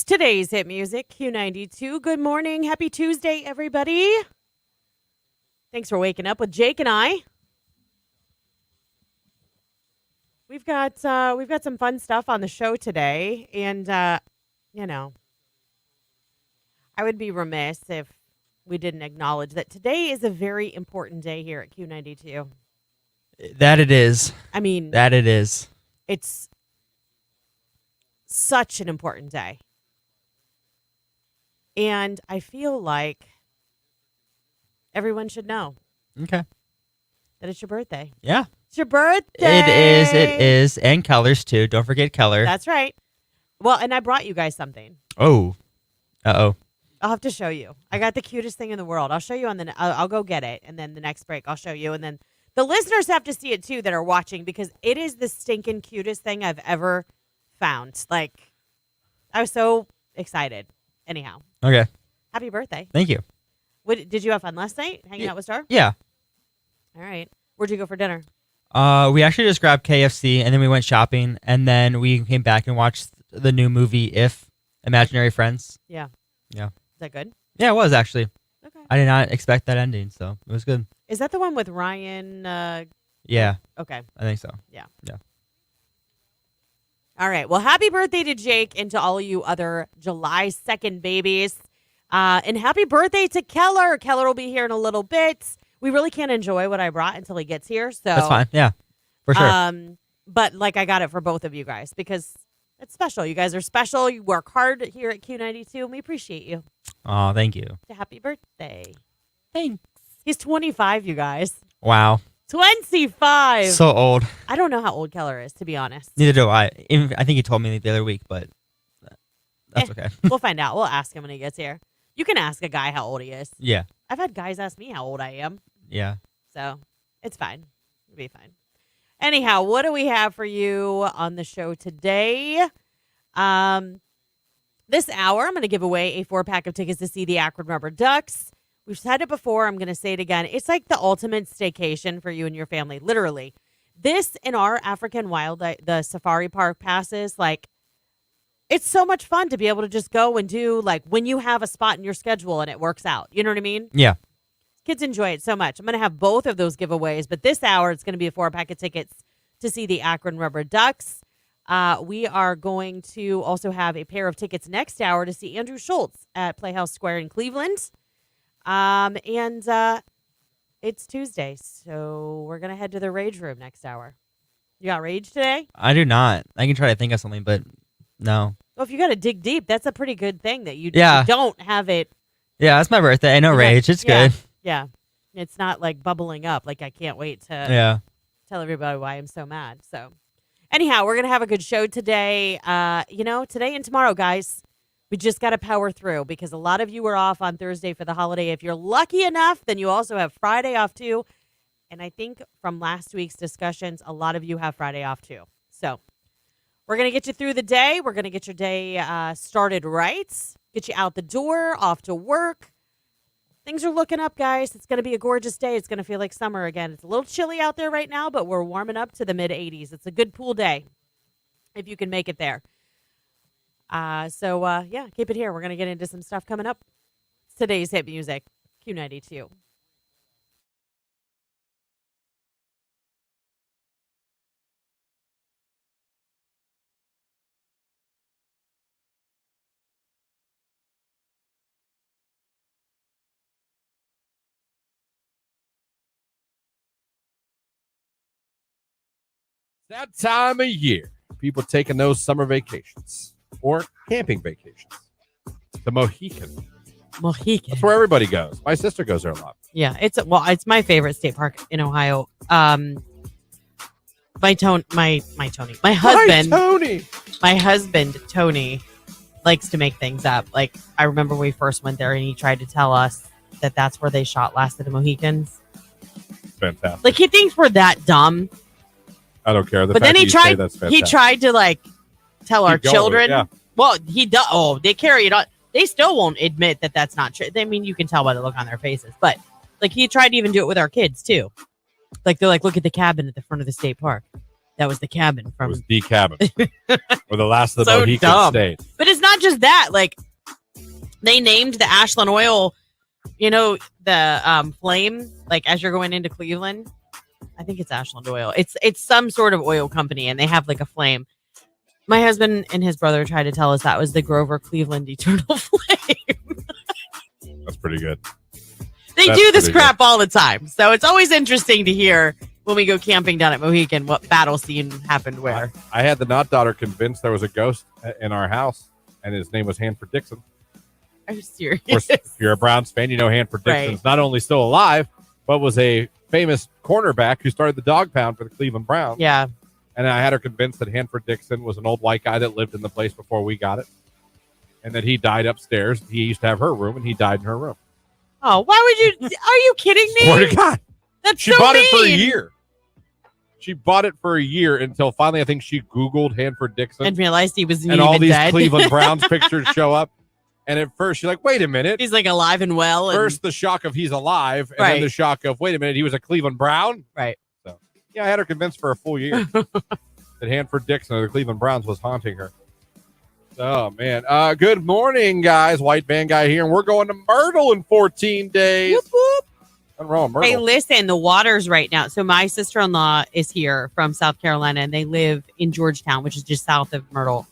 It's today's hit music, Q92. Good morning. Happy Tuesday, everybody. Thanks for waking up with Jake and I. We've got some fun stuff on the show today, and I would be remiss if we didn't acknowledge that today is a very important day here at Q92. That it is. I mean, That it is. it's such an important day. And I feel like everyone should know Okay. that it's your birthday. Yeah. It's your birthday. It is. And Keller's too. Don't forget Keller. That's right. Well, and I brought you guys something. Oh. Uh-oh. I'll have to show you. I got the cutest thing in the world. I'll show you I'll go get it. And then the next break, I'll show you. And then the listeners have to see it too that are watching because it is the stinking cutest thing I've ever found. Like, I was so excited. Anyhow. Okay. Happy birthday. Thank you. Did you have fun last night hanging out with Star? Yeah. All right. Where'd you go for dinner? We actually just grabbed KFC and then we went shopping and then we came back and watched the new movie If Imaginary Friends. Yeah. Yeah. Is that good? Yeah, it was actually. Okay. I did not expect that ending, so it was good. Is that the one with Ryan? Yeah. Okay. I think so. Yeah. Yeah. All right. Well, happy birthday to Jake and to all of you other July 2nd babies. And happy birthday to Keller. Keller will be here in a little bit. We really can't enjoy what I brought until he gets here. So That's fine. Yeah. For sure. But like I got it for both of you guys because it's special. You guys are special. You work hard here at Q92 and we appreciate you. Oh, thank you. So happy birthday. Thanks. He's 25, you guys. Wow. 25. So old. I don't know how old Keller is, to be honest. Neither do I. I think he told me the other week, but that's okay. We'll find out. We'll ask him when he gets here. You can ask a guy how old he is. Yeah. I've had guys ask me how old I am. Yeah. So it's fine. It'll be fine. Anyhow, what do we have for you on the show today? This hour, I'm going to give away a 4-pack of tickets to see the Akron Rubber Ducks. We've said it before. I'm going to say it again. It's like the ultimate staycation for you and your family, literally. This and our African Wild, the safari park passes, like, it's so much fun to be able to just go and do, like, when you have a spot in your schedule and it works out. You know what I mean? Yeah. Kids enjoy it so much. I'm going to have both of those giveaways, but this hour it's going to be a 4-pack of tickets to see the Akron Rubber Ducks. We are going to also have a pair of tickets next hour to see Andrew Schultz at Playhouse Square in Cleveland. It's Tuesday, so we're going to head to the Rage Room next hour. You got Rage today? I do not. I can try to think of something, but no. Well, if you got to dig deep, that's a pretty good thing that you don't have it. Yeah, it's my birthday. I know Rage. It's good. Yeah. It's not like bubbling up. Like I can't wait to tell everybody why I'm so mad. So anyhow, we're going to have a good show today. Today and tomorrow, guys, we just got to power through because a lot of you are off on Thursday for the holiday. If you're lucky enough, then you also have Friday off too. And I think from last week's discussions, a lot of you have Friday off too. So we're going to get you through the day. We're going to get your day started right, get you out the door, off to work. Things are looking up, guys. It's going to be a gorgeous day. It's going to feel like summer again. It's a little chilly out there right now, but we're warming up to the mid-80s. It's a good pool day if you can make it there. Keep it here. We're going to get into some stuff coming up. It's today's hit music, Q92. That time of year, people taking those summer vacations or camping vacations. The Mohican. That's where everybody goes. My sister goes there a lot. Yeah, it's my favorite state park in Ohio. My husband Tony likes to make things up. Like I remember when we first went there and he tried to tell us that that's where they shot Last of the Mohicans. Fantastic. Like he thinks we're that dumb. I don't care. But then he tried to like tell our children. Yeah. Well, he does. Oh, they carry it on. They still won't admit that that's not true. I mean, you can tell by the look on their faces. But like he tried to even do it with our kids too. Like they're like, look at the cabin at the front of the state park. That was the cabin It from. was the cabin where the last of the So Mohicans dumb. stayed. But it's not just that. Like, they named the Ashland Oil, the flame, like as you're going into Cleveland. I think it's Ashland Oil. It's some sort of oil company, and they have like a flame. My husband and his brother tried to tell us that was the Grover Cleveland Eternal Flame. That's pretty good. They That's do this pretty crap all the time. So it's always interesting to hear when we go camping down at Mohican what battle scene happened where. I had the not daughter convinced there was a ghost in our house, and his name was Hanford Dixon. Are you serious? Of course, if you're a Browns fan, you know Hanford Dixon's Right. not only still alive, but was a famous cornerback who started the dog pound for the Cleveland Browns. Yeah. And I had her convinced that Hanford Dixon was an old white guy that lived in the place before we got it, and that he died upstairs. He used to have her room, and he died in her room. Oh, why would you? Are you kidding me? Swear to God. That's She so bought mean. it for a year. She bought it for a year until finally I think she Googled Hanford Dixon. And realized he was and all these dead. Cleveland Browns pictures show up. And at first she's like, wait a minute. He's like alive and well. And, First the shock of he's alive, and Right. then the shock of, wait a minute, he was a Cleveland Brown? Right. So, yeah, I had her convinced for a full year that Hanford Dixon of the Cleveland Browns was haunting her. Oh, man. Good morning, guys. White Van Guy here, and we're going to Myrtle in 14 days. Whoop, whoop. Nothing wrong with Hey, Myrtle. listen, the water's right now. So my sister-in-law is here from South Carolina, and they live in Georgetown, which is just south of Myrtle.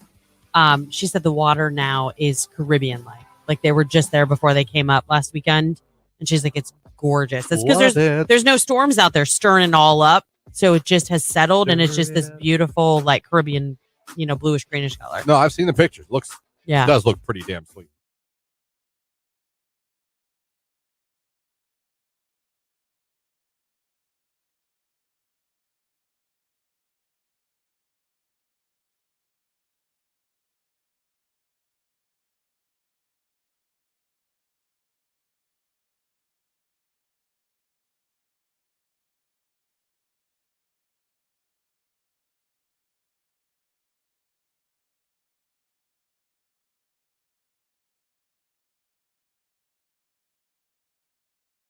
She said the water now is Caribbean-like. Like they were just there before they came up last weekend. And she's like, it's gorgeous. It's because there's no storms out there stirring it all up. So it just has settled, and it's just this beautiful, like Caribbean, bluish greenish color. No, I've seen the pictures. It Yeah. does look pretty damn sweet.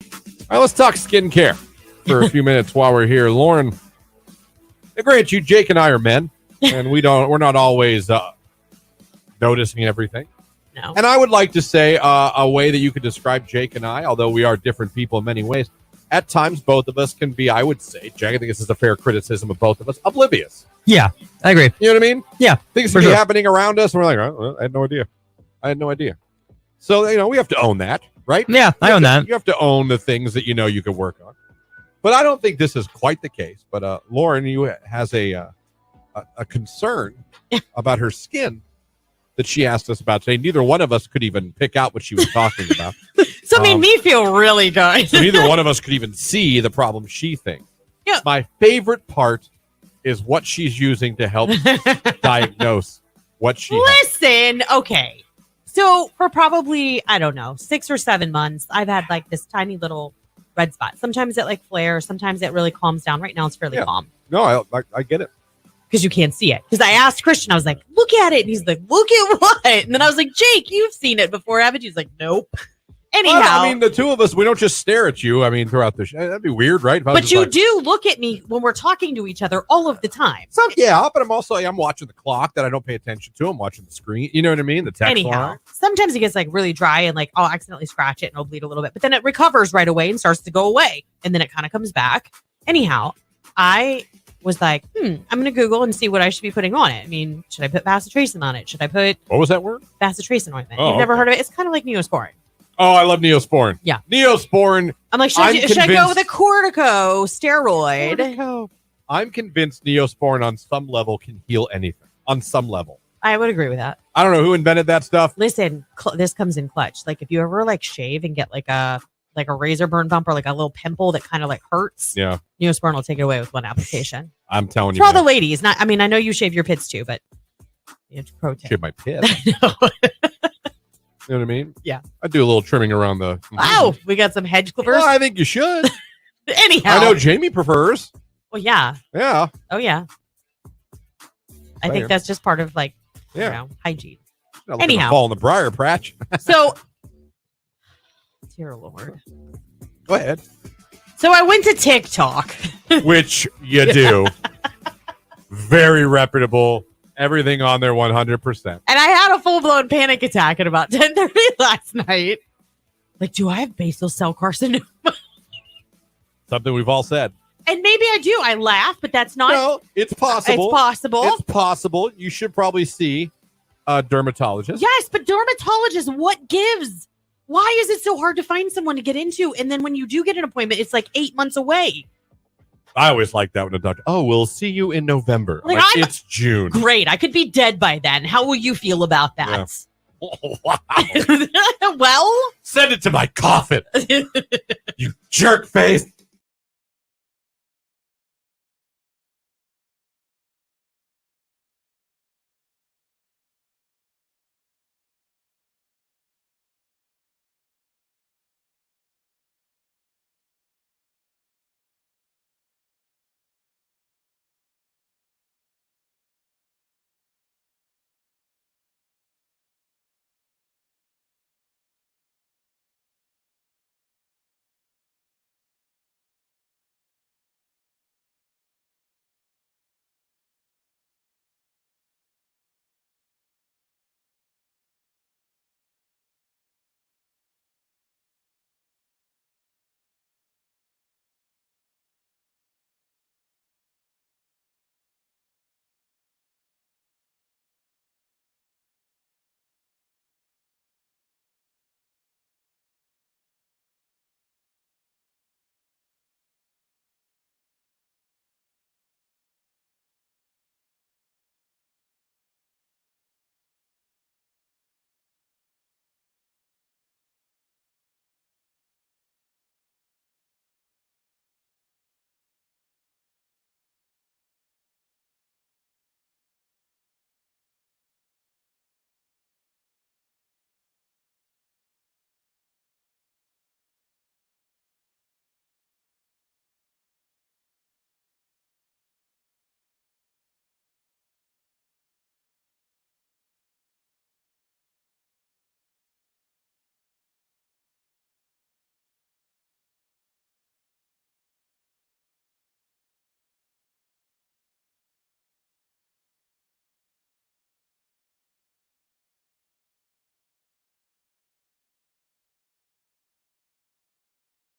All right, let's talk skincare for a few minutes while we're here. Lauren, I grant you, Jake and I are men, and we're not always noticing everything. No. And I would like to say a way that you could describe Jake and I, although we are different people in many ways, at times both of us can be, I would say, Jake, I think this is a fair criticism of both of us, oblivious. Yeah, I agree. You know what I mean? Yeah, Things for can be sure. happening around us, and we're like, oh, I had no idea. I had no idea. So, we have to own that, right? Yeah, I own that. You have to own the things that you can work on. But I don't think this is quite the case. But Lauren, you has a concern about her skin that she asked us about today. Neither one of us could even pick out what she was talking about. So it made me feel really good. So neither one of us could even see the problem she thinks. Yeah. My favorite part is what she's using to help diagnose what she has. Listen, okay. So for probably, I don't know, 6 or 7 months, I've had like this tiny little red spot. Sometimes it like flares. Sometimes it really calms down. Right now it's fairly calm No, I get it. because you can't see it. Because I asked Christian, I was like, look at it. And he's like, look at what? And then I was like, Jake, you've seen it before, haven't you? He's like, nope. Anyhow. Well, I mean, the two of us, we don't just stare at you. I mean, throughout the show. That'd be weird, right? If I was But just you like, do look at me when we're talking to each other all of the time. So, yeah, but I'm watching the clock that I don't pay attention to. I'm watching the screen. You know what I mean? The text Anyhow, line. sometimes it gets like really dry and like I'll accidentally scratch it and it'll bleed a little bit, but then it recovers right away and starts to go away. And then it kind of comes back. Anyhow, I was like, I'm going to Google and see what I should be putting on it. I mean, should I put bacitracin on it? Should I put What was that word? bacitracin ointment? Oh, You've never okay. heard of it? It's kind of like Neosporin. Oh, I love Neosporin. Yeah. Neosporin. I'm like, should I go with a corticosteroid? I'm convinced Neosporin on some level can heal anything. On some level. I would agree with that. I don't know who invented that stuff. Listen, this comes in clutch. Like if you ever like shave and get like a razor burn bump or like a little pimple that kind of like hurts, Yeah. Neosporin will take it away with one application. I'm telling you. For all the man. ladies, I know you shave your pits too, but it's pro tip. Shave my pit. No. You know what I mean? Yeah. I do a little trimming around the. Wow, we got some hedge clippers. Well, I think you should. Anyhow, I know Jamie prefers. well, yeah. Yeah. Oh, yeah. I Fair. think that's just part of like, Yeah. hygiene. Not looking to Anyhow. fall in the briar patch. So, dear Lord. Go ahead. So I went to TikTok. Which you do. very reputable. Everything on there 100%. And I had a full-blown panic attack at about 10:30 last night. Like, do I have basal cell carcinoma? Something we've all said. And maybe I do. I laugh, but that's not. No, it's possible. It's possible. It's possible. You should probably see a dermatologist. Yes, but dermatologist, what gives? Why is it so hard to find someone to get into? And then when you do get an appointment, it's like 8 months away. I always like that when a doctor, we'll see you in November. Like, it's June. Great. I could be dead by then. How will you feel about that? Yeah. Oh, wow. Well, Send it to my coffin, you jerk face.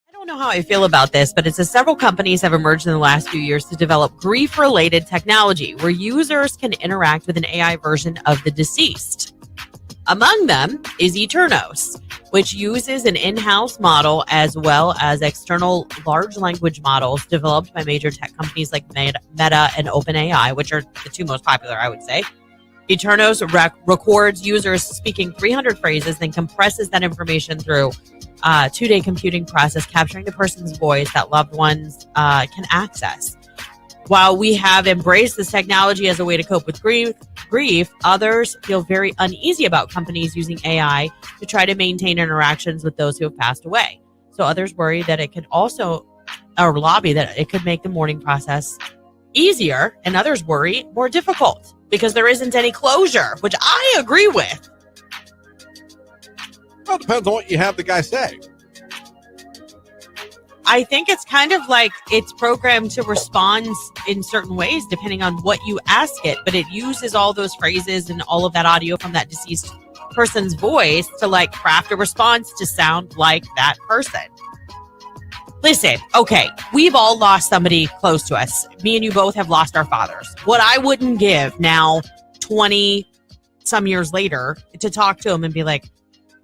I don't know how I feel about this, but it says several companies have emerged in the last few years to develop grief-related technology where users can interact with an AI version of the deceased. Among them is Eternos, which uses an in-house model as well as external large language models developed by major tech companies like Meta and OpenAI, which are the two most popular, I would say. Eternos records users speaking 300 phrases, then compresses that information through a 2-day computing process, capturing the person's voice that loved ones can access. While we have embraced this technology as a way to cope with grief, others feel very uneasy about companies using AI to try to maintain interactions with those who have passed away. So others worry that it could also, or lobby that it could make the mourning process easier, and others worry more difficult because there isn't any closure, which I agree with. Well, it depends on what you have the guy say. I think it's kind of like it's programmed to respond in certain ways depending on what you ask it, but it uses all those phrases and all of that audio from that deceased person's voice to like craft a response to sound like that person. Listen, okay, we've all lost somebody close to us. Me and you both have lost our fathers. What I wouldn't give now, 20 some years later, to talk to them and be like,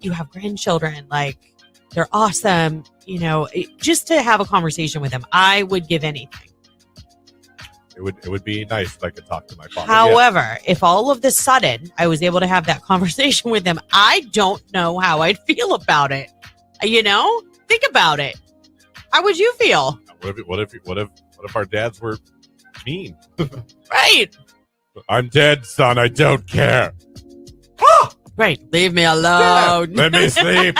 you have grandchildren, like they're awesome, you know, just to have a conversation with them. I would give anything. It would be nice if I could talk to my father. However, if all of the sudden I was able to have that conversation with them, I don't know how I'd feel about it. You know, think about it. How would you feel? What if our dads were mean? Right. I'm dead, son. I don't care. Right. Leave me alone. Let me sleep.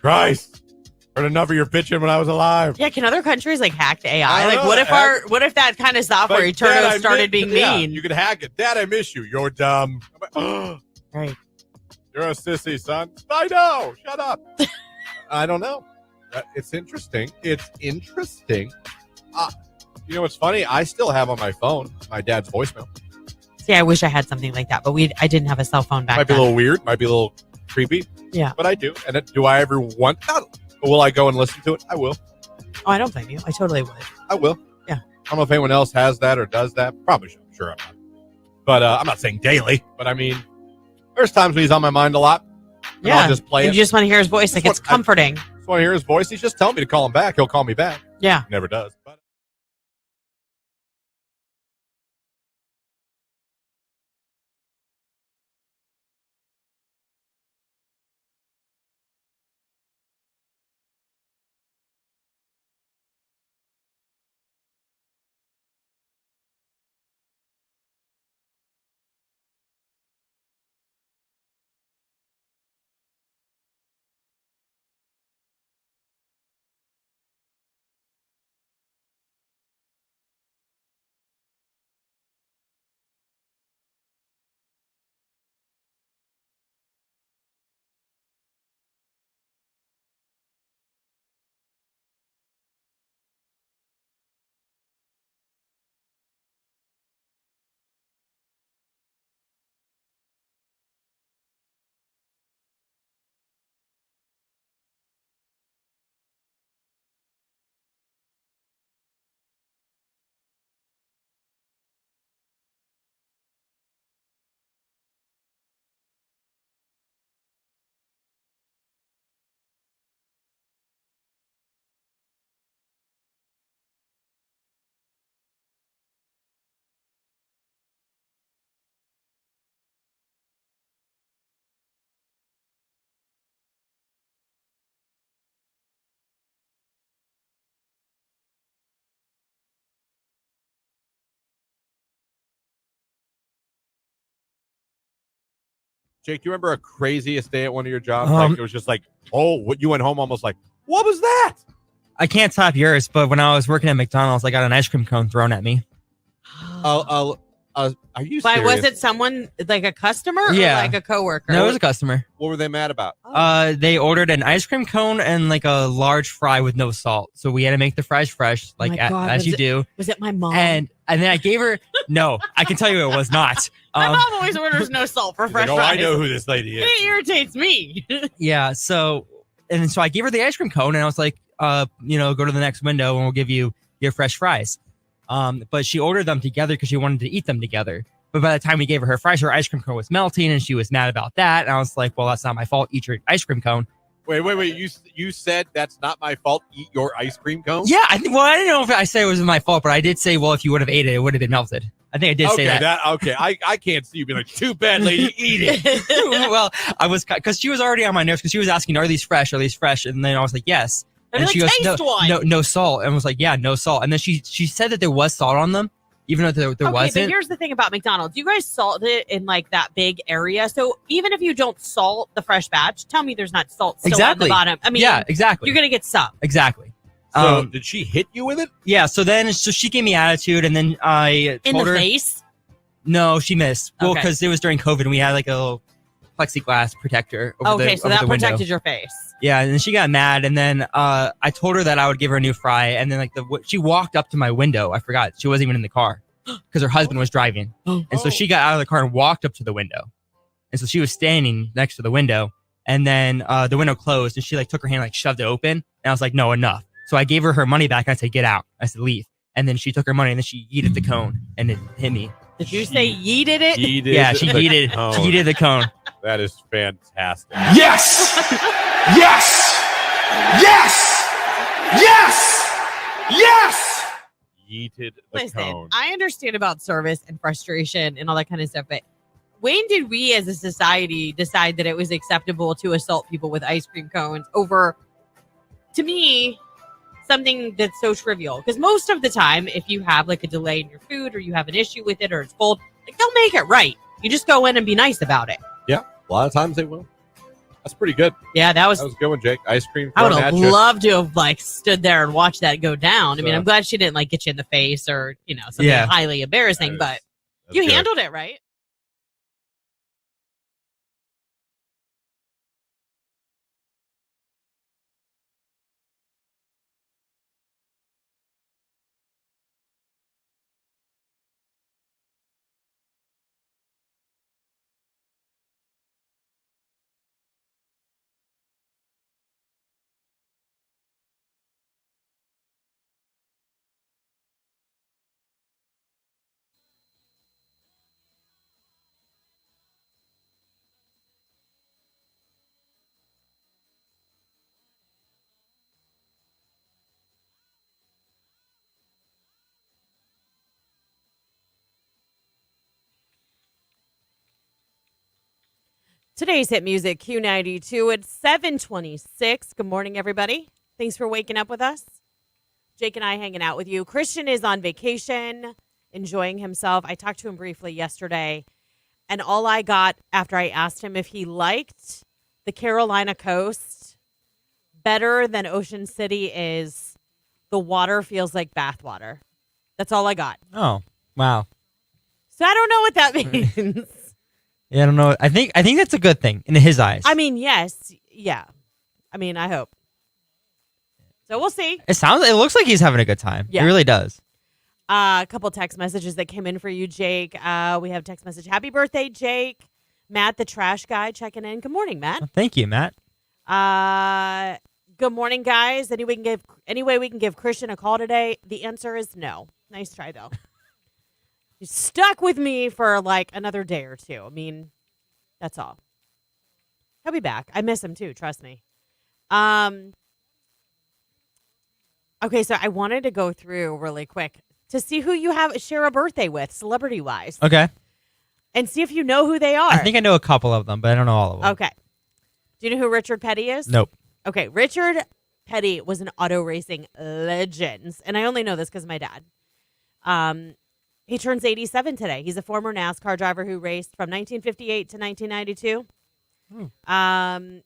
Christ. Heard enough of your bitching when I was alive. Yeah, can other countries like hack the AI? Like, know, what if that kind of software Like, Eternos Dad, started being mean? You could hack it. Dad, I miss you. You're dumb. Right. You're a sissy, son. I know. Shut up. I don't know. It's interesting. You know what's funny? I still have on my phone my dad's voicemail. See, I wish I had something like that, but I didn't have a cell phone back Might be then. a little weird. Might be a little creepy. Yeah. But I do. And do I ever want that? Will I go and listen to it? I will. Oh, I don't blame you. I totally would. I will. Yeah. I don't know if anyone else has that or does that. Probably should. I'm sure I'm not. But I'm not saying daily. But I mean, there's times when he's on my mind a lot. And Yeah. I'll just play and it. you just want to hear his voice. Like, it's comforting. I just want to hear his voice. He's just telling me to call him back. He'll call me back. Yeah. Never does. But Jake, do you remember a craziest day at one of your jobs? Like it was just like, oh, what, you went home almost like, what was that? I can't top yours, but when I was working at McDonald's, I got an ice cream cone thrown at me. Are you But serious? was it someone, like a customer Yeah. or like a coworker? No, it was a customer. What were they mad about? They ordered an ice cream cone and like a large fry with no salt. So we had to make the fries fresh, like my God, as you do. Was it my mom? And then I gave her no. I can tell you it was not. my mom always orders no salt for fresh Like, fries. I know who this lady is. It irritates me. Yeah. So I gave her the ice cream cone and I was like, go to the next window and we'll give you your fresh fries. But she ordered them together because she wanted to eat them together. But by the time we gave her fries, her ice cream cone was melting and she was mad about that. And I was like, well, that's not my fault. Eat your ice cream cone. Wait. You said that's not my fault. Eat your ice cream cone? Yeah. I didn't know if I said it was my fault, but I did say, well, if you would have ate it, it would have been melted. I think I did say that. Okay. I can't see you being like, too bad, lady. Eat it. Well, I was, because she was already on my nerves because she was asking, are these fresh? Are these fresh? And then I was like, yes. And she like, goes, taste one. no salt. And I was like, yeah, no salt. And then she said that there was salt on them, even though there Okay, wasn't. but here's the thing about McDonald's. You guys salt it in like that big area. So even if you don't salt the fresh batch, tell me there's not salt still on the bottom. I mean, yeah, exactly. You're going to get some. Exactly. So did she hit you with it? Yeah. So she gave me attitude and then I In told the her. face? No, she missed. Well, Okay. because it was during COVID and we had like a little plexiglass protector over Okay, so over that the window. protected your face. Yeah, and then she got mad, and then I told her that I would give her a new fry, and then she walked up to my window. I forgot she wasn't even in the car because her husband was driving, and so she got out of the car and walked up to the window, and so she was standing next to the window, and then the window closed, and she like took her hand like shoved it open, and I was like, no, enough. So I gave her money back. And I said, get out. I said, leave, and then she took her money, and then she yeeted the cone, and it hit me. Did you say yeeted it? Yeah, she yeeted. She yeeted the cone. That is fantastic. Yes! Yes! Yes! Yes! Yes! Yeeted the Listen, cone. I understand about service and frustration and all that kind of stuff, but when did we as a society decide that it was acceptable to assault people with ice cream cones over, to me, something that's so trivial? Because most of the time, if you have like a delay in your food or you have an issue with it or it's cold, like they'll make it right. You just go in and be nice about it. Yeah, a lot of times they will. That's pretty good. Yeah, that was That was a good one, Jake. Ice cream. I would thrown have at you. loved to have like stood there and watched that go down. I mean, So- I'm glad she didn't like get you in the face or, something Yeah. highly embarrassing, That is- but that's you good. handled it right. Today's hit music, Q92. It's 7:26. Good morning, everybody. Thanks for waking up with us. Jake and I hanging out with you. Christian is on vacation, enjoying himself. I talked to him briefly yesterday, and all I got after I asked him if he liked the Carolina coast better than Ocean City is the water feels like bathwater. That's all I got. Oh, wow. So I don't know what that means. Yeah, I don't know. I think that's a good thing in his eyes. I mean, yes. Yeah. I mean, I hope. So we'll see. It looks like he's having a good time. Yeah. It really does. A couple text messages that came in for you, Jake. We have text message. Happy birthday, Jake. Matt, the trash guy, checking in. Good morning, Matt. Well, thank you, Matt. Good morning, guys. Any way we can give Christian a call today? The answer is no. Nice try, though. You stuck with me for like another day or two. I mean, that's all. He'll be back. I miss him too. Trust me. Okay, so I wanted to go through really quick to see who you share a birthday with, celebrity-wise. Okay. And see if you know who they are. I think I know a couple of them, but I don't know all of them. Okay. Do you know who Richard Petty is? Nope. Okay, Richard Petty was an auto racing legend, and I only know this because of my dad. He turns 87 today. He's a former NASCAR driver who raced from 1958 to 1992.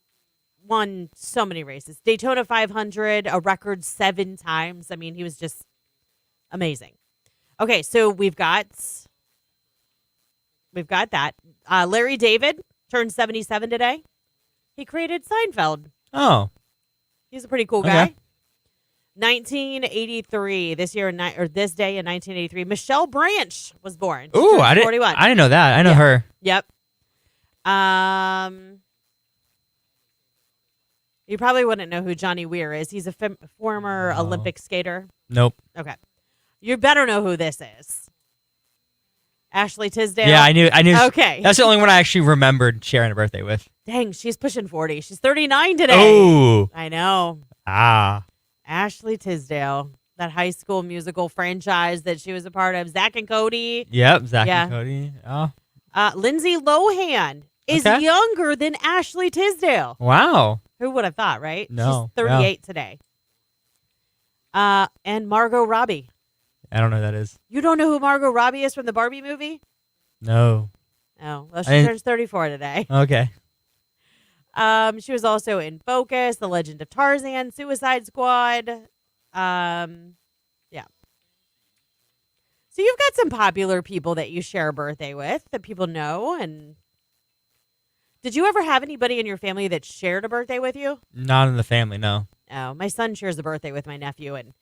Won so many races. Daytona 500, a record 7 times. I mean, he was just amazing. Okay, so we've got that. Larry David turned 77 today. He created Seinfeld. Oh. He's a pretty cool guy. 1983, this day in 1983, Michelle Branch was born. Ooh, I didn't know that. I know her. Yep. You probably wouldn't know who Johnny Weir is. He's a former Olympic skater. Nope. Okay. You better know who this is. Ashley Tisdale. Yeah, I knew. Okay. That's the only one I actually remembered sharing a birthday with. Dang, she's pushing 40. She's 39 today. Oh. I know. Ashley Tisdale, that High School Musical franchise that she was a part of. Zach and Cody. Yep, Zach and Cody. Oh. Lindsay Lohan is younger than Ashley Tisdale. Wow. Who would have thought, right? No. She's 38 today. And Margot Robbie. I don't know who that is. You don't know who Margot Robbie is from the Barbie movie? No. Oh, well, she turns 34 today. Okay. She was also in Focus, The Legend of Tarzan, Suicide Squad. Yeah. So you've got some popular people that you share a birthday with that people know. And did you ever have anybody in your family that shared a birthday with you? Not in the family, no. Oh, my son shares a birthday with my nephew, and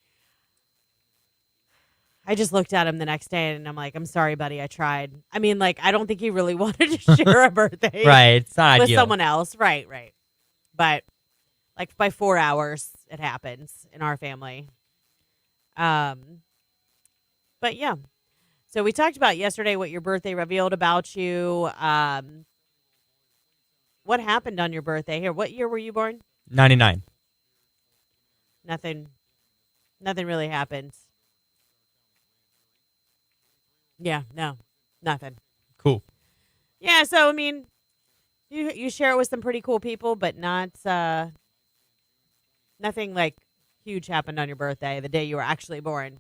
I just looked at him the next day, and I'm like, I'm sorry, buddy, I tried. I mean, like, I don't think he really wanted to share a birthday. Right, it's not with ideal. someone else. Right. But, like, by 4 hours, it happens in our family. But, yeah. So we talked about yesterday what your birthday revealed about you. What happened on your birthday? Here, what year were you born? 99. Nothing really happened. Yeah, no, nothing. Cool. Yeah, so I mean, you share it with some pretty cool people, but not nothing like huge happened on your birthday, the day you were actually born.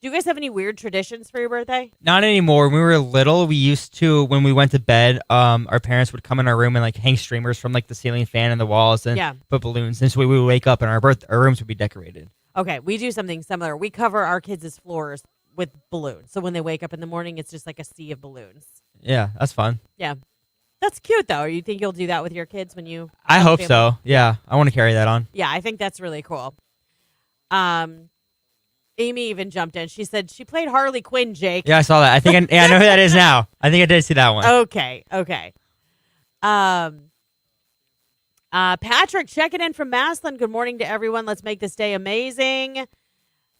Do you guys have any weird traditions for your birthday? Not anymore. When we were little, we used to, when we went to bed, our parents would come in our room and like hang streamers from like the ceiling fan and the walls and put balloons. And so we would wake up and our rooms would be decorated. Okay, we do something similar. We cover our kids' floors with balloons. So when they wake up in the morning, it's just like a sea of balloons. Yeah, that's fun. Yeah. That's cute, though. You think you'll do that with your kids when you... I hope so. Yeah, I want to carry that on. Yeah, I think that's really cool. Amy even jumped in. She said she played Harley Quinn, Jake. Yeah, I saw that. I think I know who that is now. I think I did see that one. Okay. Patrick checking in from Massillon. Good morning to everyone. Let's make this day amazing.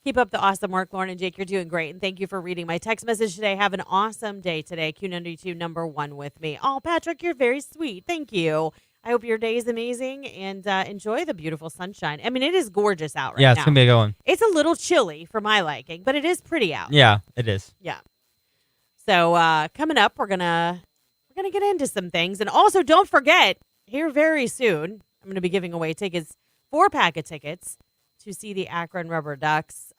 Keep up the awesome work, Lauren and Jake. You're doing great. And thank you for reading my text message today. Have an awesome day today. Q92 #1 with me. Oh, Patrick, you're very sweet. Thank you. I hope your day is amazing and enjoy the beautiful sunshine. I mean, it is gorgeous out right now. Yeah, it's going to be a good one. It's a little chilly for my liking, but it is pretty out. Yeah, it is. Yeah. So coming up, we're gonna going to get into some things. And also, don't forget, here very soon, I'm going to be giving away tickets, 4-pack of tickets to see the Akron Rubber Ducks.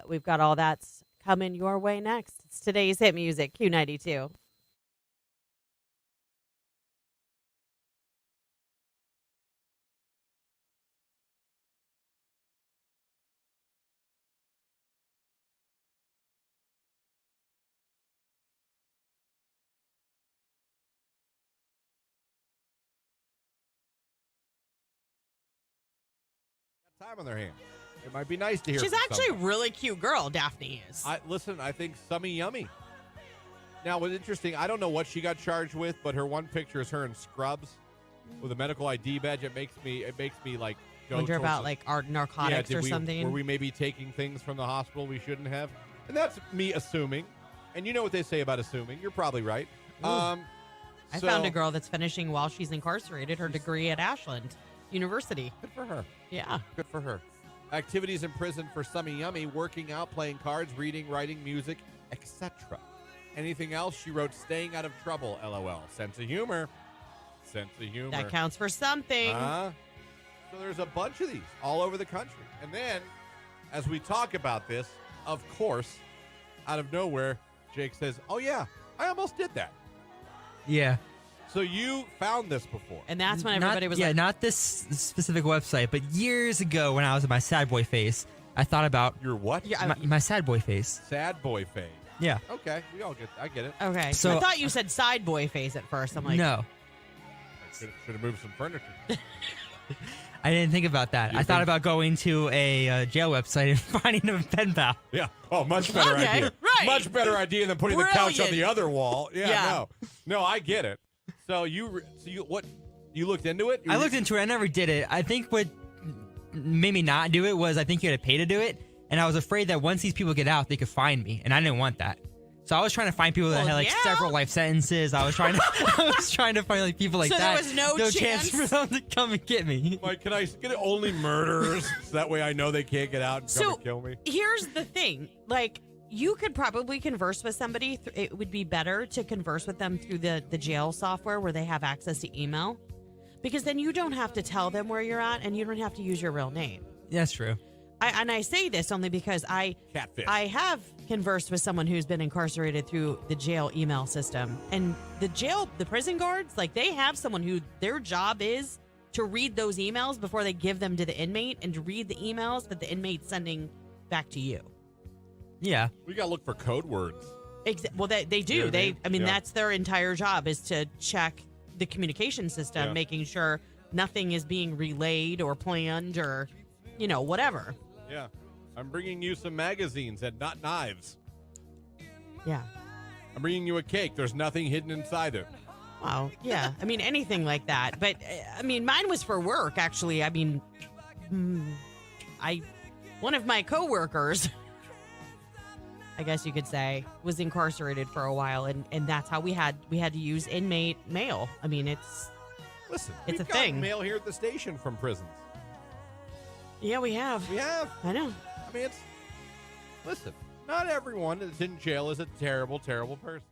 We've got all that coming your way next. It's today's hit music, Q92. Time on their hands. It might be nice to hear. She's from actually a someone. really cute girl, Daphne is. I think Summy Yummy. Now, what's interesting, I don't know what she got charged with, but her one picture is her in scrubs with a medical ID badge. It makes me like go Wonder towards about the- like our narcotics or something. Were we maybe taking things from the hospital we shouldn't have? And that's me assuming. And you know what they say about assuming. You're probably right. I found a girl that's finishing while she's incarcerated her degree at Ashland University. Good for her. Yeah. Good for her. Activities in prison for Summy Yummy: working out, playing cards, reading, writing, music, etc. Anything else? She wrote staying out of trouble, LOL. Sense of humor. Sense of humor. That counts for something. So there's a bunch of these all over the country. And then, as we talk about this, of course, out of nowhere, Jake says, oh, yeah, I almost did that. Yeah. So you found this before. And that's when everybody was yeah, like, not this specific website, but years ago when I was in my sad boy phase, I thought about Your what? Yeah, my sad boy phase. Sad boy phase. Yeah. Okay, I get it. okay. So- I thought you said side boy face at first. I'm like, No, Should have moved some furniture. I didn't think about that. You I thought think- about going to a jail website and finding a pen pal. Yeah. Oh, much better Okay, idea. right. Much better idea than putting the couch on Brilliant. the other wall. Yeah. Yeah. No, I get it. So you what? You looked into it? I looked into it. I never did it. I think what made me not do it was I think you had to pay to do it, and I was afraid that once these people get out, they could find me, and I didn't want that. So I was trying to find people that Well, had like yeah. several life sentences. I was trying to find like people like So that. there was no chance chance? for them to come and get me. Like, can I get only murderers so that way I know they can't get out and come So and kill me? here's the thing. Like, you could probably converse with somebody. It would be better to converse with them through the jail software where they have access to email. Because then you don't have to tell them where you're at and you don't have to use your real name. That's true. I say this only because Catfish. I have conversed with someone who's been incarcerated through the jail email system. And the prison guards, like they have someone who their job is to read those emails before they give them to the inmate and to read the emails that the inmate's sending back to you. Yeah. We got to look for code words. Well, they do. You know what I I mean? mean, Yeah. that's their entire job is to check the communication system, Yeah. making sure nothing is being relayed or planned or, whatever. Yeah. I'm bringing you some magazines and not knives. Yeah. I'm bringing you a cake. There's nothing hidden inside it. Wow. Yeah. I mean, anything like that. But, I mean, mine was for work, actually. I mean, one of my coworkers, I guess you could say, was incarcerated for a while. And that's how we had to use inmate mail. I mean, Listen, It's we've a got thing. mail here at the station from prisons. yeah, we have. We have. I know. I mean, listen, not everyone that's in jail is a terrible, terrible person.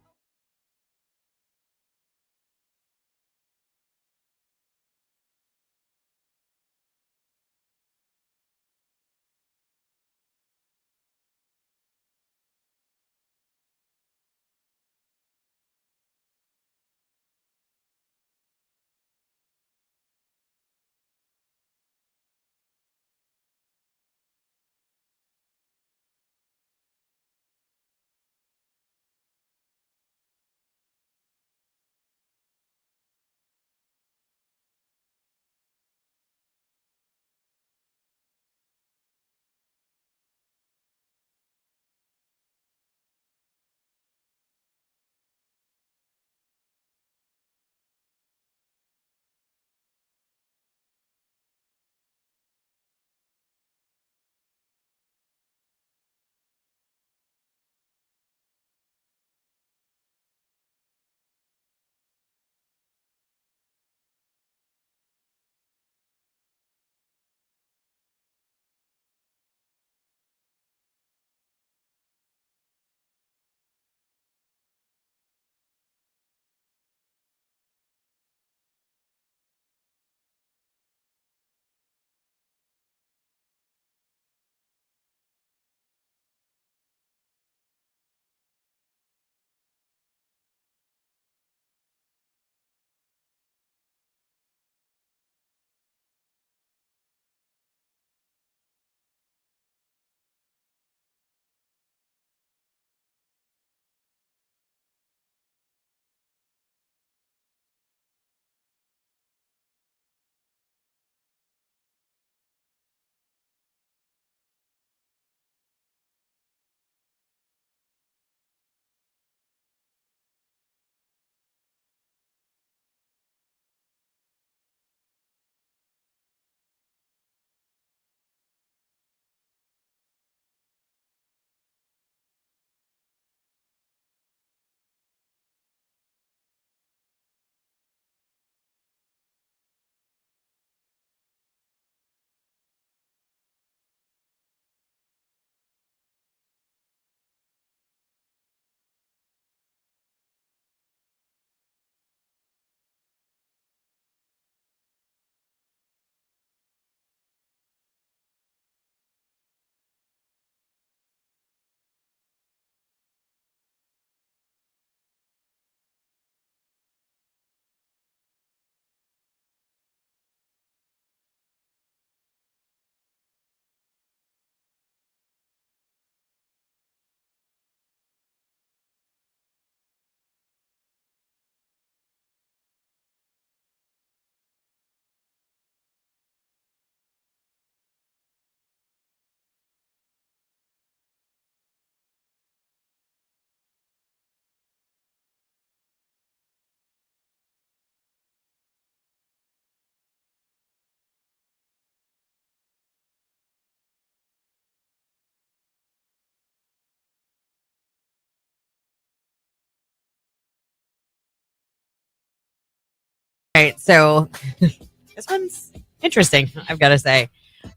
right, so this one's interesting, I've got to say.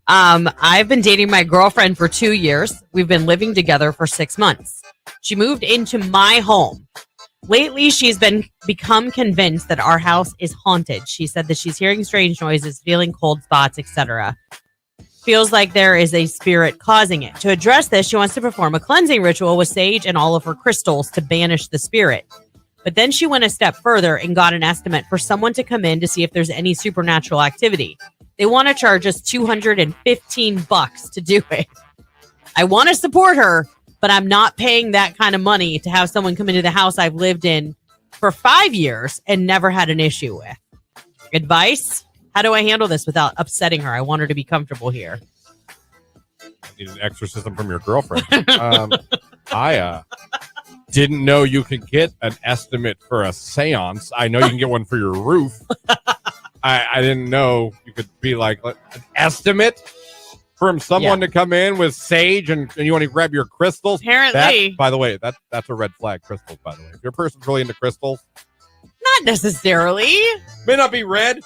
I've been dating my girlfriend for 2 years. We've been living together for 6 months. She moved into my home. Lately, she's become convinced that our house is haunted. She said that she's hearing strange noises, feeling cold spots, etc. Feels like there is a spirit causing it. To address this, she wants to perform a cleansing ritual with sage and all of her crystals to banish the spirit. But then she went a step further and got an estimate for someone to come in to see if there's any supernatural activity. They want to charge us $215 to do it. I want to support her, but I'm not paying that kind of money to have someone come into the house I've lived in for 5 years and never had an issue with. Advice? How do I handle this without upsetting her? I want her to be comfortable here. Need an exorcism from your girlfriend. I didn't know you could get an estimate for a seance. I know you can get one for your roof. I didn't know you could be like an estimate from someone to come in with sage and you want to grab your crystals. Apparently. By the way, that's a red flag, crystals, by the way. If your person's really into crystals. Not necessarily. May not be red.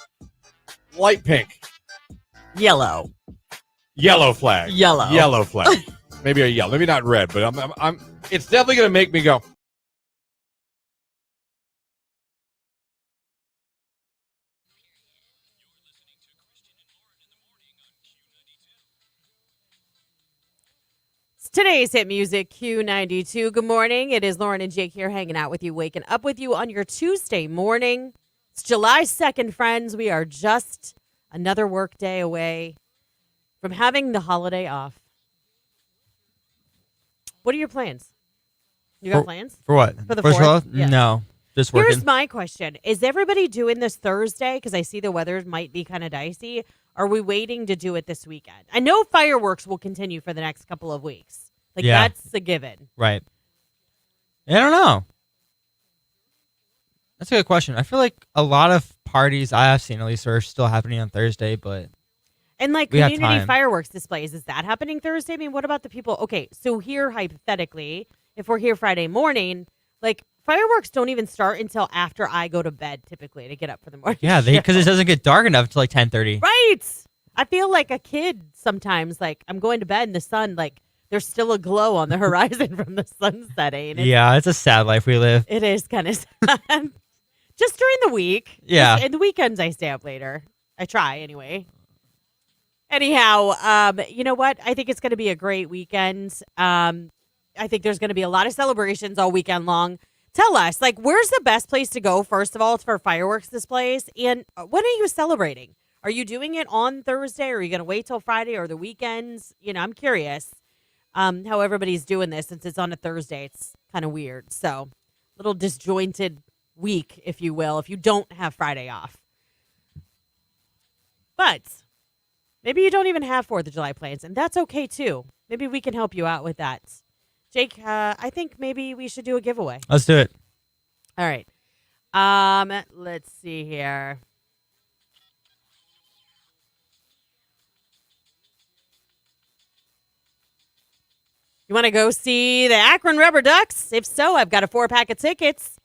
Light pink. Yellow. Yellow flag. Yellow flag. Maybe a yellow. Maybe not red, but I'm it's definitely going to make me go. Today's hit music, Q92. Good morning. It is Lauren and Jake here hanging out with you, waking up with you on your Tuesday morning. It's July 2nd, friends. We are just another work day away from having the holiday off. What are your plans? You got plans? For what? For the First 4th? of all, no. Just working. Here's my question. Is everybody doing this Thursday? Because I see the weather might be kind of dicey. Are we waiting to do it this weekend? I know fireworks will continue for the next couple of weeks. That's a given. Right. I don't know. That's a good question. I feel like a lot of parties I have seen, at least, are still happening on Thursday, but and like we have community time. Fireworks displays, is that happening Thursday? I mean, what about the people? Okay, so here, hypothetically, if we're here Friday morning, like fireworks don't even start until after I go to bed, typically, to get up for the morning. Yeah, because it doesn't get dark enough until like 10:30. Right. I feel like a kid sometimes. Like I'm going to bed in the sun, like there's still a glow on the horizon from the sun setting. Yeah, it's a sad life we live. It is kind of sad. Just during the week. Yeah. And the weekends I stay up later. I try anyway. Anyhow, you know what? I think it's going to be a great weekend. I think there's going to be a lot of celebrations all weekend long. Tell us, like, where's the best place to go, first of all, for fireworks displays? And when are you celebrating? Are you doing it on Thursday? Or are you going to wait till Friday or the weekends? You know, I'm curious how everybody's doing this since it's on a Thursday. It's kind of weird. So, little disjointed week, if you will, if you don't have Friday off. But maybe you don't even have 4th of July plans, and that's okay, too. Maybe we can help you out with that. Jake, I think maybe we should do a giveaway. Let's do it. All right. Let's see here. You want to go see the Akron Rubber Ducks? If so, I've got a 4-pack of tickets.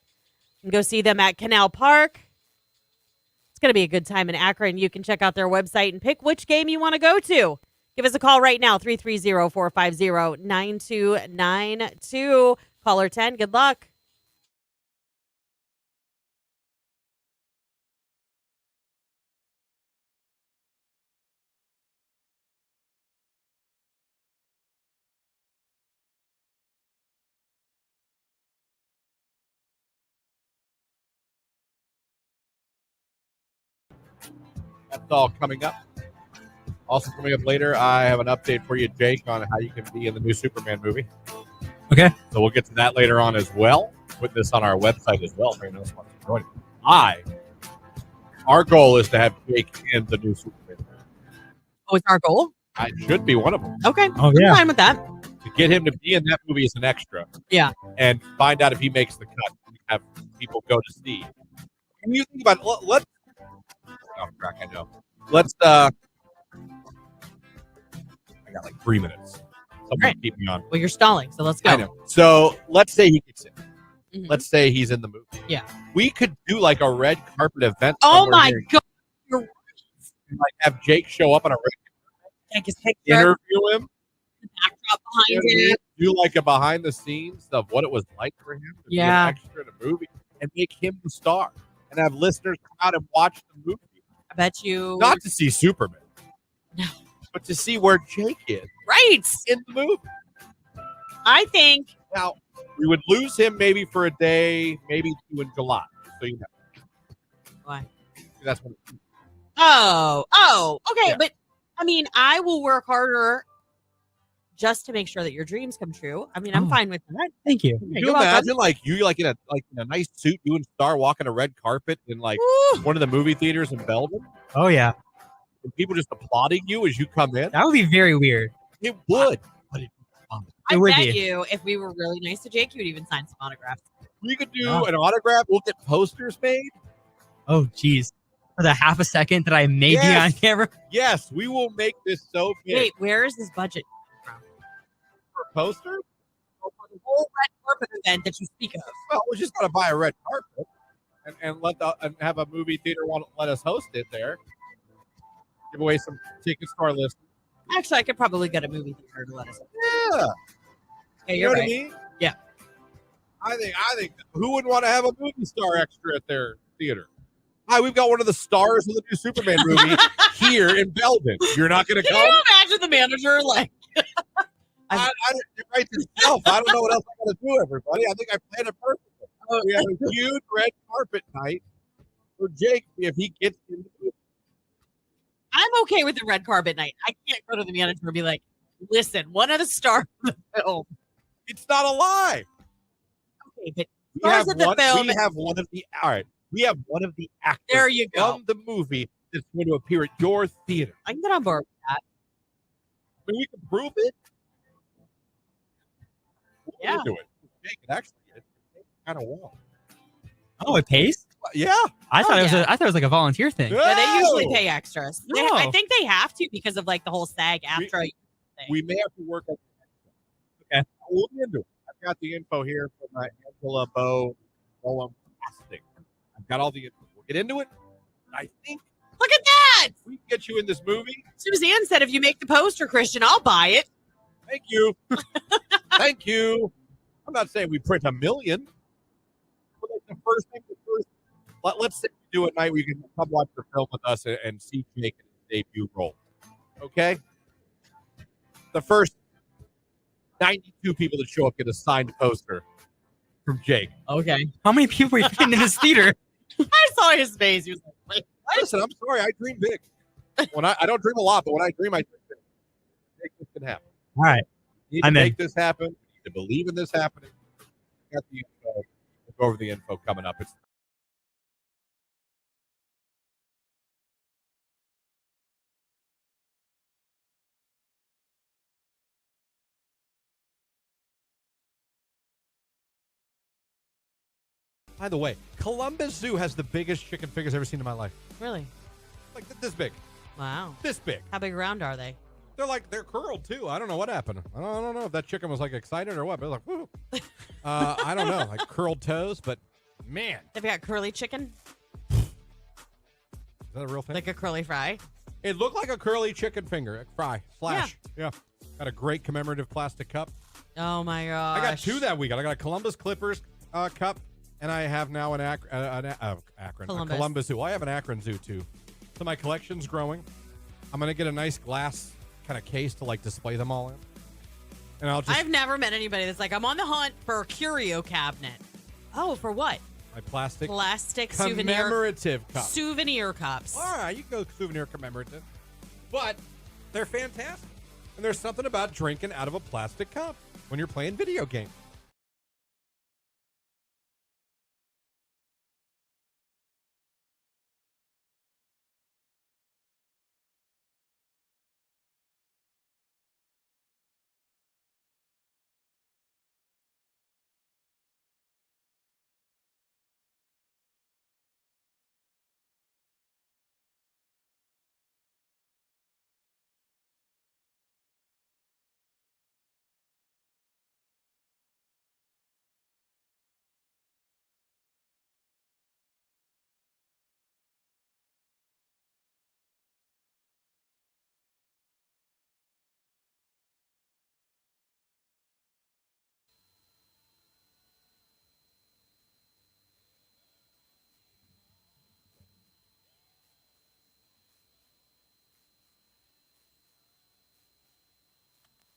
You can go see them at Canal Park. It's going to be a good time in Akron. You can check out their website and pick which game you want to go to. Give us a call right now, 330-450-9292. Caller 10. Good luck. That's all coming up. Also coming up later, I have an update for you, Jake, on how you can be in the new Superman movie. Okay. So we'll get to that later on as well. Put this on our website as well. Our goal is to have Jake in the new Superman movie. Oh, it's our goal? It should be one of them. Okay. Oh, I'm yeah. fine with that. To get him to be in that movie as an extra. Yeah. And find out if he makes the cut. Have people go to see. When you think about it, let's. Oh, crack, I know. Let's. I got like 3 minutes. Someone Right. keep me on. Well, you're stalling, so let's go. I know. So let's say he gets in. Mhm. Let's say he's in the movie. Yeah. We could do like a red carpet event. Oh somewhere my here. God. You're right. And, like have Jake show up on a red Take his picture. interview him. Backdrop behind And it. do like a behind the scenes of what it was like for him to be Yeah. an extra in a movie and make him the star and have listeners come out and watch the movie. I bet you. Not to see Superman. No. But to see where Jake is Right. in the movie. I think. Now, we would lose him maybe for a day, maybe 2 in July. So you know. Why? That's what Oh, okay. Yeah. But I mean, I will work harder just to make sure that your dreams come true. I mean, I'm fine with that. Thank you. Can you imagine like you like in a nice suit, you and Star walking a red carpet in like one of the movie theaters in Belgium? Oh yeah, And people just applauding you as you come in? that would be very weird. It would. But it'd be fun. I It would bet be. you if we were really nice to Jake, you would even sign some autographs. We could do Yeah. an autograph. We'll get posters made. Oh geez, for the half a second that I may be on Yes. camera. Yes, we will make this so big. Wait, where is this budget from? For a poster? For the whole red carpet event that you speak of. Well, we just got to buy a red carpet and have a movie theater want to let us host it there. Give away some tickets to our list. Actually, I could probably get a movie theater to let us. Yeah. Yeah, You you're know right. what I mean? Yeah. I think who would want to have a movie star extra at their theater? Hi, we've got one of the stars of the new Superman movie here in Belgium. You're not going to Can come? you imagine the manager like? I right to yourself. I don't know what else I got to do, everybody. I think I planned it perfectly. We have a huge red carpet night for Jake if he gets in the movie. I'm okay with the red carpet night. I can't go to the manager and be like, "Listen, one of the stars of the film." It's not a lie. Okay, but We stars have of the one. film. We have one of the. All right. We have one of the actors There you go. from the movie that's going to appear at your theater. I can get on board with that. I mean, we can prove it. Yeah. We'll do it. Jake, it actually kind of well. Oh, it pays. Yeah. I thought yeah. I thought it was like a volunteer thing. Yeah, they usually No! pay extras. No. I think they have to because of like the whole SAG after. thing. We may have to work on it. Okay. We'll look into it. I've got the info here from Angela Bow. Casting. I've got all the info. We'll get into it. I think Look at that! we can get you in this movie. Suzanne said, "If you make the poster, Christian, I'll buy it." Thank you. Thank you. I'm not saying we print 1 million. But like the first thing, let's say we do it night where you can come watch the film with us and see Jake in his debut role. Okay? The first 92 people that show up get a signed poster from Jake. Okay. How many people were you in this theater? I saw his face. He was like, "Wait, Listen, I'm sorry. I dream big. When I don't dream a lot, but when I dream, I dream big. Make this can happen. All right. You need to I'm in. make this happen. You need to believe in this happening. Got the info. We'll go over the info coming up. It's By the way, Columbus Zoo has the biggest chicken fingers I've ever seen in my life. really? Like this big. Wow. This big. How big around are they?" They're curled too. I don't know what happened. I don't know if that chicken was like excited or what, but it was like, woo. I don't know, like curled toes, but man, They've got curly chicken, is that a real thing? like a curly fry. It looked like a curly chicken finger, a fry, slash. Yeah. Got a great commemorative plastic cup. Oh my gosh! I got 2 that weekend. I got a Columbus Clippers cup, and I have now a Columbus Zoo. Well, I have an Akron Zoo too. So my collection's growing. I'm gonna get a nice glass kind of case to like display them all in, and I'll just I've never met anybody that's like, "I'm on the hunt for a curio cabinet." Oh, for what? my plastic Souvenir commemorative cup. souvenir cups. All right, you can go souvenir commemorative, but they're fantastic, and there's something about drinking out of a plastic cup when you're playing video games.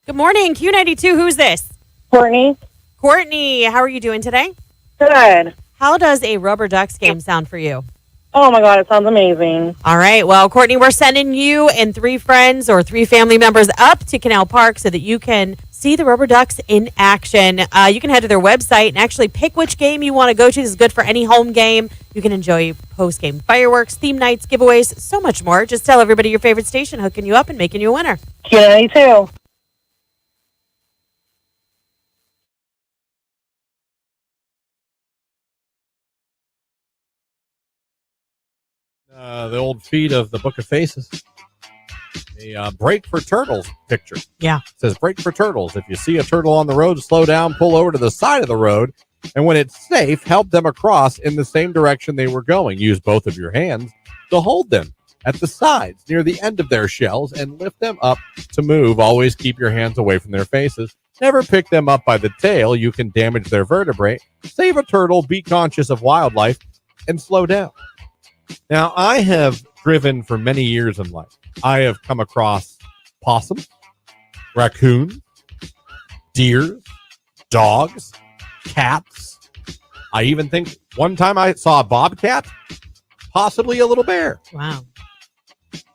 Good morning, Q92. Who's this? Courtney. Courtney, how are you doing today? Good. How does a rubber ducks game sound for you? Oh my God, it sounds amazing. All right. Well, Courtney, we're sending you and 3 friends or 3 family members up to Canal Park so that you can see the rubber ducks in action. You can head to their website and actually pick which game you want to go to. This is good for any home game. You can enjoy post-game fireworks, theme nights, giveaways, so much more. Just tell everybody your favorite station, hooking you up and making you a winner. Q92. The old feed of the Book of Faces. A break for turtles picture. Yeah. It says break for turtles. If you see a turtle on the road, slow down, pull over to the side of the road, and when it's safe, help them across in the same direction they were going. Use both of your hands to hold them at the sides near the end of their shells and lift them up to move. Always keep your hands away from their faces. Never pick them up by the tail. You can damage their vertebrae. Save a turtle, be conscious of wildlife, and slow down. Now, I have driven for many years in life. I have come across possums, raccoons, deer, dogs, cats. I even think one time I saw a bobcat, possibly a little bear. Wow.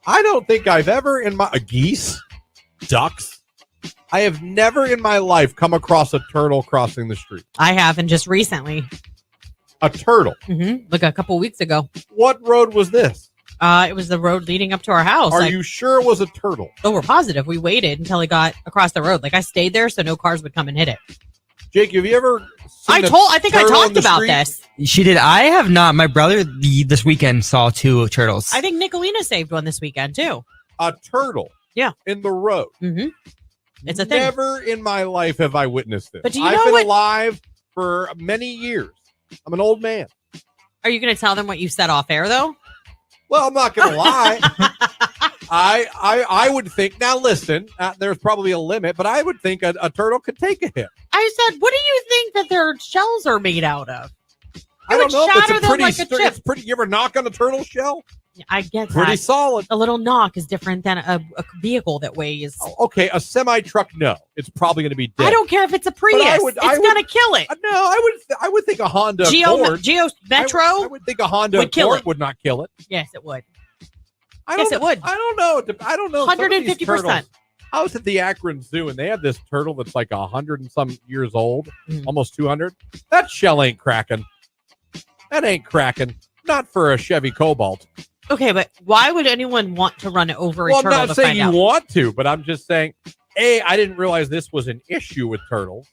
I don't think I've ever geese, ducks. I have never in my life come across a turtle crossing the street. I have, and just recently. A turtle. Like a couple weeks ago. What road was this? It was the road leading up to our house. Are you sure it was a turtle? Oh, we're positive. We waited until he got across the road. Like, I stayed there so no cars would come and hit it. Jake, have you ever seen I think I talked about this. She did. I have not. My brother this weekend saw 2 turtles. I think Nicolina saved one this weekend, too. A turtle? Yeah. In the road? Mm-hmm. It's a thing. Never in my life have I witnessed this. But do you I've know been what? alive for many years. I'm an old man. Are you going to tell them what you said off air, though? Well, I'm not going to lie. I would think, now listen, there's probably a limit, but I would think a turtle could take a hit. I said, what do you think that their shells are made out of? I don't know. Shatter It's them like a chip. it's pretty. You ever knock on a turtle shell? I get that. Pretty solid. A little knock is different than a vehicle that weighs. Oh, okay, a semi truck. No, it's probably going to be dead. I don't care if it's a Prius. I would- It's going to kill it. No, I would think a Honda Geo Accord. Metro. I would think a Honda would kill Accord it. would not kill it. Yes, it would. Yes, it would. I don't know. I don't know. 150%. I was at the Akron Zoo, and they have this turtle that's like 100 and some years old, almost 200. That shell ain't cracking. That ain't cracking. Not for a Chevy Cobalt. Okay, but why would anyone want to run over a turtle? I'm not to saying find you out? want to, but I'm just saying, A, I didn't realize this was an issue with turtles.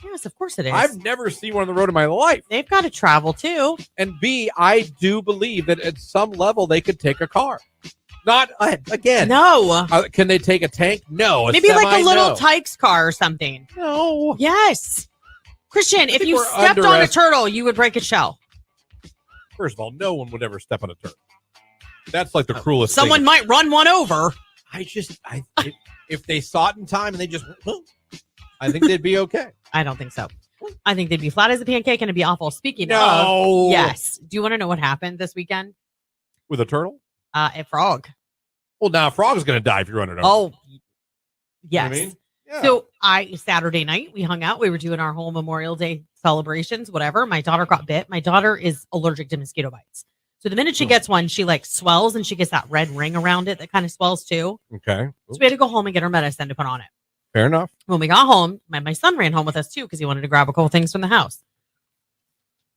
Yes, of course it is. I've never seen one on the road in my life. They've got to travel too. And B, I do believe that at some level they could take a car. Not again. No. Can they take a tank? No. Maybe like a little no. Tykes car or something. No. Yes. Christian, if think you we're stepped on a turtle, you would break its shell. First of all, no one would ever step on a turtle. That's like the cruelest Someone thing. might run one over. If they saw it in time and they just, I think they'd be okay. I don't think so. I think they'd be flat as a pancake and it'd be awful. Speaking No. of, yes. Do you want to know what happened this weekend? With a turtle? A frog. Well, now a frog's going to die if you run it over. Oh, yes. You know what I mean? Yeah. So Saturday night, we hung out. We were doing our whole Memorial Day celebrations, whatever. My daughter got bit. My daughter is allergic to mosquito bites. So the minute she gets one, she like swells and she gets that red ring around it that kind of swells too. Okay. So we had to go home and get her medicine to put on it. Fair enough. When we got home, my son ran home with us too because he wanted to grab a couple things from the house.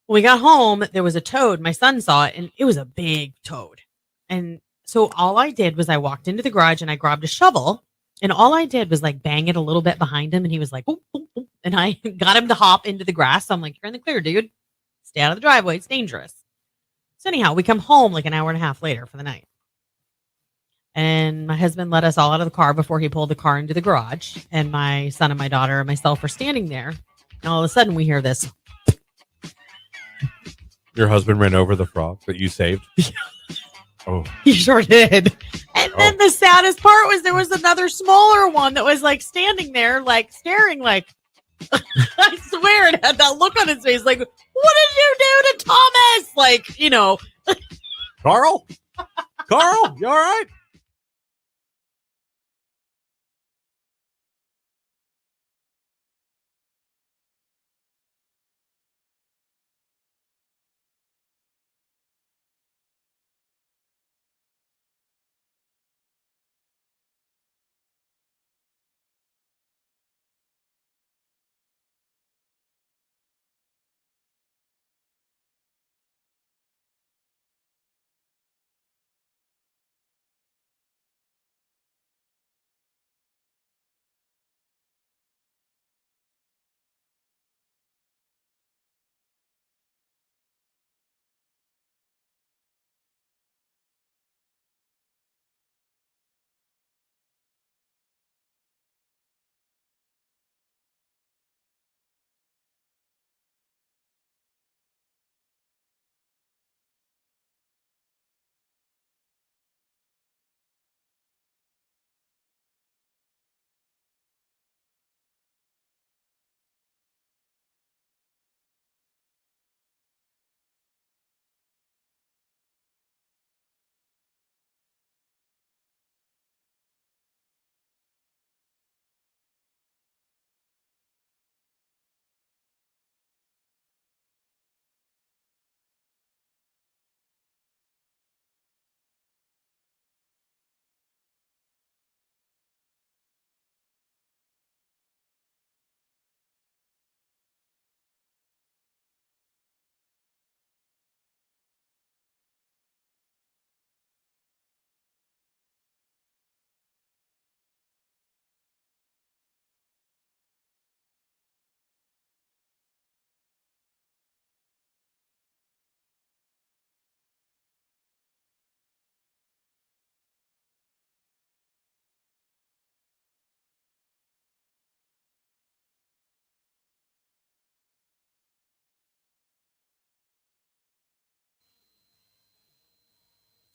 When we got home, there was a toad. My son saw it and it was a big toad. And so all I did was I walked into the garage and I grabbed a shovel and all I did was like bang it a little bit behind him. And he was like, boop, boop, boop. And I got him to hop into the grass. So I'm like, you're in the clear, dude. Stay out of the driveway. It's dangerous. So anyhow, we come home like an hour and a half later for the night. And my husband let us all out of the car before he pulled the car into the garage. And my son and my daughter and myself were standing there. And all of a sudden we hear this. Your husband ran over the frog that you saved? Oh. He sure did. And then the saddest part was there was another smaller one that was like standing there, like staring, like, I swear it had that look on his face. Like, what did you do to Thomas? Like, you know. Carl? Carl, you all right?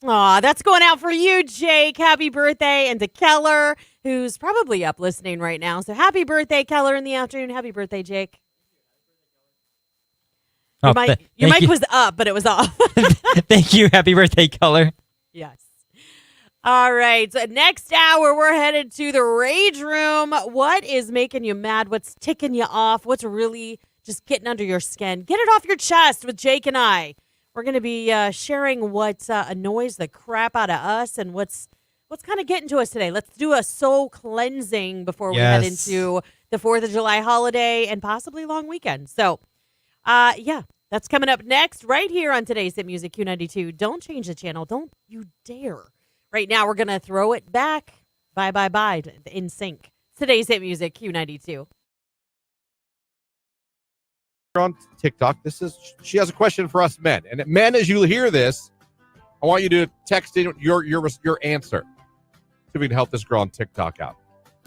Aw, that's going out for you, Jake. Happy birthday. And to Keller, who's probably up listening right now. So happy birthday, Keller, in the afternoon. Happy birthday, Jake. Your mic was up, but it was off. Thank you. Happy birthday, Color. Yes. All right. So next hour, we're headed to the Rage Room. What is making you mad? What's ticking you off? What's really just getting under your skin? Get it off your chest with Jake and I. We're going to be sharing what annoys the crap out of us and what's kind of getting to us today. Let's do a soul cleansing before we head into the 4th of July holiday and possibly long weekend. So, that's coming up next right here on today's Hit Music Q92. Don't change the channel. Don't you dare. Right now, we're going to throw it back. Bye, in sync. Today's Hit Music Q92. On TikTok, she has a question for us men. And men, as you hear this, I want you to text in your answer. See if we can help this girl on TikTok out.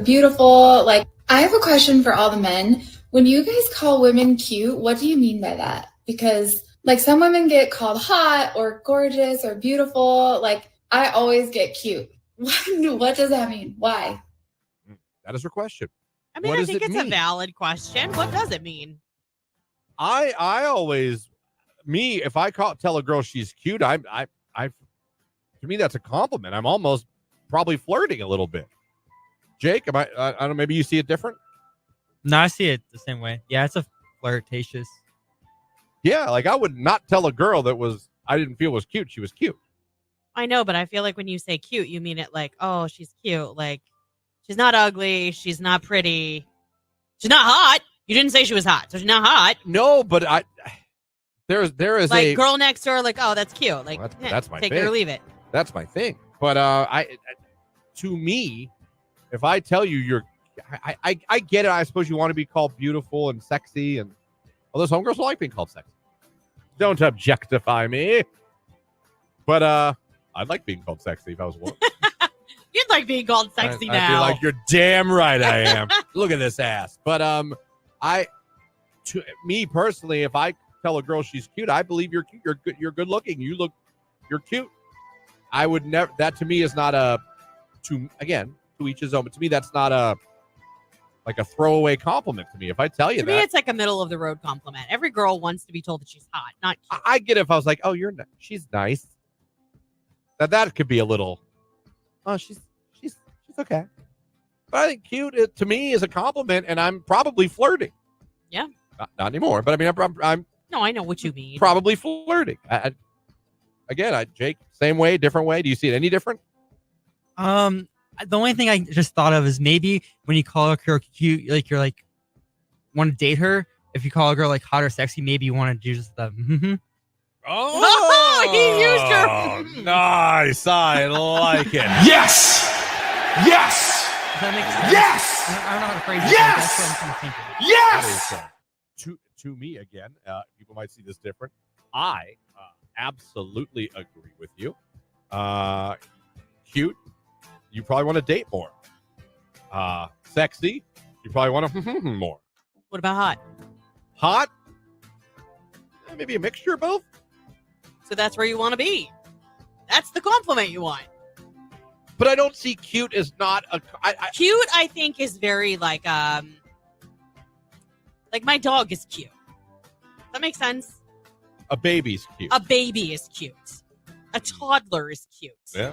Beautiful. Like, I have a question for all the men. When you guys call women cute, what do you mean by that? Because like some women get called hot or gorgeous or beautiful. Like I always get cute. What does that mean? Why? That is her question. I mean, I think it's a valid question. What does it mean? I always, if I tell a girl she's cute, I to me that's a compliment. I'm almost probably flirting a little bit. Jake, I don't know, maybe you see it different? No, I see it the same way. Yeah, it's a flirtatious. Yeah, like I would not tell a girl I didn't feel was cute. She was cute. I know, but I feel like when you say cute, you mean it like, oh, she's cute. Like, she's not ugly. She's not pretty. She's not hot. You didn't say she was hot, so she's not hot. No, but there is like a girl next door. Like, oh, that's cute. Like, that's my take thing. it or leave it. That's my thing. But to me, if I tell you I get it. I suppose you want to be called beautiful and sexy, and those homegirls like being called sexy. Don't objectify me. But I'd like being called sexy if I was a woman. You'd like being called sexy now. I'd be like, you're damn right I am. Look at this ass. But to me personally, if I tell a girl she's cute, I believe you're cute. You're good. You're good looking. You're cute. I would never. That to me is not to each his own. But to me, that's not a throwaway compliment to me. If I tell you to me, it's like a middle of the road compliment. Every girl wants to be told that she's hot, not cute. I get it if I was like, oh, she's nice. That could be a little. Oh, she's okay. But I think cute to me is a compliment, and I'm probably flirting. Yeah. Not anymore, but I mean, I'm. No, I know what you mean. Probably flirting. Jake, same way, different way. Do you see it any different? The only thing I just thought of is maybe when you call a girl cute, like you're like want to date her. If you call a girl like hot or sexy, maybe you want to do just the. Mm-hmm. Oh, he used her. Nice. I like it. Yes! Yes! Does that make sense? Yes! I don't know how to phrase it. Yes! That's what I'm kind of thinking. Yes! To me, again, people might see this different. I absolutely agree with you. Cute, you probably want to date more. Sexy, you probably want to more. What about hot? Hot, maybe a mixture of both. So that's where you want to be. That's the compliment you want. But I don't see cute as not a. Cute, I think, is very like my dog is cute. Does that make sense? A baby's cute. A baby is cute. A toddler is cute. Yeah.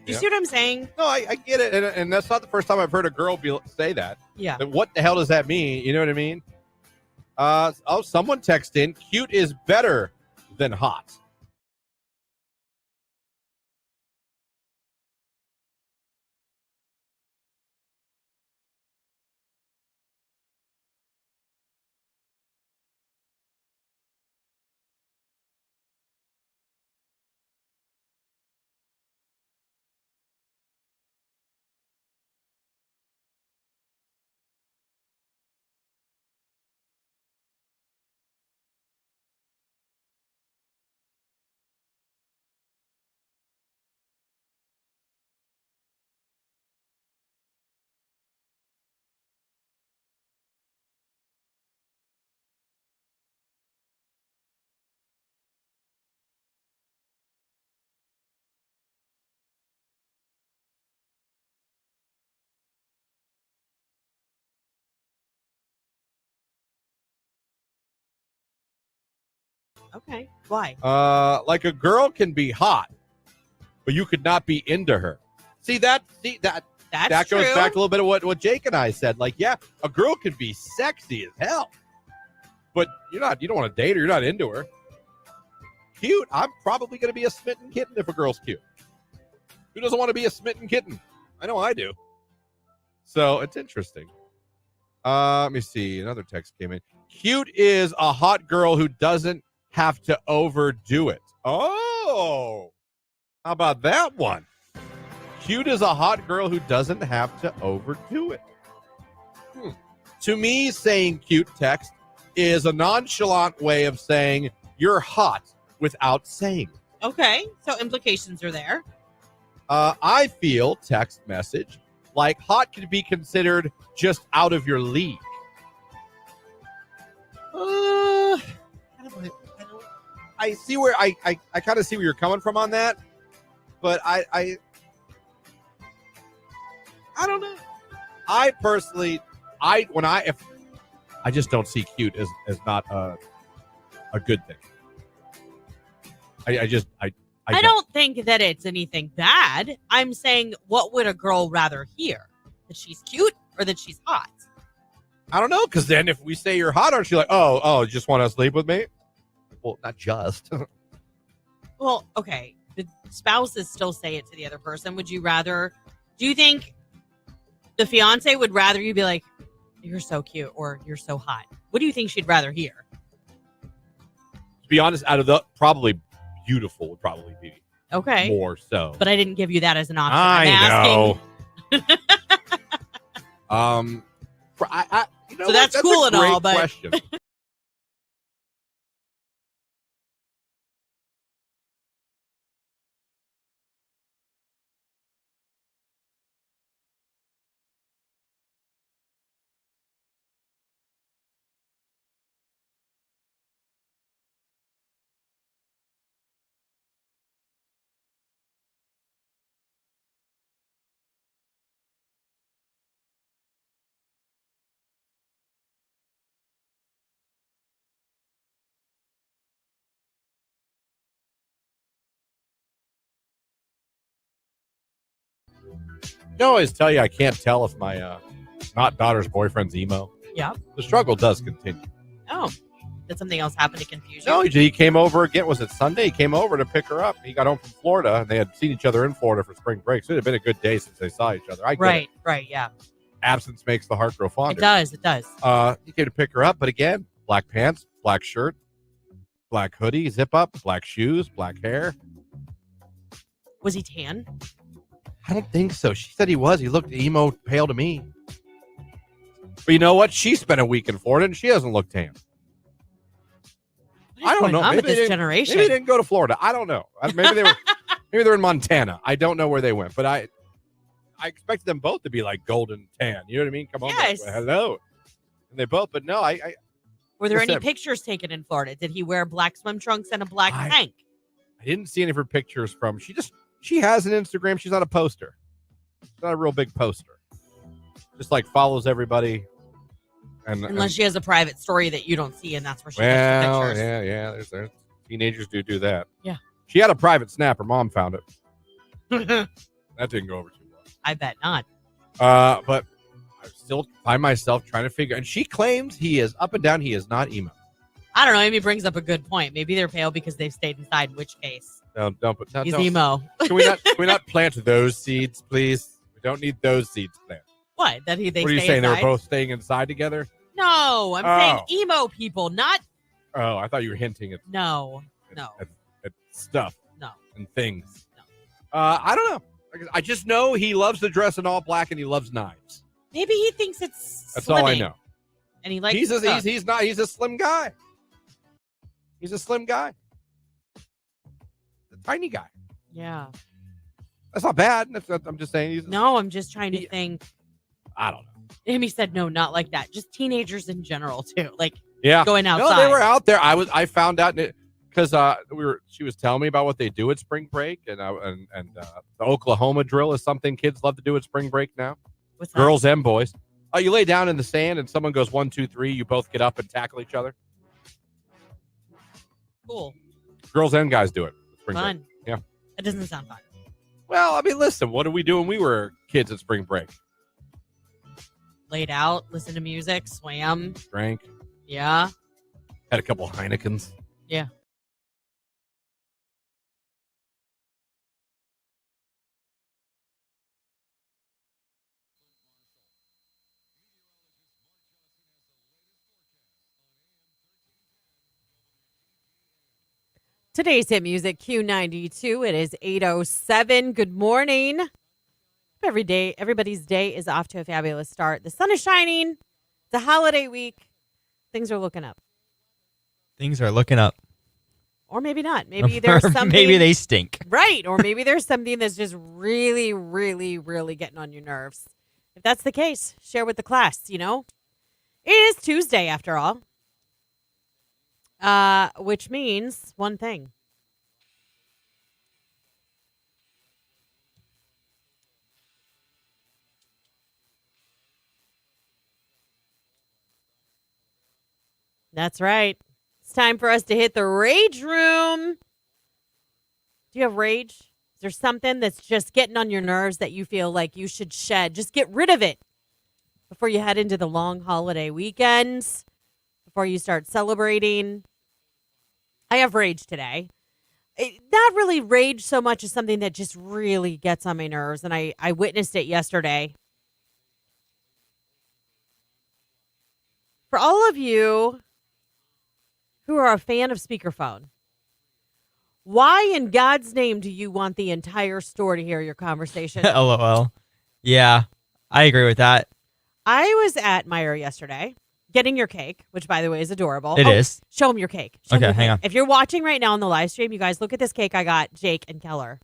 Do you see what I'm saying? No, I get it, and that's not the first time I've heard a girl say that. Yeah. Then what the hell does that mean? You know what I mean? Someone text in, cute is better than hot. Okay. Why? Like a girl can be hot, but you could not be into her. That That's goes true. back to a little bit of what Jake and I said. Like, yeah, a girl could be sexy as hell, but you don't want to date her. You're not into her. Cute. I'm probably going to be a smitten kitten if a girl's cute. Who doesn't want to be a smitten kitten? I know I do. So it's interesting. Let me see. Another text came in. Cute is a hot girl who doesn't have to overdo it. Oh, how about that one? Cute is a hot girl who doesn't have to overdo it. To me, saying cute text is a nonchalant way of saying you're hot without saying it. Okay. So implications are there. I feel text message like hot could be considered just out of your league. I see where I kind of see where you're coming from on that, but I don't know. I personally, I just don't see cute as not a good thing. I don't think that it's anything bad. I'm saying, what would a girl rather hear? That she's cute or that she's hot? I don't know, because then if we say you're hot, aren't you like, oh, just want to sleep with me? Well, not just. Well, okay. The spouses still say it to the other person. Would you rather? Do you think the fiance would rather you be like, you're so cute or you're so hot? What do you think she'd rather hear? To be honest, out of the probably beautiful would probably be okay more so. But I didn't give you that as an option. I know. So that's cool and all, but question. I always tell you I can't tell if my not daughter's boyfriend's emo. Yeah. The struggle does continue. Oh, did something else happen to confuse you? No, he came over again. Was it Sunday? He came over to pick her up. He got home from Florida, and they had seen each other in Florida for spring break. So it had been a good day since they saw each other. Right, yeah. Absence makes the heart grow fonder. It does. He came to pick her up, but again, black pants, black shirt, black hoodie, zip up, black shoes, black hair. Was he tan? I don't think so. She said he was. He looked emo pale to me. But you know what? She spent a week in Florida, and she doesn't look tan. I don't know. Maybe Maybe this generation. Maybe they didn't go to Florida. I don't know. Maybe they were. Maybe they're in Montana. I don't know where they went, but I expected them both to be like golden tan. You know what I mean? Come on, Yes. hello. And they both, but no. Were there any Listen. pictures taken in Florida? Did he wear black swim trunks and a black tank? I didn't see any of her pictures from. She has an Instagram. She's not a poster. She's not a real big poster. Just like follows everybody. Unless she has a private story that you don't see, and that's where she Well, takes the pictures. yeah. There's teenagers do that. Yeah. She had a private snap. Her mom found it. That didn't go over too well. I bet not. But I still find myself trying to figure. And she claims he is up and down. He is not emo. I don't know. Maybe brings up a good point. Maybe they're pale because they've stayed inside. In which case, he's emo. Can we not plant those seeds, please? We don't need those seeds planted. What? That they What are you stay saying? inside? They were both staying inside together? No, I'm saying emo people, not. Oh, I thought you were hinting at No. at stuff. No. And things. No. I don't know. I just know he loves to dress in all black and he loves knives. Maybe he thinks it's. That's slimming, all I know. And he likes. He's a slim guy. He's a slim guy. A tiny guy. Yeah. That's not bad. I'm just saying. I'm just trying to think. I don't know. Amy said no, not like that. Just teenagers in general too. Like Yeah. going outside. No, they were out there. I found out because she was telling me about what they do at spring break, and the Oklahoma drill is something kids love to do at spring break now. What's that? Girls and boys. Oh, you lay down in the sand and someone goes 1, 2, 3. You both get up and tackle each other. Cool. Girls and guys do it. Spring break. Fun. Yeah. It doesn't sound fun. Well, I mean, listen, what did we do when we were kids at spring break? Laid out, listen to music, swam. Drank, Yeah. had a couple Heinekens. Yeah. Today's hit music, Q92. It is 8:07. Good morning. Everybody's day is off to a fabulous start. The sun is shining. It's a holiday week. Things are looking up. Things are looking up. Or maybe not. Maybe there's something. Maybe they stink. Right. Or maybe there's something that's just really, really, really getting on your nerves. If that's the case, share with the class, It is Tuesday after all. Which means one thing. That's right. It's time for us to hit the rage room. Do you have rage? Is there something that's just getting on your nerves that you feel like you should shed? Just get rid of it before you head into the long holiday weekends, before you start celebrating. I have rage today. Not really rage so much as something that just really gets on my nerves, and I witnessed it yesterday. For all of you who are a fan of speakerphone, why in God's name do you want the entire store to hear your conversation? LOL. Yeah, I agree with that. I was at Meijer yesterday getting your cake, which, by the way, is adorable. It is. Show them your cake. Show 'em Okay, your hang cake. on. If you're watching right now on the live stream, you guys, look at this cake I got Jake and Keller.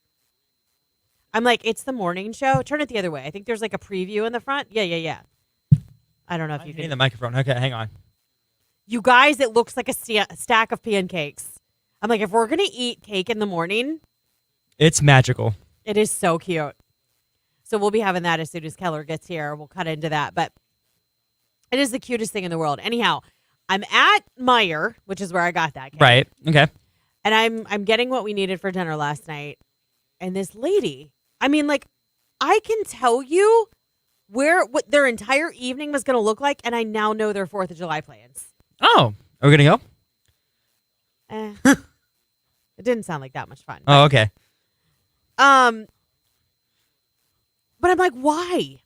I'm like, it's the morning show. Turn it the other way. I think there's like a preview in the front. Yeah. I don't know if you You can. need the microphone. Okay, hang on. You guys, it looks like a stack of pancakes. I'm like, if we're going to eat cake in the morning, It's magical. it is so cute. So we'll be having that as soon as Keller gets here. We'll cut into that. But it is the cutest thing in the world. Anyhow, I'm at Meijer, which is where I got that cake. Right. Okay. And I'm getting what we needed for dinner last night. And this lady, I mean, like, I can tell you what their entire evening was going to look like, and I now know their 4th of July plans. Oh, are we going to go? It didn't sound like that much fun. Oh, okay. But I'm like, why?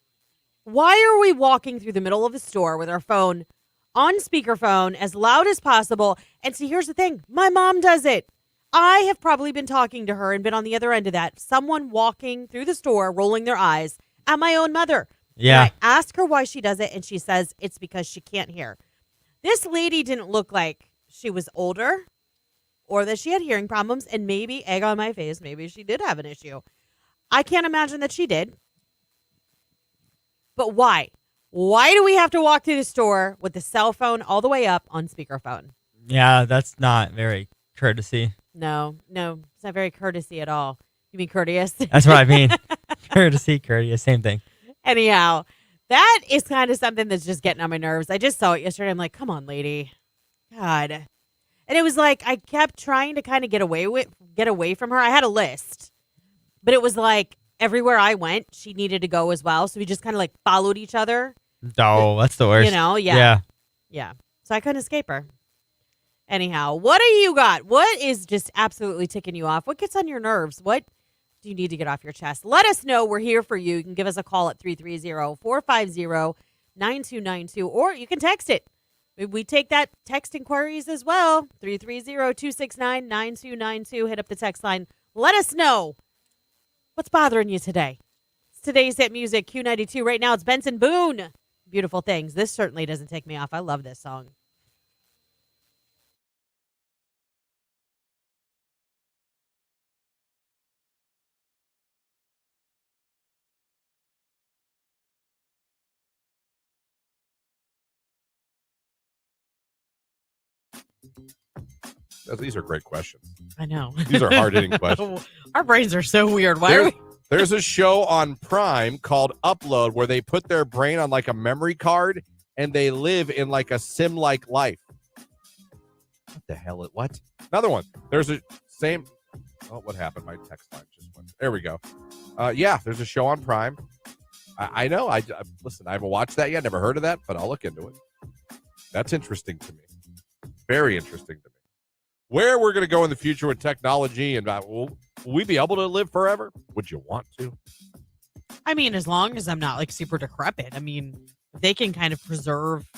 Why are we walking through the middle of the store with our phone on speakerphone as loud as possible? And see, here's the thing. My mom does it. I have probably been talking to her and been on the other end of that. Someone walking through the store, rolling their eyes at my own mother. Yeah. And I ask her why she does it, and she says it's because she can't hear. This lady didn't look like she was older or that she had hearing problems, and maybe, egg on my face, maybe she did have an issue. I can't imagine that she did. But why? Why do we have to walk through the store with the cell phone all the way up on speakerphone? Yeah, that's not very courtesy. No, it's not very courtesy at all. You mean courteous? That's what I mean. Courtesy, courteous, same thing. Anyhow, that is kind of something that's just getting on my nerves. I just saw it yesterday. I'm like, come on, lady. God. And it was like I kept trying to kind of get away from her. I had a list. But it was like everywhere I went, she needed to go as well. So we just kind of like followed each other. Oh, that's the worst. Yeah. So I couldn't escape her. Anyhow, what do you got? What is just absolutely ticking you off? What gets on your nerves? What do you need to get off your chest? Let us know. We're here for you. You can give us a call at 330-450-9292, or you can text it. We take that text inquiries as well. 330-269-9292. Hit up the text line. Let us know what's bothering you today. It's today's hit music, Q92. Right now, it's Benson Boone. Beautiful Things. This certainly doesn't take me off. I love this song. These are great questions. I know. These are hard-hitting questions. Our brains are so weird. Why are we? There's a show on Prime called Upload where they put their brain on like a memory card and they live in like a sim-like life. the hell? What? Another one. There's a same. Oh, what happened? My text line just went. There we go. Yeah, there's a show on Prime. I know. Listen, I haven't watched that yet. Never heard of that, but I'll look into it. That's interesting to me. Very interesting to me. Where we're going to go in the future with technology and will we be able to live forever? Would you want to? I mean, as long as I'm not like super decrepit. I mean, if they can kind of preserve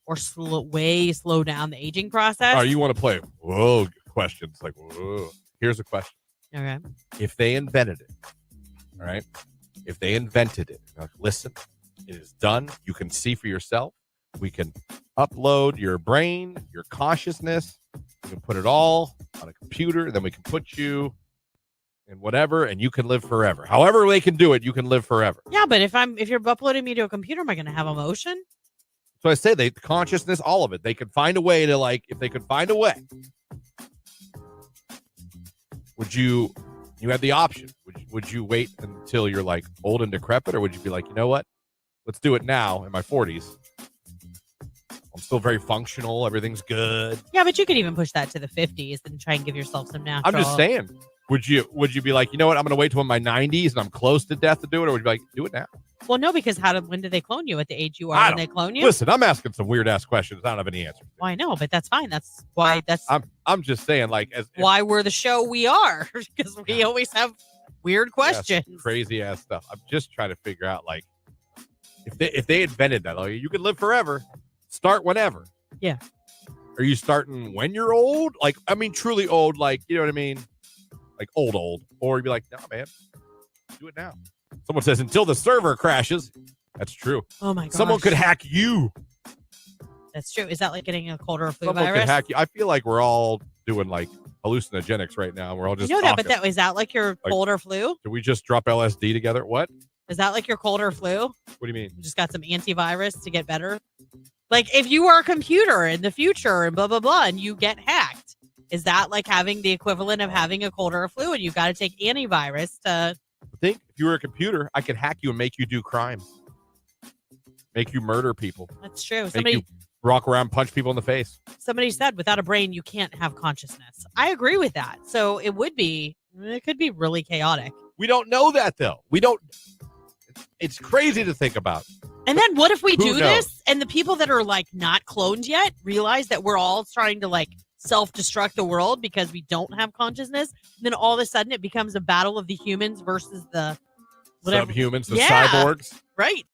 or slow down the aging process. Oh, you want to play? Whoa, questions like whoa. Here's a question. Okay. If they invented it, all right? If they invented it, like, listen, it is done. You can see for yourself. We can upload your brain, your consciousness. We can put it all on a computer. Then we can put you in whatever, and you can live forever. However they can do it, you can live forever. Yeah, but if you're uploading me to a computer, am I going to have emotion? So I say consciousness, all of it. They could find a way to if they could find a way. Would you have the option? Would you wait until you're like old and decrepit, or would you be like, you know what? Let's do it now in my 40s. I'm still very functional. Everything's good. Yeah, but you could even push that to the 50s and try and give yourself some natural. I'm just saying. Would you be like, you know what? I'm going to wait till I'm in my 90s and I'm close to death to do it, or would you be like, do it now? Well, no, because when do they clone you? At the age you are when they clone you? Listen, I'm asking some weird ass questions. I don't have any answers. Well, I know, but that's fine. That's why I'm just saying, why we're the show we are, because we always have weird questions, crazy ass stuff. I'm just trying to figure out if they invented that, you can live forever, start whenever. Yeah. Are you starting when you're old? Truly old, you know what I mean? Like old, or you'd be like, no, man, do it now. Someone says until the server crashes. That's true. Oh my god. Someone could hack you. That's true. Is that like getting a cold or flu Someone virus? could hack you. I feel like we're all doing hallucinogenics right now. We're all just. You know that, talking. but is that like your cold or flu? Did we just drop LSD together? What? Is that like your cold or flu? What do you mean? You just got some antivirus to get better? Like if you are a computer in the future and blah, blah, blah, and you get hacked, is that like having the equivalent of having a cold or a flu and you've got to take antivirus to... I think if you were a computer, I could hack you and make you do crimes. Make you murder people. That's true. Make you walk around, punch people in the face. Somebody said without a brain, you can't have consciousness. I agree with that. So it could be really chaotic. We don't know that though. We don't... It's crazy to think about. And then what if we do knows? this and the people that are like not cloned yet realize that we're all trying to like self-destruct the world because we don't have consciousness? And then all of a sudden it becomes a battle of the humans versus the whatever. Subhumans, the cyborgs. Right.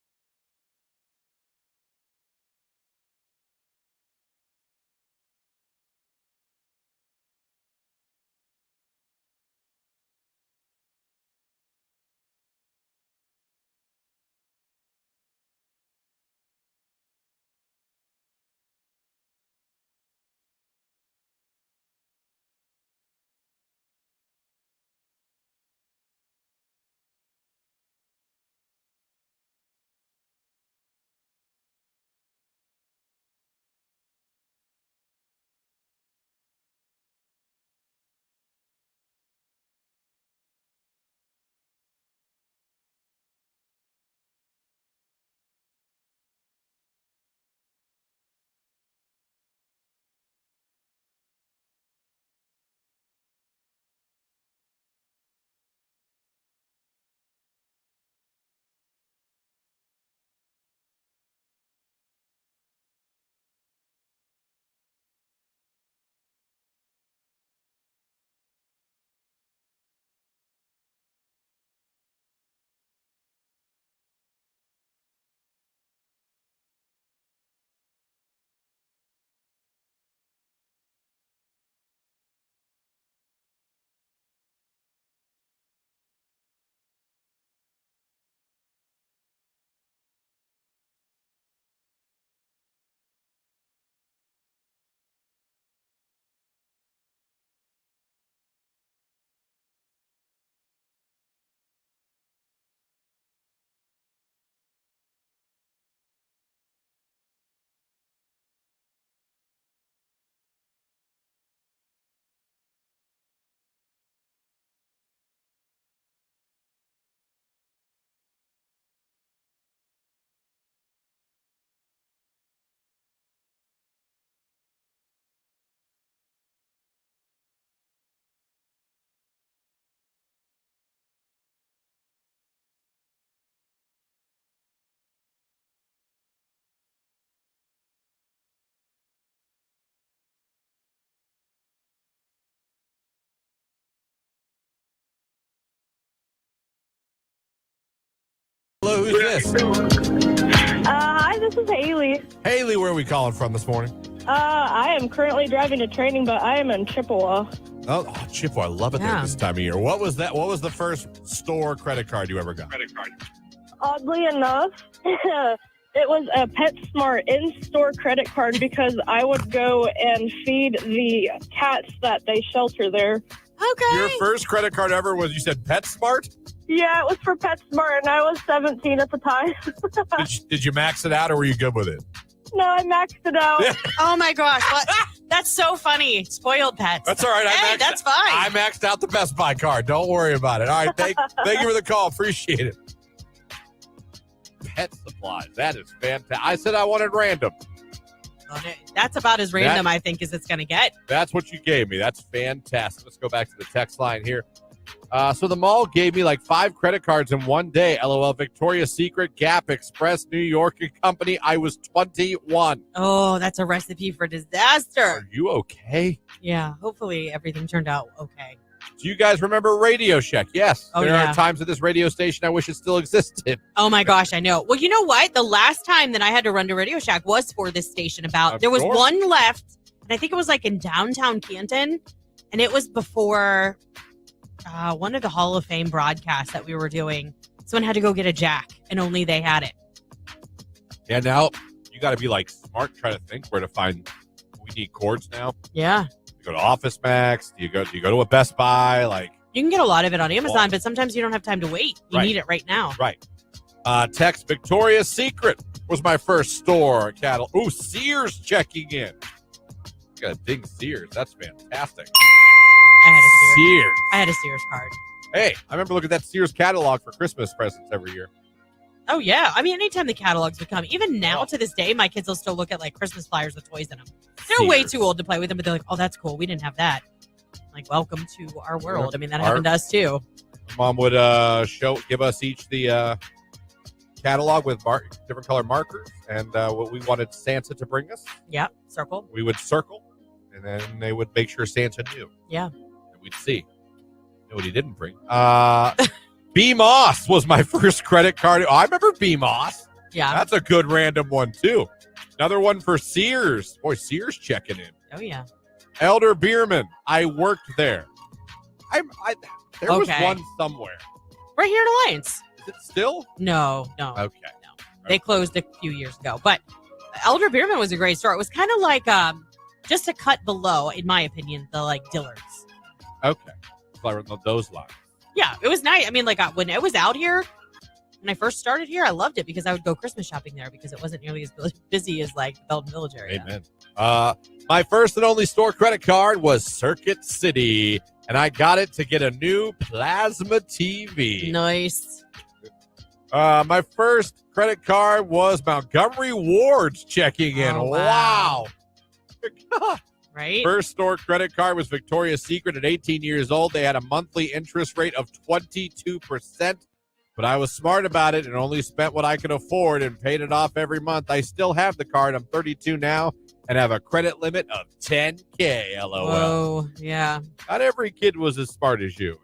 Who is this? Hi, this is Haley. Haley, where are we calling from this morning? I am currently driving to training, but I am in Chippewa. Oh, Chippewa. I love it there Yeah. this time of year. What was that? What was the first store credit card you ever got? Oddly enough, it was a PetSmart in-store credit card because I would go and feed the cats that they shelter there. Okay. Your first credit card ever was, you said PetSmart? Yeah, it was for PetSmart, and I was 17 at the time. Did you max it out or were you good with it? No, I maxed it out. Oh my gosh, that's so funny. Spoiled pets. That's all right. Hey, that's fine. I maxed out the Best Buy card. Don't worry about it. All right. Thank you for the call. Appreciate it. Pet supplies. That is fantastic. I said I wanted random. That's about as random, I think, as it's going to get. That's what you gave me. That's fantastic. Let's go back to the text line here. So the mall gave me like 5 credit cards in one day. LOL. Victoria's Secret, Gap, Express, New York and Company. I was 21. Oh, that's a recipe for disaster. Are you okay? Yeah, hopefully everything turned out okay. Do you guys remember Radio Shack? Yes. Oh, there yeah. are times at this radio station I wish it still existed. Oh my gosh, I know. Well, you know what? The last time that I had to run to Radio Shack was for this station. There was course. one left, and I think it was like in downtown Canton, and it was before one of the Hall of Fame broadcasts that we were doing. Someone had to go get a jack, and only they had it. Yeah, now you got to be like smart, try to think where to find. We need cords now. Yeah. You go to Office Max. Do you go to a Best Buy? Like, You can get a lot of it on Amazon, but sometimes you don't have time to wait. You Right. need it right now. right. Text Victoria's Secret was my first store catalog. Ooh, Sears checking in. Got to ding Sears. That's fantastic. I had a Sears card. Hey, I remember looking at that Sears catalog for Christmas presents every year. Oh, yeah. I mean, anytime the catalogs would come, even now to this day, my kids will still look at like Christmas flyers with toys in them. They're way Sears. too old to play with them, but they're like, oh, that's cool. We didn't have that. Like, welcome to our world. I mean, that happened to us too. Mom would give us each the catalog with different color markers and what we wanted Santa to bring us. Yeah. Circle. We would circle, and then they would make sure Santa knew. Yeah. And we'd see. Know what he didn't bring. B Moss was my first credit card. Oh, I remember B Moss. Yeah. That's a good random one too. Another one for Sears. Boy, Sears checking in. Oh, yeah. Elder Bierman. I worked there. There was Okay. one somewhere. Right here in Alliance. Is it still? No. Okay. They closed a few years ago. But Elder Bierman was a great store. It was kind of like just a cut below, in my opinion, the like Dillard's. Okay. Like those lines. Yeah, it was nice. I mean, like when I was out here, when I first started here, I loved it because I would go Christmas shopping there because it wasn't nearly as busy as like the Belton Village area. Amen. My first and only store credit card was Circuit City, and I got it to get a new plasma TV. Nice. My first credit card was Montgomery Ward's checking in. Oh, wow. Right? First store credit card was Victoria's Secret at 18 years old. They had a monthly interest rate of 22%, but I was smart about it and only spent what I could afford and paid it off every month. I still have the card. I'm 32 now and have a credit limit of $10K. LOL. Whoa, yeah. Not every kid was as smart as you.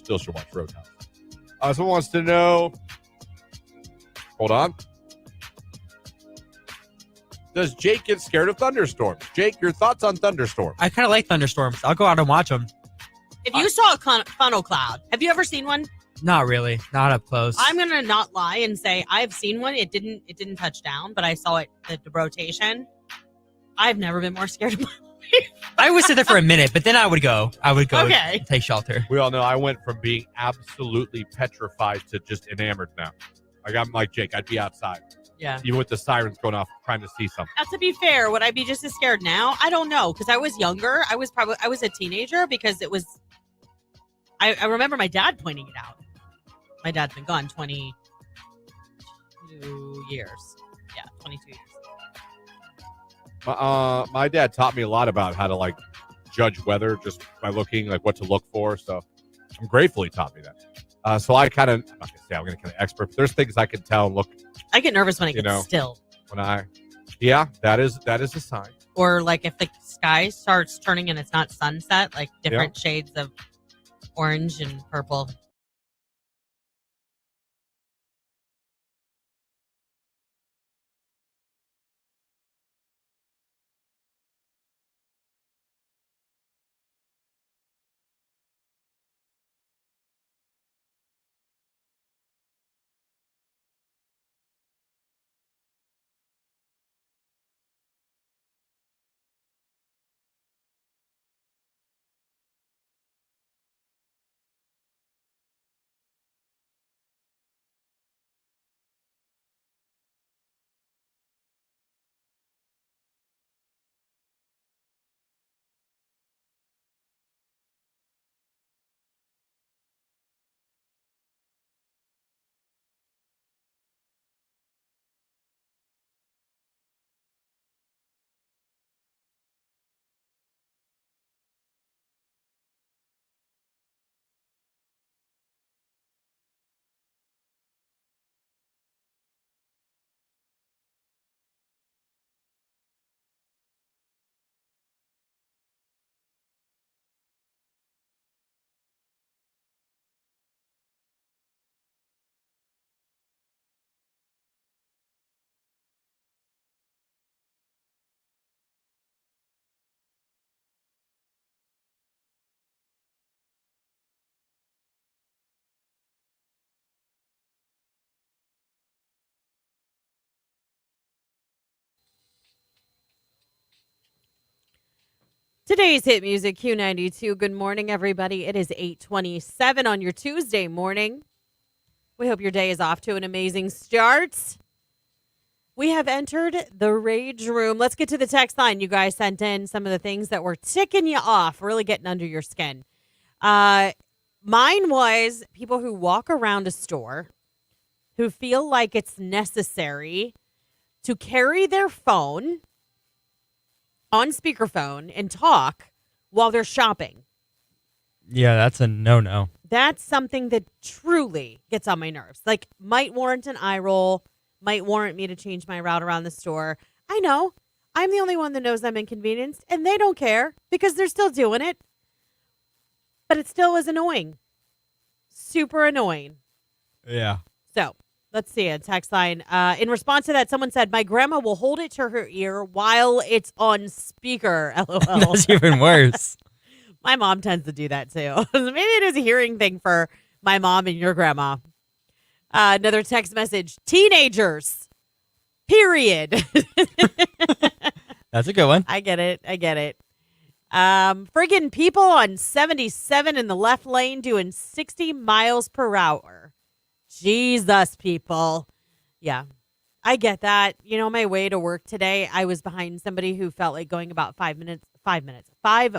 still should watch Roadhouse. Someone wants to know. Hold on. Does Jake get scared of thunderstorms? Jake, your thoughts on thunderstorms? I kind of like thunderstorms. I'll go out and watch them. If you saw a funnel cloud, have you ever seen one? Not really. Not up close. I'm gonna not lie and say I've seen one. It didn't touch down, but I saw it the rotation. I've never been more scared of my life. I would sit there for a minute, but then I would go. Okay. Take shelter. We all know I went from being absolutely petrified to just enamored now. Like I'm like Jake, I'd be outside. Yeah. Even with the sirens going off, trying to see something. Now, to be fair, would I be just as scared now? I don't know, because I was younger. I was a teenager because it was. I remember my dad pointing it out. My dad's been gone 22 years. Yeah, 22 years. My dad taught me a lot about how to like judge weather just by looking like what to look for. So I'm grateful he taught me that. So I kind of, I'm not gonna say I'm gonna kind of expert, but there's things I can tell and look. I get nervous when it gets still. Yeah, that is a sign. Or like if the sky starts turning and it's not sunset, like different shades of orange and purple. Today's hit music, Q92. Good morning, everybody. It is 8:27 on your Tuesday morning. We hope your day is off to an amazing start. We have entered the rage room. Let's get to the text line. You guys sent in some of the things that were ticking you off, really getting under your skin. Mine was people who walk around a store who feel like it's necessary to carry their phone on speakerphone and talk while they're shopping. Yeah, that's a no-no. That's something that truly gets on my nerves. Like, might warrant an eye roll, might warrant me to change my route around the store. I know. I'm the only one that knows I'm inconvenienced, and they don't care because they're still doing it. But it still is annoying. Super annoying. Yeah. So, let's see a text line. In response to that, someone said, my grandma will hold it to her ear while it's on speaker. LOL. That's even worse. My mom tends to do that too. Maybe it is a hearing thing for my mom and your grandma. Another text message. Teenagers. Period. That's a good one. I get it. Friggin' people on 77 in the left lane doing 60 miles per hour. Jesus, people. Yeah, I get that. You know, my way to work today, I was behind somebody who felt like going about 5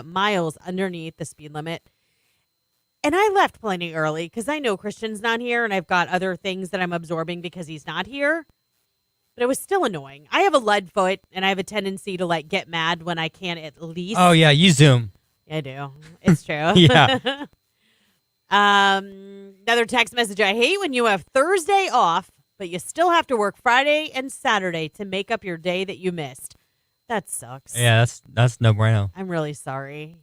miles underneath the speed limit. And I left plenty early because I know Christian's not here and I've got other things that I'm absorbing because he's not here. But it was still annoying. I have a lead foot and I have a tendency to like get mad when I can't at least. Oh, yeah, you zoom. I do. It's true. Yeah. Another text message. I hate when you have Thursday off, but you still have to work Friday and Saturday to make up your day that you missed. That sucks. Yeah, that's no bueno. I'm really sorry.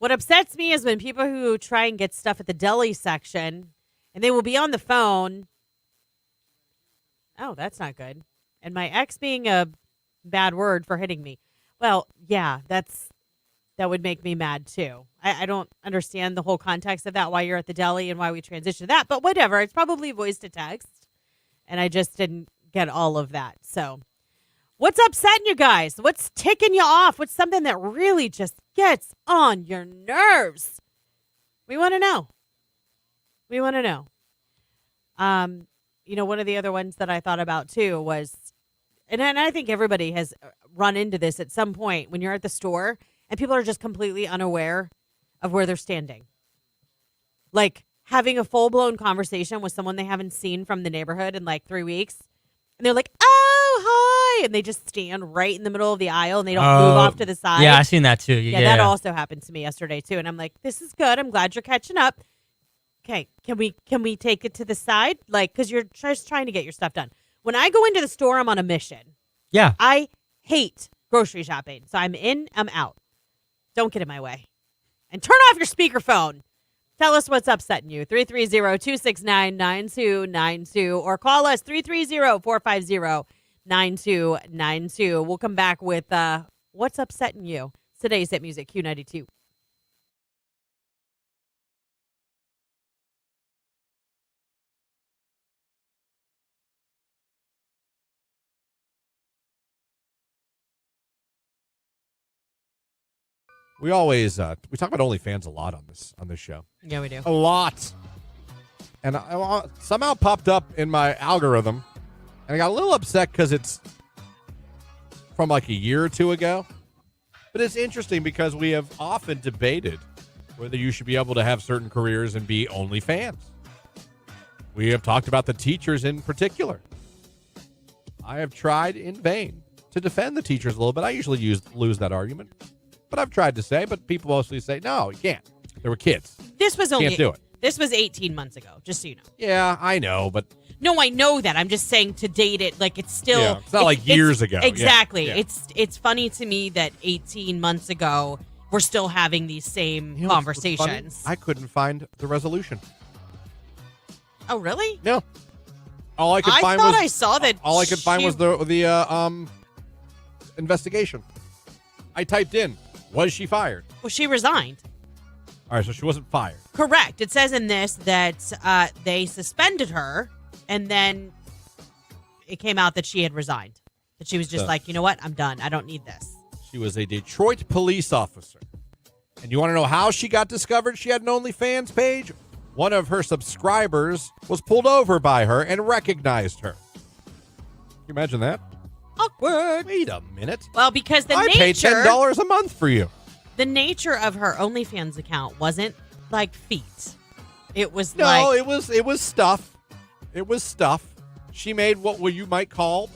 What upsets me is when people who try and get stuff at the deli section and they will be on the phone. Oh, that's not good. And my ex being a bad word for hitting me. Well, yeah, that would make me mad too. I don't understand the whole context of that, why you're at the deli and why we transitioned to that. But whatever, it's probably voice to text. And I just didn't get all of that. So what's upsetting you guys? What's ticking you off? What's something that really just gets on your nerves? We want to know. We want to know. One of the other ones that I thought about too was, and I think everybody has run into this at some point when you're at the store and people are just completely unaware of where they're standing. Like having a full-blown conversation with someone they haven't seen from the neighborhood in like 3 weeks. And they're like, oh, hi. And they just stand right in the middle of the aisle and they don't move off to the side. Yeah, I've seen that too. Yeah, that also happened to me yesterday too. And I'm like, this is good. I'm glad you're catching up. Okay, can we take it to the side? Like, because you're just trying to get your stuff done. When I go into the store, I'm on a mission. Yeah. I hate grocery shopping. So I'm in, I'm out. Don't get in my way. And turn off your speakerphone. Tell us what's upsetting you. 330-269-9292 or call us 330-450-9292. We'll come back with what's upsetting you. Today's Hit Music Q92. We always we talk about OnlyFans a lot on this show. Yeah, we do. A lot. And I somehow popped up in my algorithm, and I got a little upset because it's from like a year or two ago. But it's interesting because we have often debated whether you should be able to have certain careers and be OnlyFans. We have talked about the teachers in particular. I have tried in vain to defend the teachers a little bit. I usually lose that argument. But I've tried to say, but people mostly say, no, you can't. There were kids. This was Can't do it. This was 18 months ago, just so you know. Yeah, I know, but... No, I know that. I'm just saying to date it, like it's still... Yeah, it's not like years ago. Exactly. Yeah. It's funny to me that 18 months ago, we're still having these same conversations. I couldn't find the resolution. Oh, really? No. All I could find thought was... I saw that All I could find was the investigation. I typed in, was she fired? Well, she resigned. All right, so she wasn't fired. Correct. It says in this that they suspended her, and then it came out that she had resigned. That she was just like, you know what? I'm done. I don't need this. She was a Detroit police officer. And you want to know how she got discovered? She had an OnlyFans page. One of her subscribers was pulled over by her and recognized her. Can you imagine that? Awkward. Wait a minute. Well, because I pay $10 a month for you. The nature of her OnlyFans account wasn't like feet. It was it was stuff. It was stuff. She made what you might call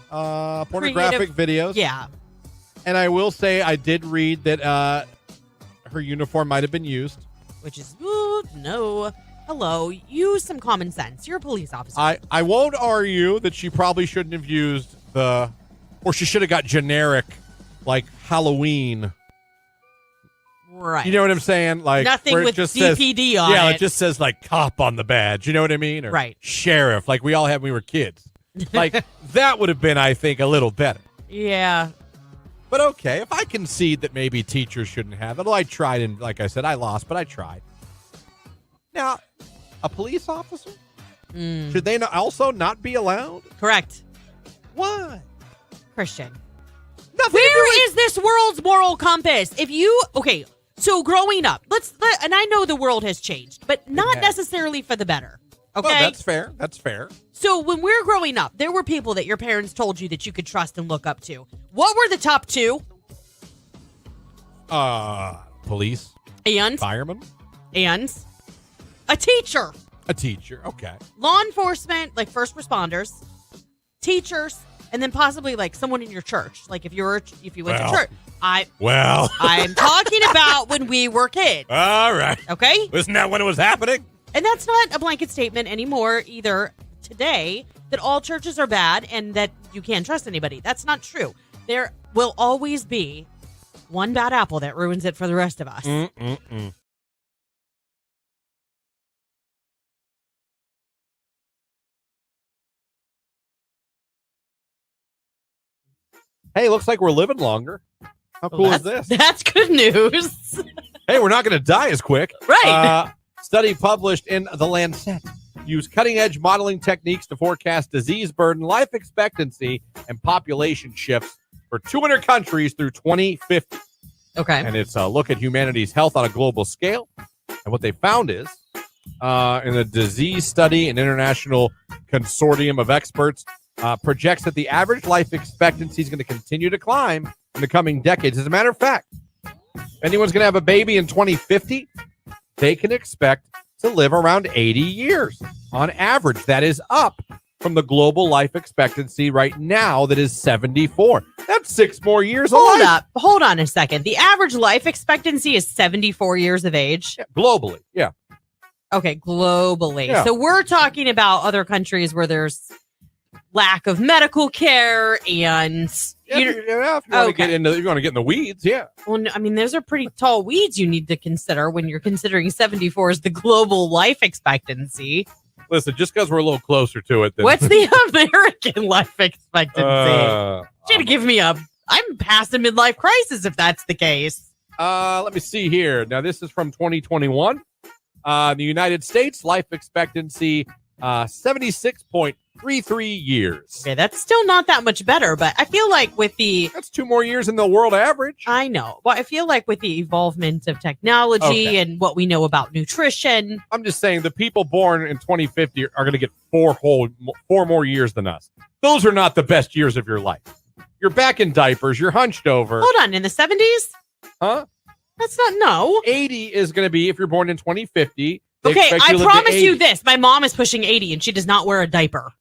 pornographic videos. Yeah. And I will say I did read that her uniform might have been used. Which is, no. Hello. Use some common sense. You're a police officer. I won't argue that she probably shouldn't have used or she should have got generic, like Halloween. Right. You know what I'm saying? Like nothing where it with just DPD says, on it. Yeah, it just says like cop on the badge. You know what I mean? Or right. Sheriff, like we all had when we were kids. Like that would have been, I think, a little better. Yeah. But okay, if I concede that maybe teachers shouldn't have it, well, I tried, and like I said, I lost, but I tried. Now, a police officer? Should they also not be allowed? Correct. Why? Christian. Nothing. Where is this world's moral compass? So growing up, and I know the world has changed, but not necessarily for the better. Okay? Well, that's fair. That's fair. So when we're growing up, there were people that your parents told you that you could trust and look up to. What were the top two? Police. And? Fireman. And? A teacher. A teacher. Okay. Law enforcement, like first responders, teachers, and then possibly like someone in your church. Like if you went to church. I'm talking about when we were kids. All right. Okay? Isn't that when it was happening? And that's not a blanket statement anymore either today that all churches are bad and that you can't trust anybody. That's not true. There will always be One bad apple that ruins it for the rest of us. Hey, looks like we're living longer. How cool is this? That's good news. Hey, we're not going to die as quick. Right. Study published in The Lancet use cutting-edge modeling techniques to forecast disease burden, life expectancy, and population shifts for 200 countries through 2050. Okay. And it's a look at humanity's health on a global scale. And what they found is, in a disease study, an international consortium of experts projects that the average life expectancy is going to continue to climb in the coming decades. As a matter of fact, if anyone's going to have a baby in 2050, they can expect to live around 80 years on average. That is up from the global life expectancy right now that is 74. That's 6 more years of life. Hold on a second. The average life expectancy is 74 years of age. Yeah, globally. Yeah. Okay, globally. Yeah. So we're talking about other countries where there's lack of medical care and If you want to get in the weeds, yeah. Well, I mean, those are pretty tall weeds you need to consider when you're considering 74 as the global life expectancy. Listen, just because we're a little closer to it. What's the American life expectancy? You to give me I'm past a midlife crisis if that's the case. Let me see here. Now, this is from 2021. The United States life expectancy, 76.33 years. Okay, that's still not that much better, but I feel like with That's 2 more years than the world average. I know. Well, I feel like with the evolvement of technology and what we know about nutrition. I'm just saying the people born in 2050 are going to get 4 more years than us. Those are not the best years of your life. You're back in diapers. You're hunched over. Hold on, in the 70s? Huh? That's not, no. 80 is going to be if you're born in 2050. Okay, I promise you this. My mom is pushing 80 and she does not wear a diaper.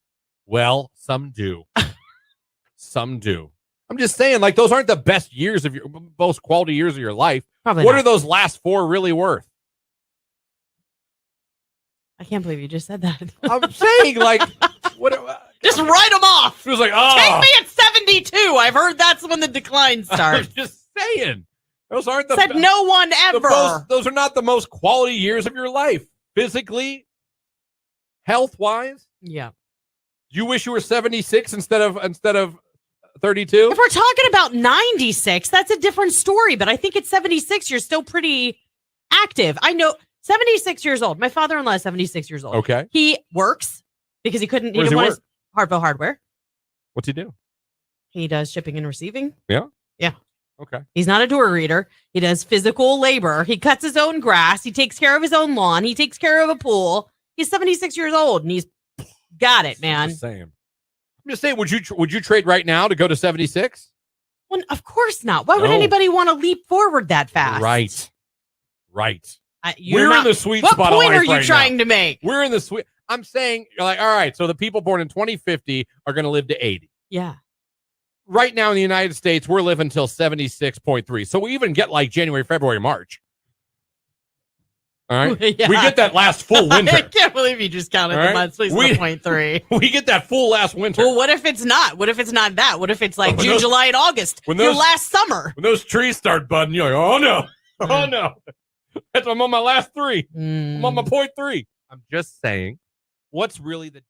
Well, some do. Some do. I'm just saying, like, those aren't the best years of your most quality years of your life. Probably What not. are those last 4 really worth? I can't believe you just said that. I'm saying, like, what? Just write them off. It was like, Take me at 72. I've heard that's when the decline I'm starts. just saying. Those aren't the Said no one ever. those are not the most quality years of your life. Physically, health-wise. Yeah. You wish you were 76 instead of 32? If we're talking about 96, that's a different story. But I think at 76, you're still pretty active. I know 76 years old. My father-in-law is 76 years old. Okay. He works because he couldn't. Where does he want work? his Hartville Hardware. What's he do? He does shipping and receiving. Yeah? Yeah. Okay. He's not a door reader. He does physical labor. He cuts his own grass. He takes care of his own lawn. He takes care of a pool. He's 76 years old and he's got it, man. I'm just saying, would you trade right now to go to 76? Well, of course not. Why would No. anybody want to leap forward that fast? Right. You're We're in the sweet what spot of point life are you right trying now. to make? We're in the sweet. I'm saying, you're like, all right, so the people born in 2050 are going to live to 80. Yeah. Right now in the United States, we're living until 76.3. So we even get like January, February, March. All right. Yeah. We get that last full I winter. can't believe you just counted All the right. months. Please, We- 0.3. We get that full last winter. Well, what if it's not? What if it's not that? What if it's like When June, those- July, and August? when Your those- last summer. When those trees start budding, you're like, oh no. Oh no. I'm on my last 3. I'm on my 0.3. I'm just saying, what's really the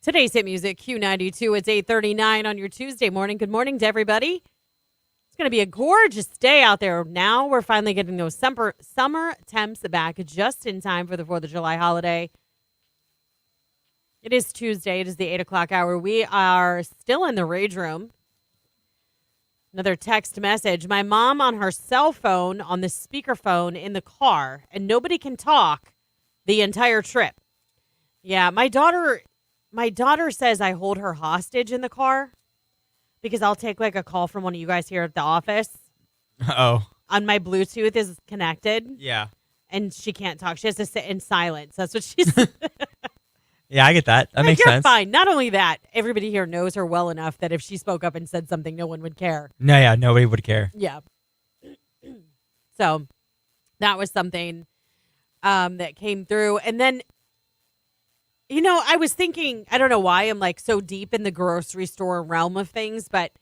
Today's hit music, Q92. It's 8:39 on your Tuesday morning. Good morning to everybody. going to be a gorgeous day out there. Now we're finally getting those summer temps back just in time for the 4th of July holiday. It is Tuesday. It is the 8 o'clock hour. We are still in the rage room. Another text message. My mom on her cell phone on the speakerphone in the car, and nobody can talk the entire trip. Yeah, my daughter says I hold her hostage in the car because I'll take like a call from one of you guys here at the office. Oh. On my Bluetooth is connected. Yeah. And she can't talk. She has to sit in silence. That's what she said. Yeah, I get that. That makes You're sense. fine. Not only that, everybody here knows her well enough that if she spoke up and said something, no one would care. No, yeah, nobody would care. Yeah. So that was something that came through. And then, I was thinking, I don't know why I'm like so deep in the grocery store realm of things, but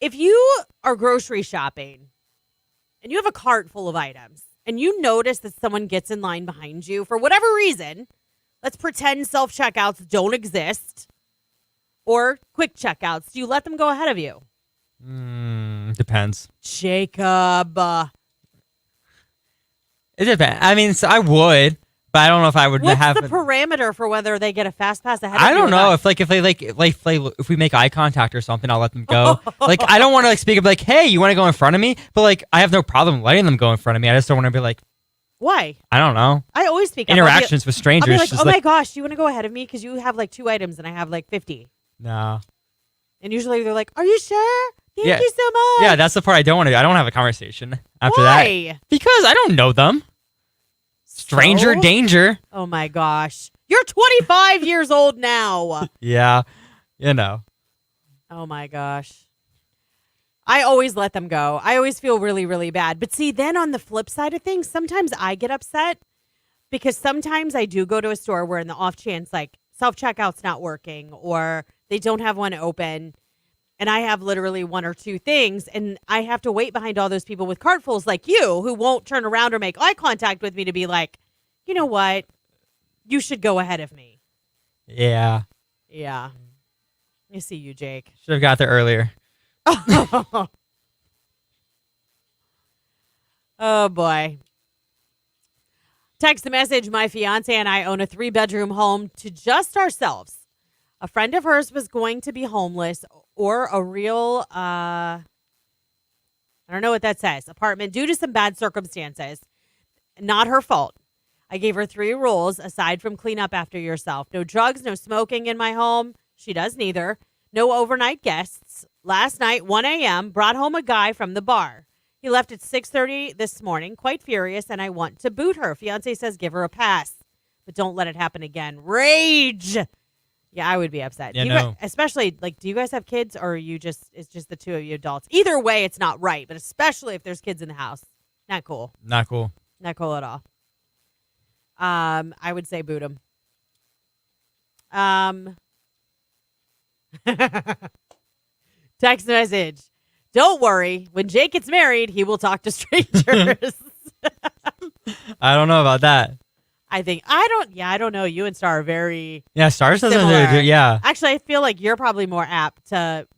if you are grocery shopping and you have a cart full of items and you notice that someone gets in line behind you for whatever reason, let's pretend self-checkouts don't exist or quick checkouts. Do you let them go ahead of you? Depends. Jacob. It depends. I mean, so I would, but I don't know if I would What's have the parameter for whether they get a fast pass ahead of I you? don't or know not? if we make eye contact or something, I'll let them go. Like, I don't want to speak up like, hey, you want to go in front of me? But like, I have no problem letting them go in front of me. I just don't want to be like, Why? I don't know. I always speak up. Interactions with I'll strangers. be like, just oh my gosh, do you want to go ahead of me? Because you have like 2 items and I have like 50. No. And usually they're like, are you sure? Thank Yeah. you so much. Yeah, that's the part I don't want to do. I don't have a conversation after Why? that. Because I don't know them. Stranger So? danger. Oh my gosh. You're 25 years old now. Yeah. Oh my gosh. I always let them go. I always feel really, really bad. But see, then on the flip side of things, sometimes I get upset because sometimes I do go to a store where in the off chance, like self-checkout's not working or they don't have one open and I have literally 1 or 2 things and I have to wait behind all those people with cartfuls like you who won't turn around or make eye contact with me to be like, you know what? You should go ahead of me. Yeah. Yeah. I see you, Jake. Should have got there earlier. Oh, boy. Text the message. My fiance and I own a 3-bedroom home to just ourselves. A friend of hers was going to be homeless or a real, I don't know what that says, apartment due to some bad circumstances. Not her fault. I gave her 3 rules aside from clean up after yourself. No drugs, no smoking in my home. She does neither. No overnight guests. Last night, 1 a.m., brought home a guy from the bar. He left at 6:30 this morning, quite furious, and I want to boot her. Fiance says give her a pass, but don't let it happen again. Rage! Yeah, I would be upset. Yeah, Do you guys, especially, like, do you guys have kids, or are you it's just the 2 of you adults? Either way, it's not right, but especially if there's kids in the house. Not cool. Not cool. Not cool at all. I would say boot him. Text message. Don't worry. When Jake gets married, he will talk to strangers. I don't know about that. I don't know. You and Star are very Yeah, Stars doesn't similar. do. Yeah. Actually, I feel like you're probably more apt to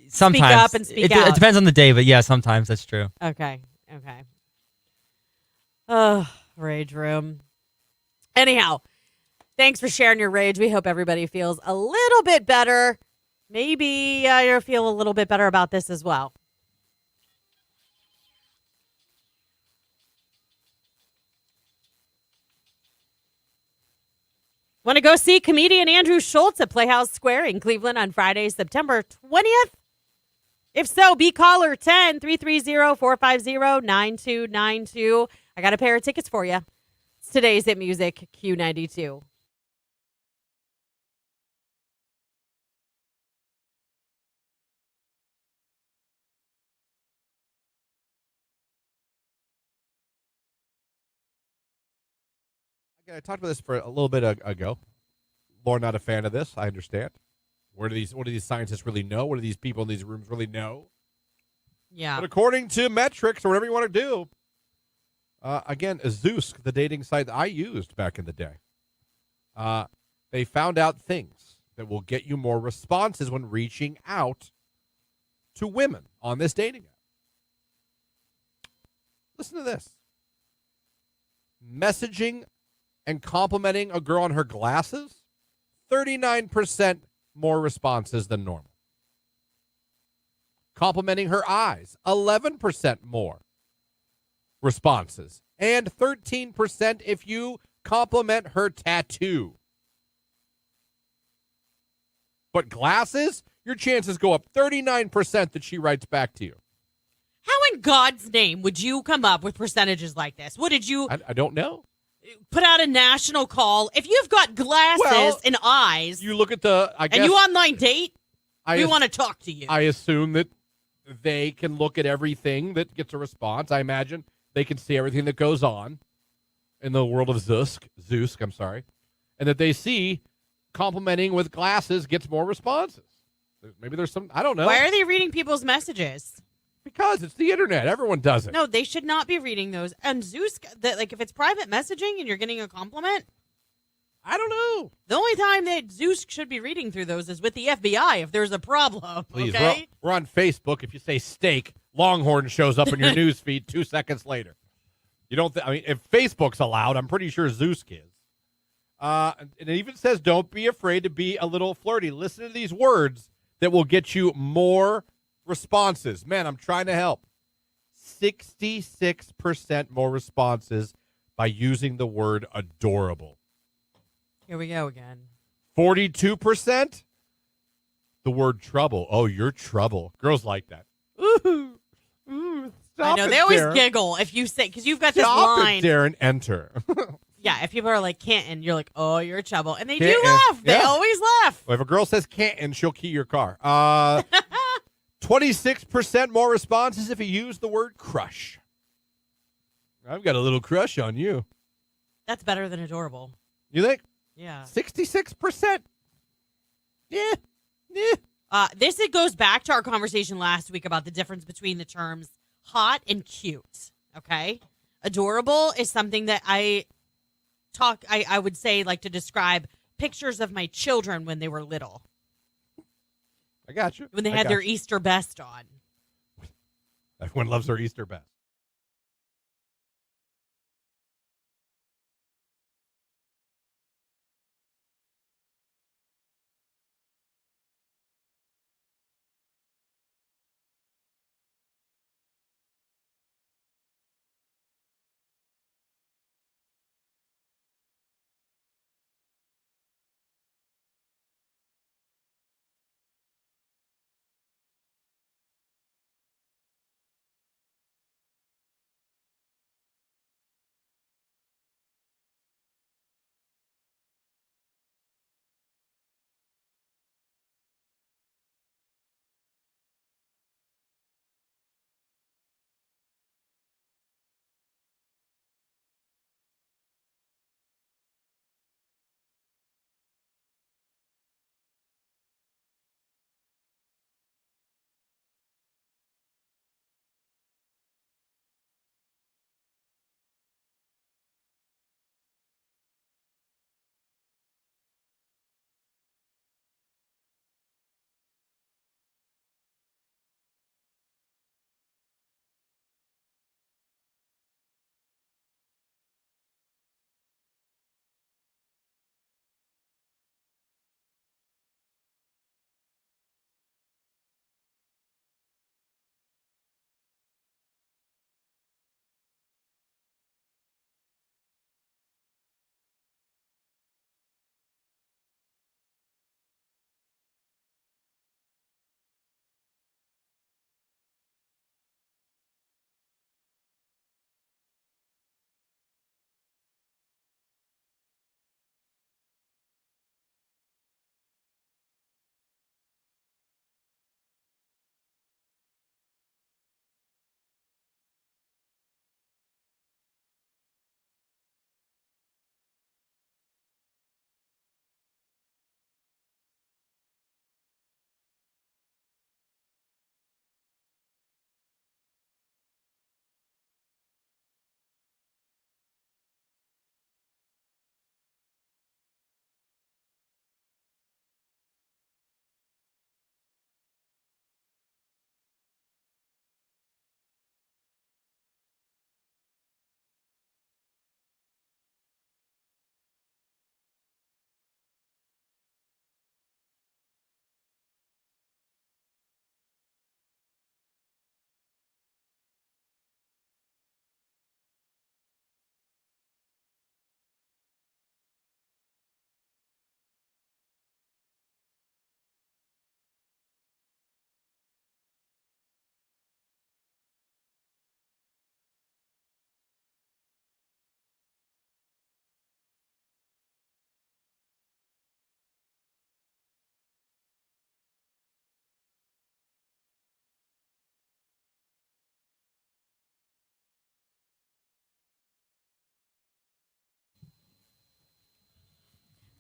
Sometimes. speak up and speak out. It depends on the day, but yeah, sometimes that's true. Okay. Oh, rage room. Anyhow, thanks for sharing your rage. We hope everybody feels a little bit better. Maybe you'll feel a little bit better about this as well. Want to go see comedian Andrew Schultz at Playhouse Square in Cleveland on Friday, September 20th? If so, be caller 10-330-450-9292. I got a pair of tickets for you. It's today's Hit Music Q92. I talked about this for a little bit ago. Lauren, not a fan of this. I understand. What do these scientists really know? What do these people in these rooms really know? Yeah. But according to metrics or whatever you want to do, again, Zeus, the dating site that I used back in the day, they found out things that will get you more responses when reaching out to women on this dating app. Listen to this. Messaging and complimenting a girl on her glasses, 39% more responses than normal. Complimenting her eyes, 11% more responses. And 13% if you compliment her tattoo. But glasses, your chances go up 39% that she writes back to you. How in God's name would you come up with percentages like this? What did you I don't know. put out a national call? If you've got glasses and eyes, You look at the, I guess. and you online date, I we as- want to talk to you. I assume that they can look at everything that gets a response. I imagine they can see everything that goes on in the world of Zeus, and that they see complimenting with glasses gets more responses. Maybe there's some, I don't know. Why are they reading people's messages? Because it's the internet. Everyone does it. No, they should not be reading those. And Zeus, if it's private messaging and you're getting a compliment, I don't know. the only time that Zeus should be reading through those is with the FBI if there's a problem. Please, okay? we're on Facebook. If you say steak, Longhorn shows up in your news feed 2 seconds later. You don't. If Facebook's allowed, I'm pretty sure Zeus is. And it even says, "Don't be afraid to be a little flirty." Listen to these words that will get you more responses. Man, I'm trying to help. 66% more responses by using the word adorable. Here we go again. 42%, the word trouble. Oh, you're trouble. Girls like that. Ooh, stop I know it, they always Darren. giggle if you say, because you've got Stop this line. it, Darren. Enter. Yeah, if people are like Canton, you're like, oh, you're trouble, and they do Canton. laugh. They Yeah. always laugh. Well, if a girl says Canton, she'll key your car. 26% more responses if you use the word crush. I've got a little crush on you. That's better than adorable. You think? Yeah. 66%. Yeah. This it goes back to our conversation last week about the difference between the terms hot and cute. Okay, adorable is something that I would say like to describe pictures of my children when they were little, I got you. when they I had got their you. Easter best on. Everyone loves their Easter best.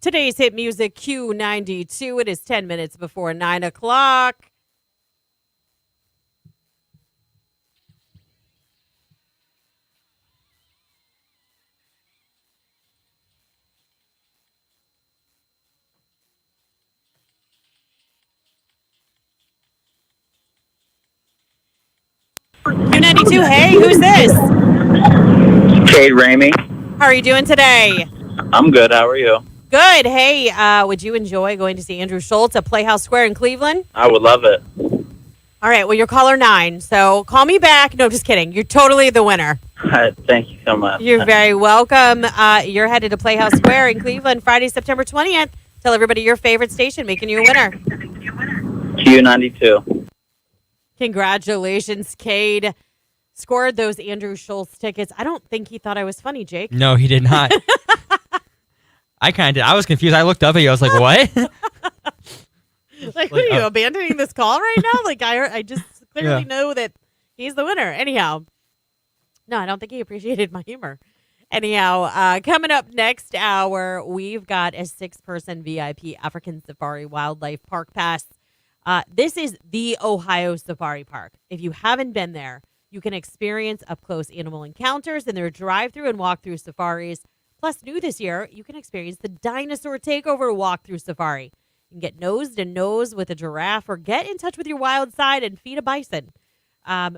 Today's hit music, Q92. It is 10 minutes before 9 o'clock. Q92, hey, who's this? Cade Ramey. How are you doing today? I'm good. How are you? Good. Hey, would you enjoy going to see Andrew Schultz at Playhouse Square in Cleveland? I would love it. All right, well, you're caller 9, so call me back. No, just kidding. You're totally the winner. Thank you so much. You're very welcome. You're headed to Playhouse Square in Cleveland Friday, September 20th. Tell everybody your favorite station, making you a winner. Q92. Congratulations, Cade. Scored those Andrew Schultz tickets. I don't think he thought I was funny, Jake. No, he did not. I kind of did. I was confused. I looked up at you. I was like, what? Like, what are you, abandoning this call right now? Like, I just clearly know that he's the winner. Anyhow, no, I don't think he appreciated my humor. Anyhow, coming up next hour, we've got a 6-person VIP African Safari Wildlife Park Pass. This is the Ohio Safari Park. If you haven't been there, you can experience up-close animal encounters in their drive-through and walk-through safaris. Plus, new this year, you can experience the Dinosaur Takeover walk-through safari. You can get nose to nose with a giraffe or get in touch with your wild side and feed a bison.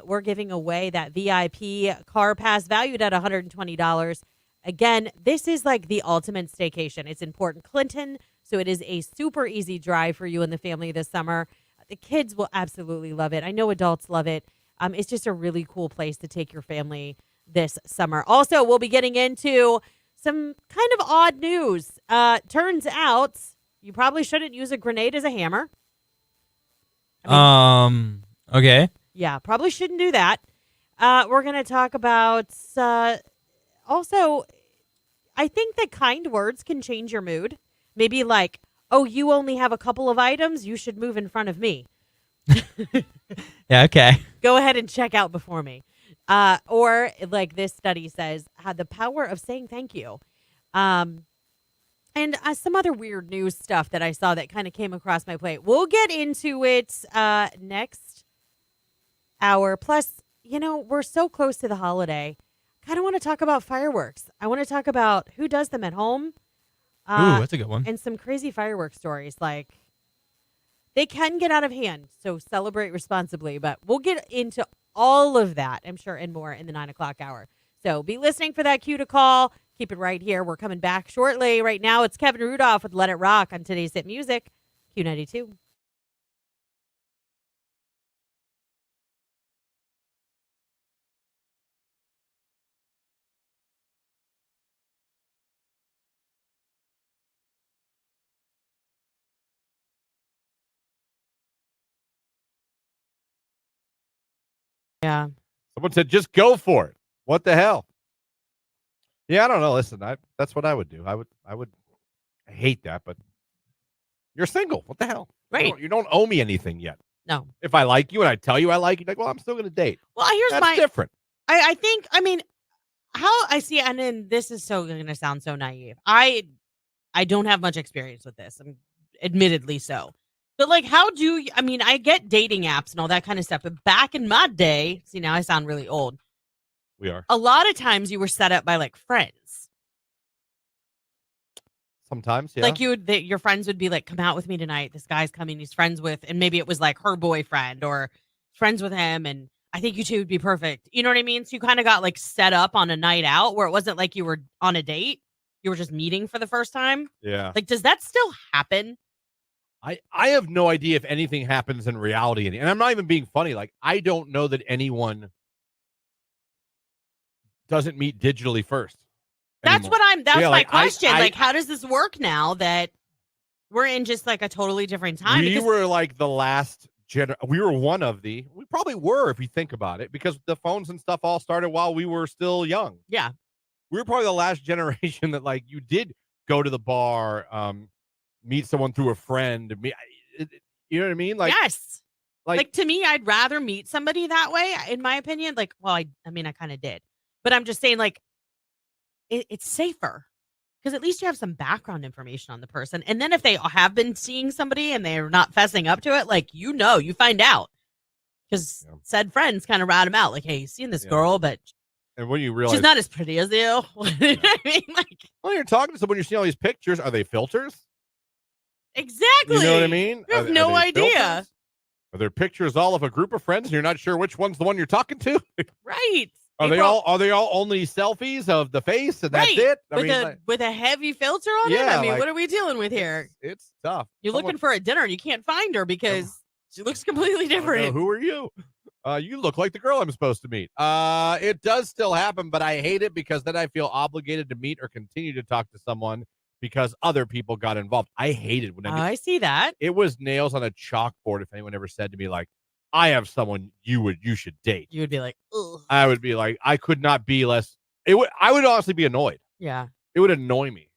We're giving away that VIP car pass valued at $120. Again, this is like the ultimate staycation. It's in Port Clinton, so it is a super easy drive for you and the family this summer. The kids will absolutely love it. I know adults love it. It's just a really cool place to take your family this summer. Also, we'll be getting into some kind of odd news. Turns out you probably shouldn't use a grenade as a hammer. Okay. Yeah, probably shouldn't do that. We're going to talk about also, I think that kind words can change your mood. Maybe like, oh, you only have a couple of items. You should move in front of me. Yeah, okay. Go ahead and check out before me. Or like this study says, had the power of saying thank you. And some other weird news stuff that I saw that kind of came across my plate. We'll get into it next hour. Plus, you know, we're so close to the holiday. Kind of want to talk about fireworks. I want to talk about who does them at home. Ooh, that's a good one. And some crazy fireworks stories. Like, they can get out of hand, so celebrate responsibly. But we'll get into all of that, I'm sure, and more in the 9 o'clock hour. So be listening for that cue to call. Keep it right here. We're coming back shortly. Right now, it's Kevin Rudolph with Let It Rock on today's hit music, Q92. Yeah. Someone said, just go for it. What the hell? Yeah, I don't know. Listen, that's what I would do. I would hate that, but you're single. What the hell? Right. You don't owe me anything yet. No. If I like you and I tell you I like you, like, well, I'm still going to date. Well, here's That's different. I think, I mean, how I see, and then this is so going to sound so naive. I don't have much experience with this. I'm admittedly so. But like, how do you, I mean, I get dating apps and all that kind of stuff, but back in my day, see, now I sound really old. We are. A lot of times you were set up by like friends. Sometimes, yeah. Like your friends would be like, come out with me tonight. This guy's coming. He's friends with, and maybe it was like her boyfriend or friends with him. And I think you two would be perfect. You know what I mean? So you kind of got like set up on a night out where it wasn't like you were on a date. You were just meeting for the first time. Yeah. Like, does that still happen? I have no idea if anything happens in reality. And I'm not even being funny. Like, I don't know that anyone doesn't meet digitally first. That's anymore. that's Yeah, my like, question. I- like, how does this work now that we're in just like a totally different time? We Because- were like the last we were one of we probably were, if you think about it, because the phones and stuff all started while we were still young. Yeah. We were probably the last generation that like you did go to the bar, meet someone through a friend. You know what I mean? Like, yes. Like to me, I'd rather meet somebody that way, in my opinion. Like, well, I mean, I kind of did. But I'm just saying, like, it's safer. Because at least you have some background information on the person. And then if they have been seeing somebody and they're not fessing up to it, like, you find out. Because said friends kind of rat them out. Like, hey, you seen this girl, but and when you realize she's not as pretty as you. You know what I mean? Like, well, you're talking to someone, you're seeing all these pictures. Are they filters? Exactly. You know what I mean? You have no idea. Filters? Are there pictures all of a group of friends and you're not sure which one's the one you're talking to? Right. Are they all only selfies of the face and that's it? With a heavy filter on it? I mean, what are we dealing with here? It's tough. You're looking for a dinner and you can't find her because she looks completely different. Who are you? You look like the girl I'm supposed to meet. It does still happen, but I hate it because then I feel obligated to meet or continue to talk to someone because other people got involved. I hate it when I see that. It was nails on a chalkboard if anyone ever said to me, like, I have someone you should date. You would be like, ugh. I would be like, I could not be less. I would honestly be annoyed. Yeah. It would annoy me.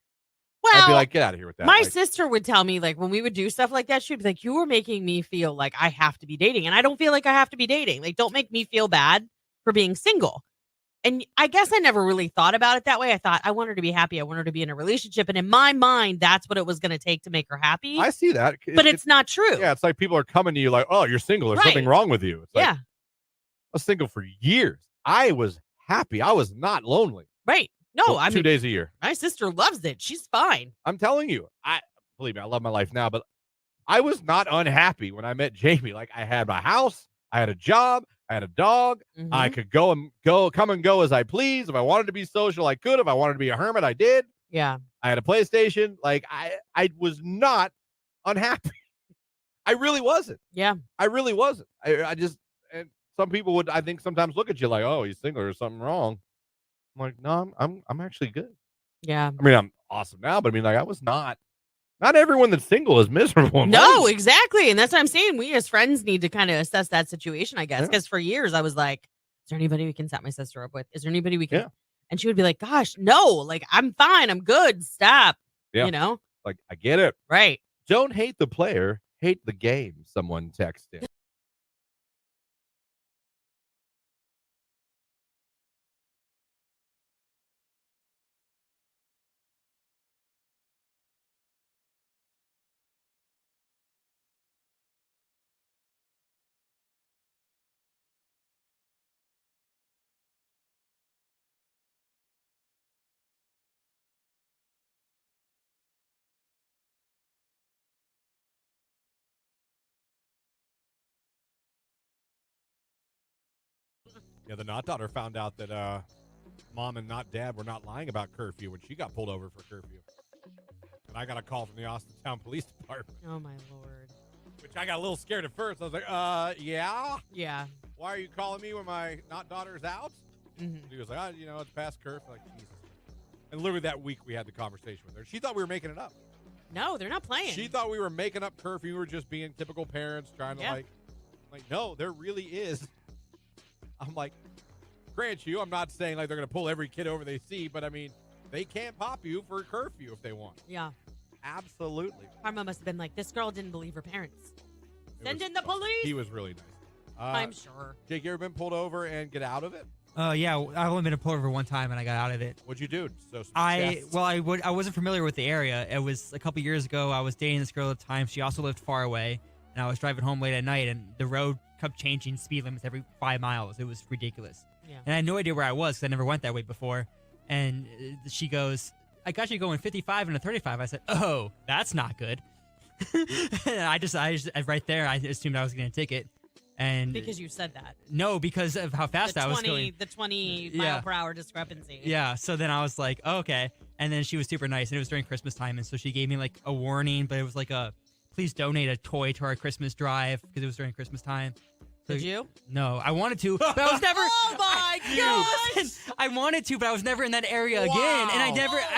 Well, I'd be like, get out of here with that. My sister would tell me, like, when we would do stuff like that, she'd be like, you were making me feel like I have to be dating. And I don't feel like I have to be dating. Like, don't make me feel bad for being single. And I guess I never really thought about it that way. I thought I want her to be happy. I want her to be in a relationship. And in my mind, that's what it was going to take to make her happy. I see that. But it's not true. Yeah, it's like people are coming to you like, oh, you're single. There's something wrong with you. It's like, I was single for years. I was happy. I was not lonely. Right. No, I mean, 2 days a year. My sister loves it. She's fine. I'm telling you. Believe me, I love my life now, but I was not unhappy when I met Jamie. Like, I had my house, I had a job, I had a dog. Mm-hmm. I could come and go as I please. If I wanted to be social, I could. If I wanted to be a hermit, I did. Yeah. I had a PlayStation. Like, I was not unhappy. I really wasn't. Yeah. I really wasn't. I just, and some people would, I think, sometimes look at you like, oh, he's single, there's something wrong. I'm like, no, I'm actually good. Yeah. I mean, I'm awesome now, but I mean, like, I was not everyone that's single is miserable. No, exactly. And that's what I'm saying. We as friends need to kind of assess that situation, I guess. Because for years I was like, is there anybody we can set my sister up with? Is there anybody we can? Yeah. And she would be like, gosh, no, like, I'm fine. I'm good. Stop. Yeah. You know? Like, I get it. Right. Don't hate the player. Hate the game. Someone texted. Yeah, the not daughter found out that mom and not dad were not lying about curfew when she got pulled over for curfew. And I got a call from the Austintown Police Department. Oh, my Lord. Which I got a little scared at first. I was like, yeah? Yeah. Why are you calling me when my not daughter's out? Mm-hmm. He was like, it's past curfew. Like, Jesus. And literally that week we had the conversation with her. She thought we were making it up. No, they're not playing. She thought we were making up curfew. We were just being typical parents trying to like, no, there really is. I'm like, grant you, I'm not saying like they're going to pull every kid over they see, but I mean, they can't pop you for curfew if they want. Yeah. Absolutely. Karma must have been like, this girl didn't believe her parents. Send in the police. He was really nice. I'm sure. Jake, you ever been pulled over and get out of it? Yeah, I've only been pulled over one time and I got out of it. What'd you do? I wasn't familiar with the area. It was a couple years ago. I was dating this girl at the time. She also lived far away, and I was driving home late at night, and the road kept changing speed limits every 5 miles. It was ridiculous. Yeah. And I had no idea where I was because I never went that way before. And she goes, I got you going 55 and a 35. I said, oh, that's not good. And I just right there, I assumed I was getting a ticket. And because you said that. No, because of how fast I was going. The 20 mile per hour discrepancy. Yeah. So then I was like, oh, okay. And then she was super nice, and it was during Christmas time, and so she gave me like a warning, but it was like please donate a toy to our Christmas drive because it was during Christmas time. So, did you? No, I wanted to, but I was never. Oh my gosh! I wanted to, but I was never in that area again, and I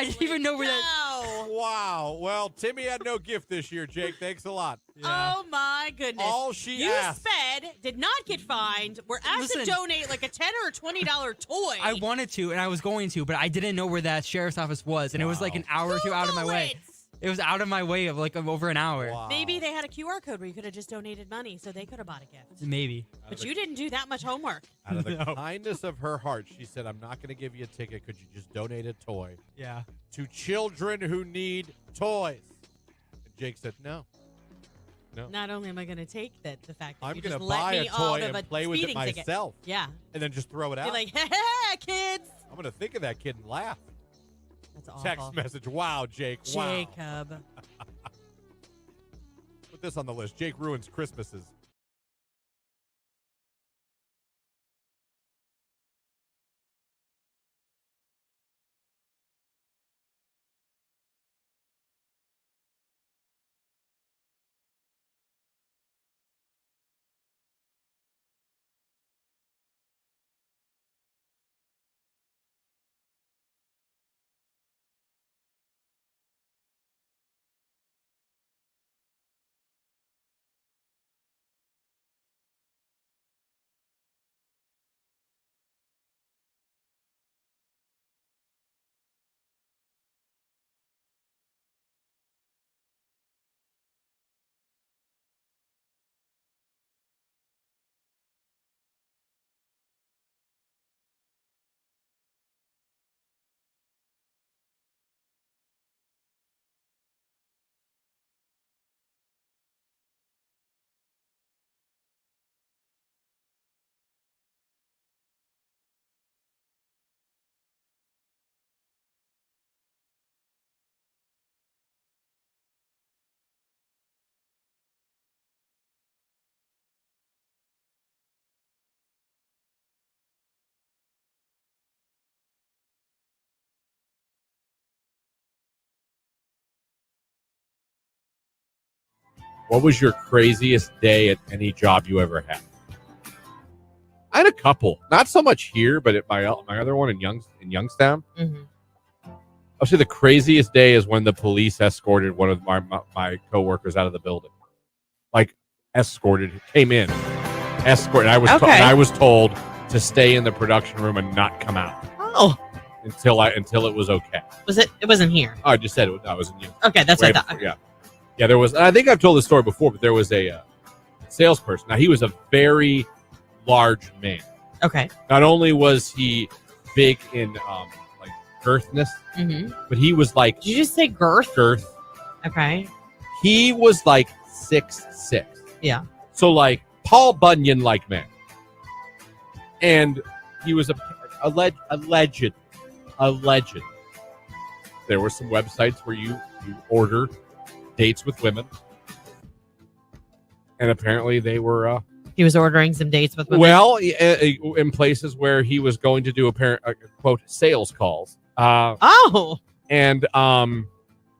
didn't even know where that. Wow. Well, Timmy had no gift this year, Jake. Thanks a lot. Yeah. Oh my goodness! All she asked. You sped, did not get fined. We're asked to donate like a $10 or $20 toy. I wanted to, and I was going to, but I didn't know where that sheriff's office was, and it was like an hour or two out of my way. It was out of my way of like over an hour. Wow. Maybe they had a QR code where you could have just donated money so they could have bought a gift. Maybe. But you didn't do that much homework. Out of the No. kindness of her heart, she said, I'm not going to give you a ticket. Could you just donate a toy Yeah. to children who need toys? And Jake said, no. Not only am I going to take the fact that I'm you going just to let buy me a out toy of and a play with it speeding ticket. myself. Yeah. And then just throw it out. Be like, hey, kids. I'm going to think of that kid and laugh. That's awful. Text message. Wow, Jake. Wow. Jacob. Put this on the list. Jake ruins Christmases. What was your craziest day at any job you ever had? I had a couple. Not so much here, but at my other one in Youngstown. Mm-hmm. I'll say the craziest day is when the police escorted one of my coworkers out of the building. Like came in, escorted. I was told to stay in the production room and not come out. Oh. Until it was okay. It wasn't here. Oh, I just said it. I was in Youngstown. Okay, that's what I thought. Before, yeah. Yeah, there was. I think I've told this story before, but there was a salesperson. Now he was a very large man. Okay. Not only was he big in like girthness, but he was like. Did you just say girth? Girth. Okay. He was like 6'6". Yeah. So like Paul Bunyan like man, and he was alleged. There were some websites where you order dates with women, and apparently they were he was ordering some dates with women. well in places where he was going to do quote sales calls. And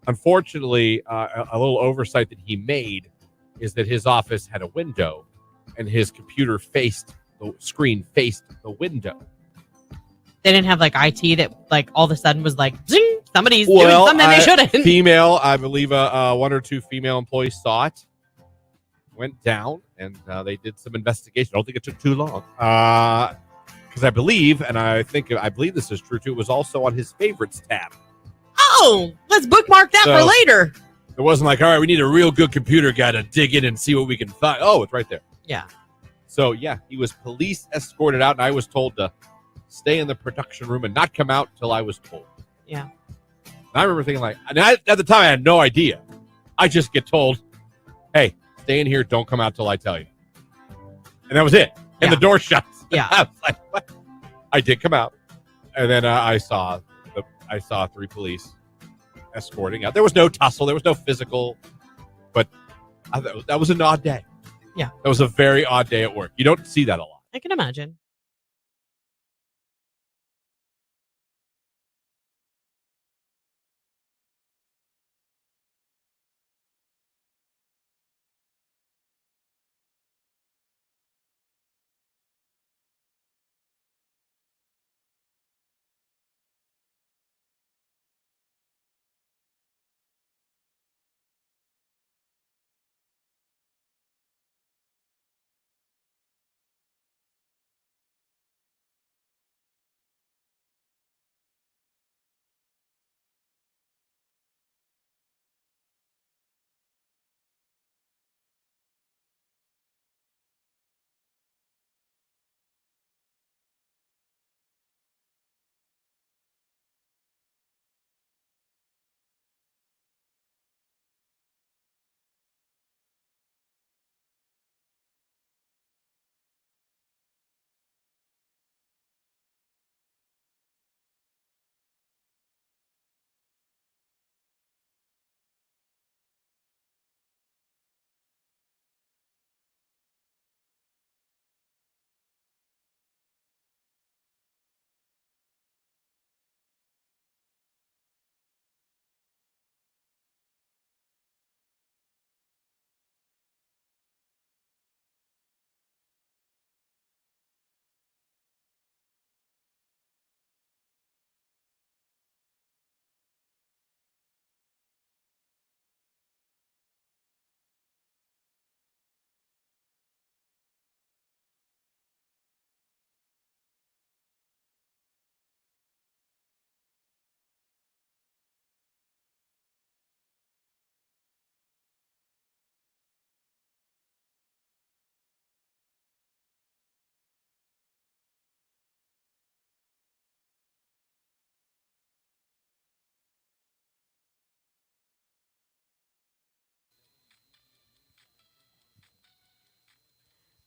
unfortunately, a little oversight that he made is that his office had a window, and his computer the screen faced the window. They didn't have like IT that like all of a sudden was like, zing, somebody's doing something they shouldn't. Female, I believe one or two female employees saw it, went down, and they did some investigation. I don't think it took too long. Because I believe this is true too, it was also on his favorites tab. Oh, let's bookmark that for later. It wasn't like, all right, we need a real good computer guy to dig in and see what we can find. Oh, it's right there. Yeah. So, yeah, he was police escorted out, and I was told to stay in the production room and not come out till I was told. Yeah. And I remember thinking at the time I had no idea. I just get told, hey, stay in here, don't come out till I tell you. And that was it. And the door shuts. Yeah. I was like, what? I did come out. And then I saw 3 police escorting out. There was no tussle. There was no physical. But that was an odd day. Yeah. That was a very odd day at work. You don't see that a lot. I can imagine.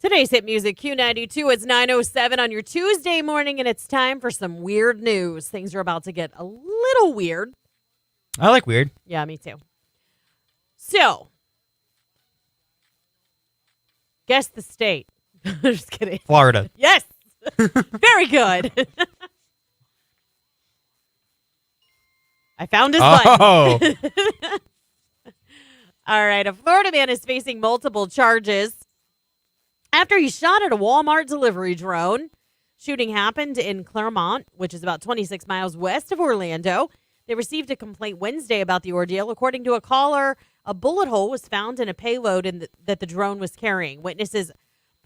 Today's hit music, Q92. It's 9:07 on your Tuesday morning, and it's time for some weird news. Things are about to get a little weird. I like weird. Yeah, me too. So, guess the state. Just kidding. Florida. Yes. Very good. I found his button. Oh. All right. A Florida man is facing multiple charges after he shot at a Walmart delivery drone. Shooting happened in Claremont, which is about 26 miles west of Orlando. They received a complaint Wednesday about the ordeal. According to a caller, a bullet hole was found in a payload that the drone was carrying. Witnesses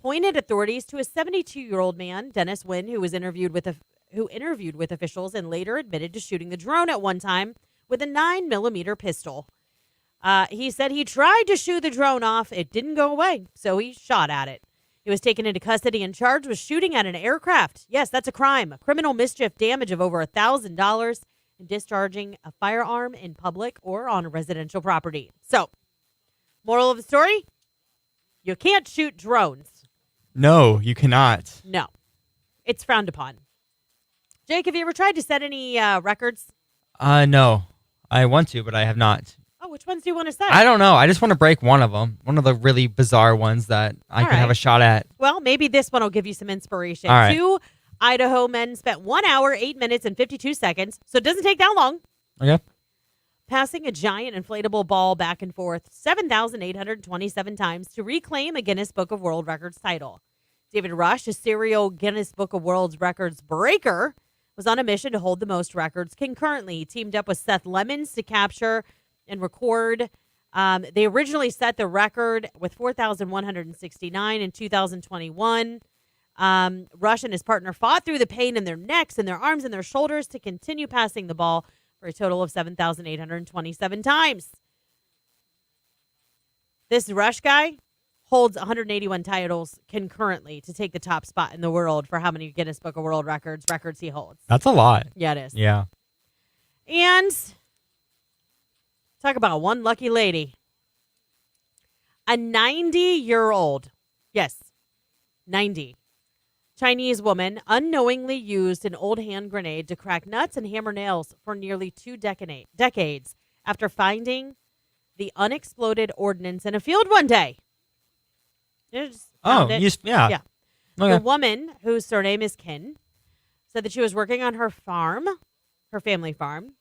pointed authorities to a 72-year-old man, Dennis Wynn, who interviewed with officials and later admitted to shooting the drone at one time with a 9mm pistol. He said he tried to shoot the drone off. It didn't go away, so he shot at it. He was taken into custody and charged with shooting at an aircraft. Yes, that's a crime. Criminal mischief, damage of over $1,000, and discharging a firearm in public or on a residential property. So, moral of the story, you can't shoot drones. No, you cannot. No. It's frowned upon. Jake, have you ever tried to set any records? No. I want to, but I have not. Oh, which ones do you want to set? I don't know. I just want to break one of them. One of the really bizarre ones that I can have a shot at. Well, maybe this one will give you some inspiration. All right. 2 Idaho men spent 1 hour, 8 minutes, and 52 seconds, so it doesn't take that long, Okay. passing a giant inflatable ball back and forth 7,827 times to reclaim a Guinness Book of World Records title. David Rush, a serial Guinness Book of World Records breaker, was on a mission to hold the most records concurrently. He teamed up with Seth Lemons to capture and record. They originally set the record with 4,169 in 2021. Rush and his partner fought through the pain in their necks and their arms and their shoulders to continue passing the ball for a total of 7,827 times. This Rush guy holds 181 titles concurrently to take the top spot in the world for how many Guinness Book of World Records he holds. That's a lot. Yeah, it is. Yeah. And talk about one lucky lady. A 90-year-old, yes, 90, Chinese woman unknowingly used an old hand grenade to crack nuts and hammer nails for nearly 2 decades after finding the unexploded ordnance in a field one day. They just found it. Yeah. Yeah. Okay. The woman, whose surname is Kin, said that she was working on her farm, her family farm,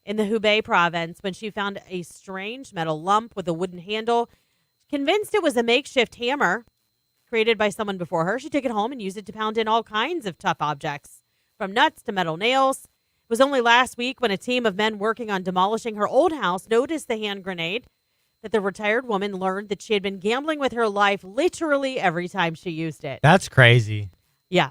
in the Hubei province when she found a strange metal lump with a wooden handle. Convinced it was a makeshift hammer created by someone before her, she took it home and used it to pound in all kinds of tough objects, from nuts to metal nails. It was only last week when a team of men working on demolishing her old house noticed the hand grenade that the retired woman learned that she had been gambling with her life literally every time she used it. That's crazy. Yeah.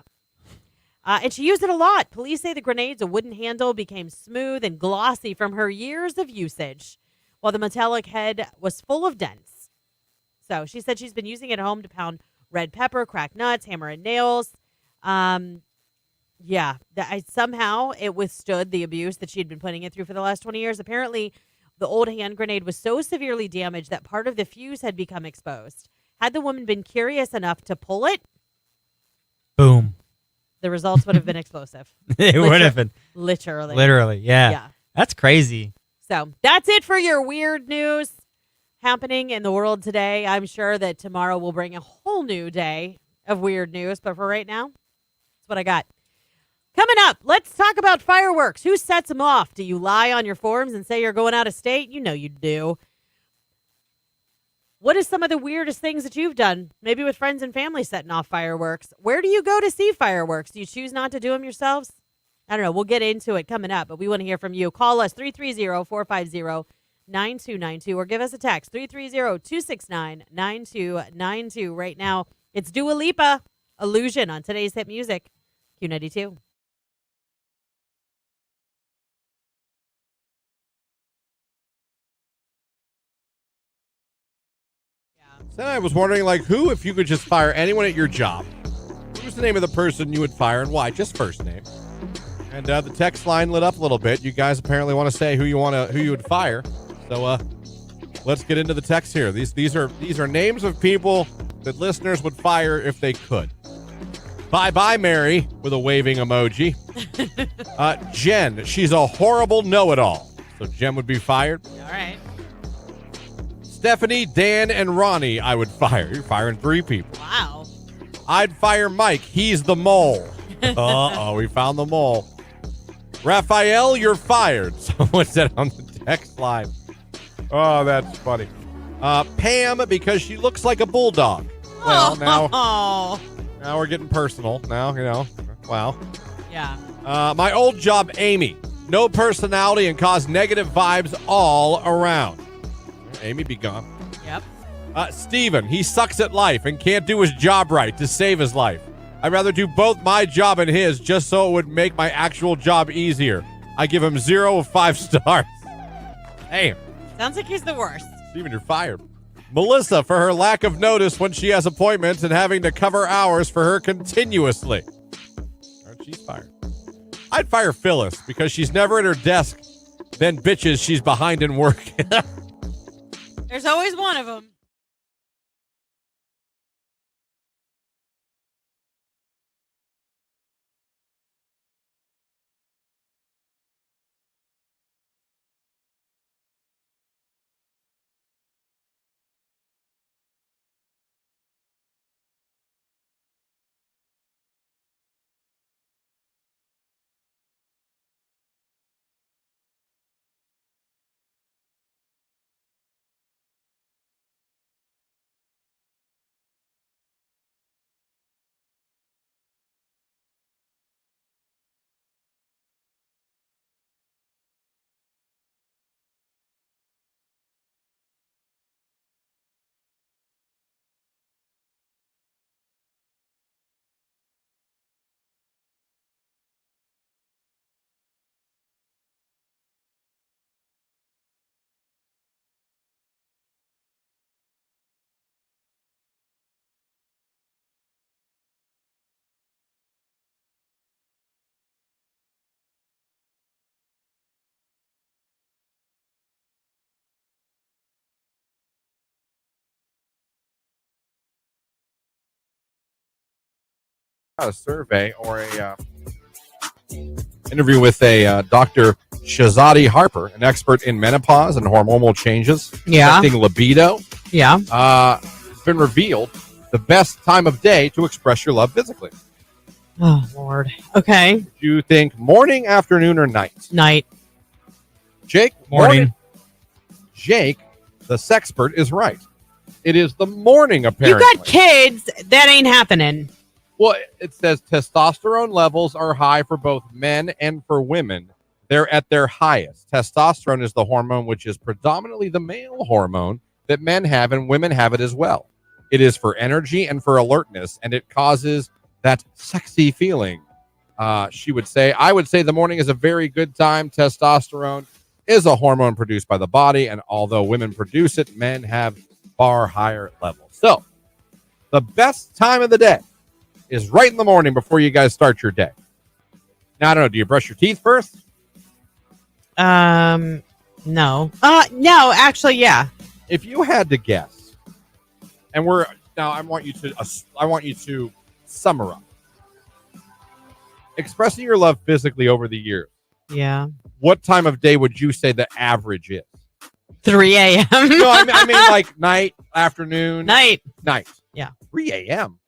And she used it a lot. Police say the grenade's wooden handle became smooth and glossy from her years of usage, while the metallic head was full of dents. So she said she's been using it at home to pound red pepper, crack nuts, hammer and nails. Somehow it withstood the abuse that she'd been putting it through for the last 20 years. Apparently, the old hand grenade was so severely damaged that part of the fuse had become exposed. Had the woman been curious enough to pull it, boom. The results would have been explosive. It would have been. Literally. Yeah. Yeah. That's crazy. So that's it for your weird news happening in the world today. I'm sure that tomorrow will bring a whole new day of weird news. But for right now, that's what I got. Coming up, let's talk about fireworks. Who sets them off? Do you lie on your forms and say you're going out of state? You know you do. What is some of the weirdest things that you've done? Maybe with friends and family setting off fireworks. Where do you go to see fireworks? Do you choose not to do them yourselves? I don't know. We'll get into it coming up, but we want to hear from you. Call us 330-450-9292 or give us a text 330-269-9292. Right now, it's Dua Lipa, Illusion on today's hit music, Q92. Then I was wondering, who, if you could just fire anyone at your job, who's the name of the person you would fire and why? Just first name. And the text line lit up a little bit. You guys apparently want to say who you would fire. So let's get into the text here. These are names of people that listeners would fire if they could. Bye-bye, Mary, with a waving emoji. Jen, she's a horrible know-it-all. So Jen would be fired. All right. Stephanie, Dan, and Ronnie, I would fire. You're firing 3 people. Wow. I'd fire Mike. He's the mole. Uh-oh, we found the mole. Raphael, you're fired. Someone said on the text line. Oh, that's funny. Pam, because she looks like a bulldog. Well, now we're getting personal. Now, wow. Yeah. My old job, Amy. No personality and cause negative vibes all around. Amy be gone. Yep. Steven, he sucks at life and can't do his job right to save his life. I'd rather do both my job and his just so it would make my actual job easier. I give him 0 of 5 stars. Hey. Sounds like he's the worst. Steven, you're fired. Melissa, for her lack of notice when she has appointments and having to cover hours for her continuously. She's fired. I'd fire Phyllis because she's never at her desk, then bitches she's behind in work. There's always one of them. A survey or a interview with a Dr. Shazadi Harper, an expert in menopause and hormonal changes affecting libido. Yeah. It's been revealed the best time of day to express your love physically. Oh, Lord. Okay. Do you think morning, afternoon, or night? Night. Jake? Morning. Jake, the sexpert, is right. It is the morning, apparently. You got kids. That ain't happening. Well, it says testosterone levels are high for both men and for women. They're at their highest. Testosterone is the hormone which is predominantly the male hormone that men have, and women have it as well. It is for energy and for alertness, and it causes that sexy feeling. She would say, I would say the morning is a very good time. Testosterone is a hormone produced by the body, and although women produce it, men have far higher levels. So, the best time of the day is right in the morning before you guys start your day. Now, I don't know. Do you brush your teeth first? No. No, actually, yeah. If you had to guess, and I want you to summarize. Expressing your love physically over the years. Yeah. What time of day would you say the average is? 3 a.m. No, I mean like night, afternoon. Night. Yeah. 3 a.m.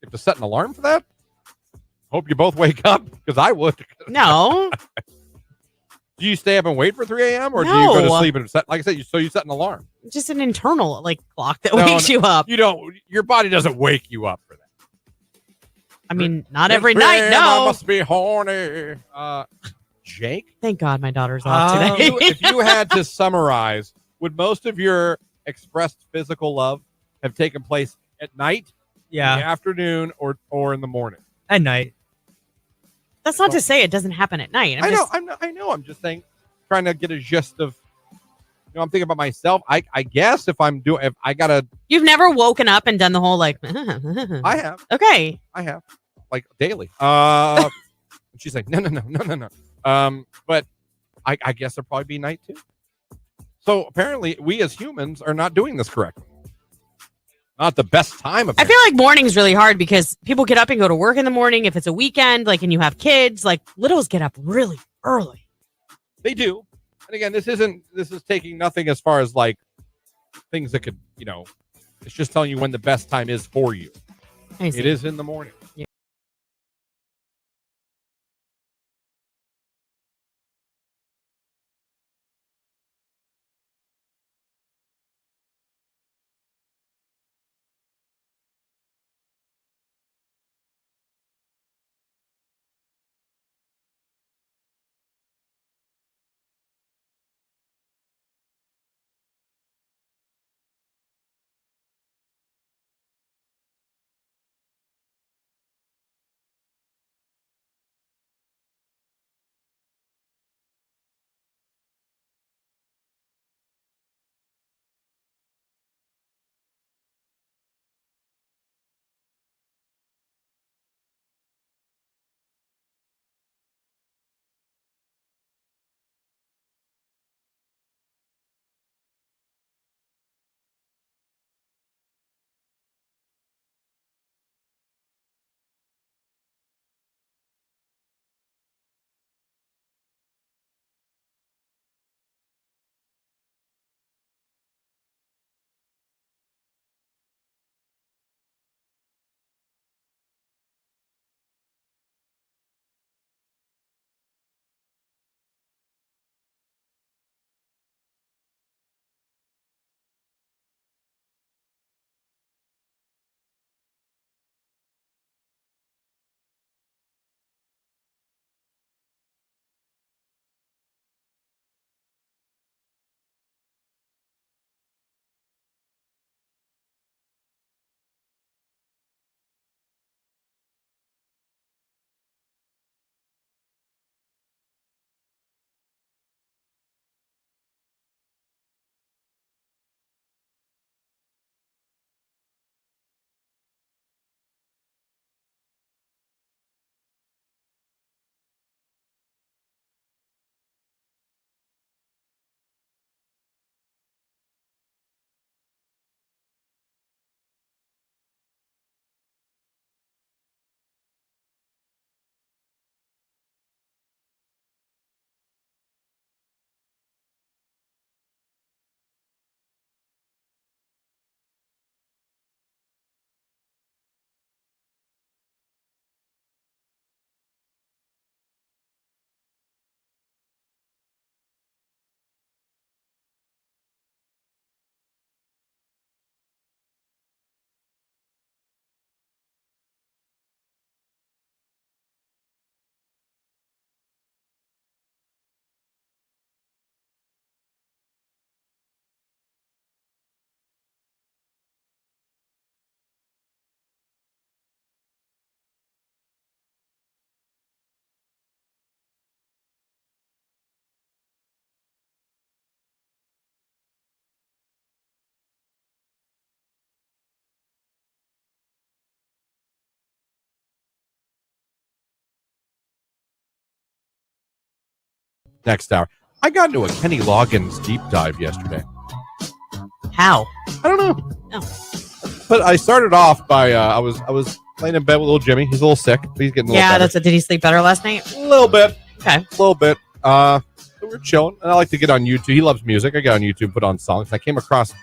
You have to set an alarm for that? Hope you both wake up, because I would. No. Do you stay up and wait for 3 a.m. or do you go to sleep and set, like I said, you set an alarm? Just an internal clock that wakes you up. You don't. Your body doesn't wake you up for that. I mean, not every night. No. I must be horny. Jake? Thank God my daughter's off today. If you had to summarize, would most of your expressed physical love have taken place at night, in the afternoon, or in the morning? At night. That's not to say it doesn't happen at night. I know. I'm just saying, trying to get a gist of. I'm thinking about myself. I guess if I gotta. You've never woken up and done the whole like. I have. Okay. I have, like, daily. She's like, no. But I guess there'll probably be night too. So apparently, we as humans are not doing this correctly. not the best time. I feel like morning's really hard because people get up and go to work in the morning. If it's a weekend, like, and you have kids, like littles get up really early. They do. And again, this is taking nothing as far as like things that could, it's just telling you when the best time is for you. It is in the morning. Yeah. Next hour. I got into a Kenny Loggins deep dive yesterday. How? I don't know. Oh. But I started off by I was laying in bed with little Jimmy. He's a little sick, but he's getting a little better. Did he sleep better last night? A little bit. Okay. A little bit. So we're chilling, and I like to get on YouTube. He loves music. I get on YouTube, put on songs. I came across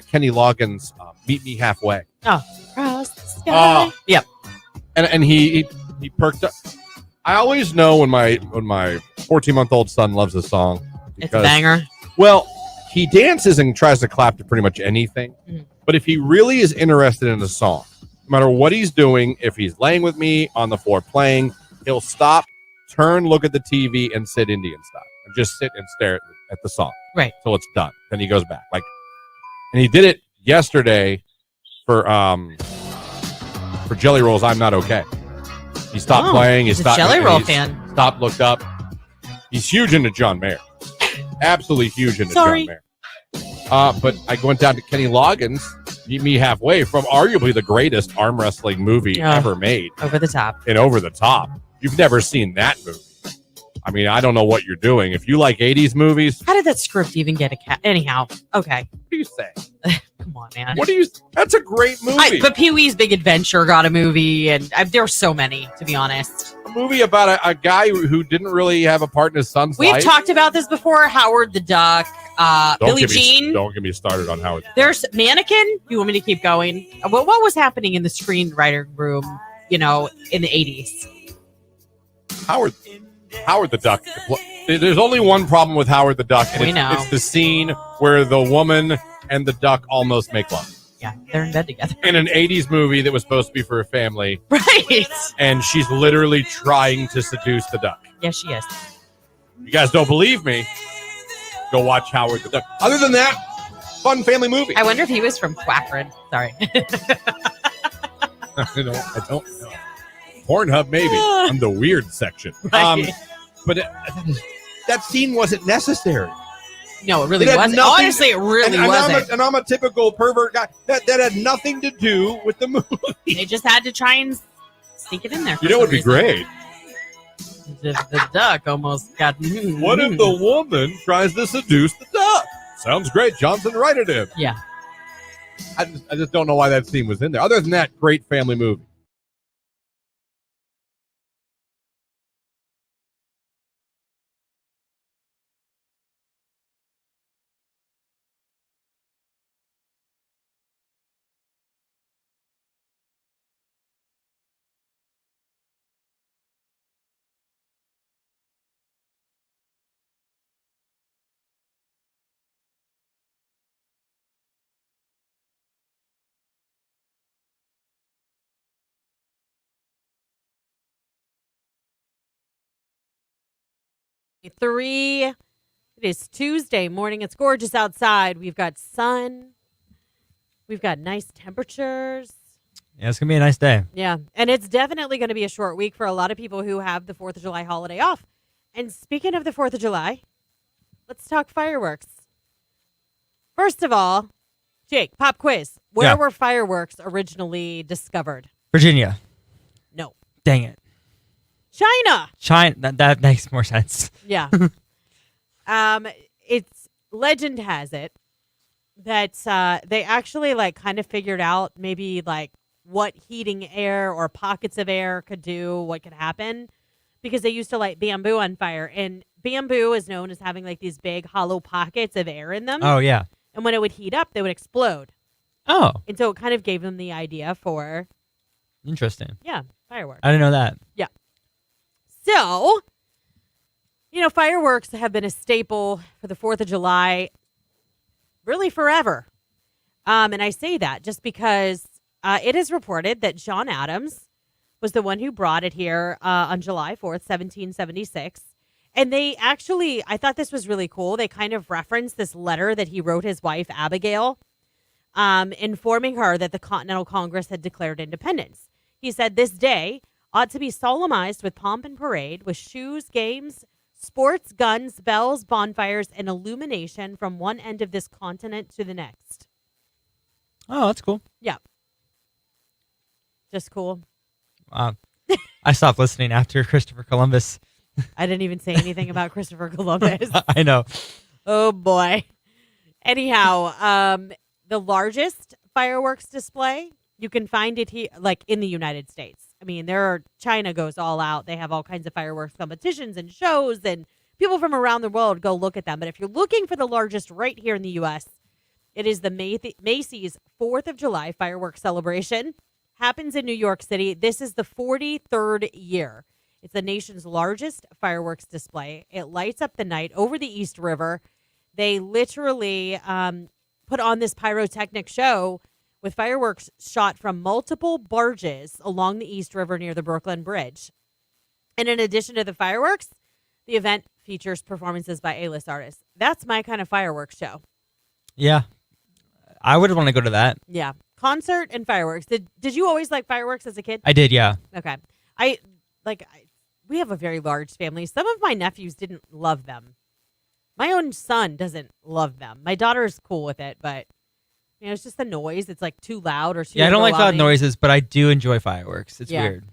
Kenny Loggins' "Meet Me Halfway." Oh, across the sky. Yep. And he perked up. I always know when my 14-month-old son loves a song. It's a banger. Well, he dances and tries to clap to pretty much anything. Mm. But if he really is interested in a song, no matter what he's doing, if he's laying with me on the floor playing, he'll stop, turn, look at the TV, and sit Indian style. And just sit and stare at the song. Right. Till it's done. Then he goes back. And he did it yesterday for Jelly Roll's "I'm Not Okay." He stopped playing. He's a Jelly Roll fan. Stopped, looked up. He's huge into John Mayer. Absolutely huge into John Mayer. But I went down to Kenny Loggins' "Meet Me Halfway" from arguably the greatest arm wrestling movie ever made. Over the top. And Over the Top. You've never seen that movie. I mean, I don't know what you're doing. If you like 80s movies. How did that script even get a cat? Anyhow, okay. What do you say? Come on, man. What do you? That's a great movie. But Pee-wee's Big Adventure got a movie, and there are so many, to be honest. A movie about a guy who didn't really have a part in his son's We've life. talked about this before. Howard the Duck, Billie Jean. Don't get me started on Howard. There's Mannequin. You want me to keep going? What was happening in the screenwriting room, in the 80s? Howard the Duck. There's only one problem with Howard the Duck, and it's the scene where the woman and the duck almost make love. Yeah, they're in bed together. In an 80s movie that was supposed to be for a family. Right. And she's literally trying to seduce the duck. Yes, she is. You guys don't believe me? Go watch Howard the Duck. Other than that, fun family movie. I wonder if he was from Quackred. Sorry. I don't know. Pornhub, maybe. On the weird section. Right. But that scene wasn't necessary. No, it really wasn't. Honestly, it really wasn't. And I'm a typical pervert guy. That had nothing to do with the movie. They just had to try and sneak it in there. You know what would be great? The duck almost got... What if the woman tries to seduce the duck? Sounds great. Johnson, write it in. Yeah. I just don't know why that scene was in there. Other than that, great family movie. It is Tuesday morning. It's gorgeous outside. We've got sun. We've got nice temperatures. Yeah, it's going to be a nice day. Yeah, and it's definitely going to be a short week for a lot of people who have the 4th of July holiday off. And speaking of the 4th of July, let's talk fireworks. First of all, Jake, pop quiz. Where were fireworks originally discovered? Virginia. No. Dang it. China. That makes more sense. Yeah. It's legend has it that they actually kind of figured out maybe what heating air or pockets of air could do, what could happen, because they used to light bamboo on fire, and bamboo is known as having these big hollow pockets of air in them. Oh yeah. And when it would heat up, they would explode. Oh. And so it kind of gave them the idea for Interesting. fireworks. I didn't know that. Yeah. So, fireworks have been a staple for the 4th of July really forever. And I say that just because it is reported that John Adams was the one who brought it here on July 4th, 1776. And they actually, I thought this was really cool. They kind of referenced this letter that he wrote his wife, Abigail, informing her that the Continental Congress had declared independence. He said, "This day ought to be solemnized with pomp and parade, with shoes, games, sports, guns, bells, bonfires, and illumination from one end of this continent to the next." Oh, that's cool. Yeah. Just cool. I stopped listening after Christopher Columbus. I didn't even say anything about Christopher Columbus. I know. Oh, boy. Anyhow, the largest fireworks display, you can find it here, in the United States. I mean, China goes all out. They have all kinds of fireworks competitions and shows, and people from around the world go look at them. But if you're looking for the largest right here in the U.S., it is the Macy's 4th of July fireworks celebration. Happens in New York City. This is the 43rd year. It's the nation's largest fireworks display. It lights up the night over the East River. They literally put on this pyrotechnic show with fireworks shot from multiple barges along the East River near the Brooklyn Bridge. And in addition to the fireworks, the event features performances by A-list artists. That's my kind of fireworks show. Yeah. I would want to go to that. Yeah. Concert and fireworks. Did you always like fireworks as a kid? I did, yeah. Okay. We have a very large family. Some of my nephews didn't love them. My own son doesn't love them. My daughter's cool with it, but it's just the noise. It's too loud or too Yeah, I don't like loud overwhelming. noises, but I do enjoy fireworks. It's weird.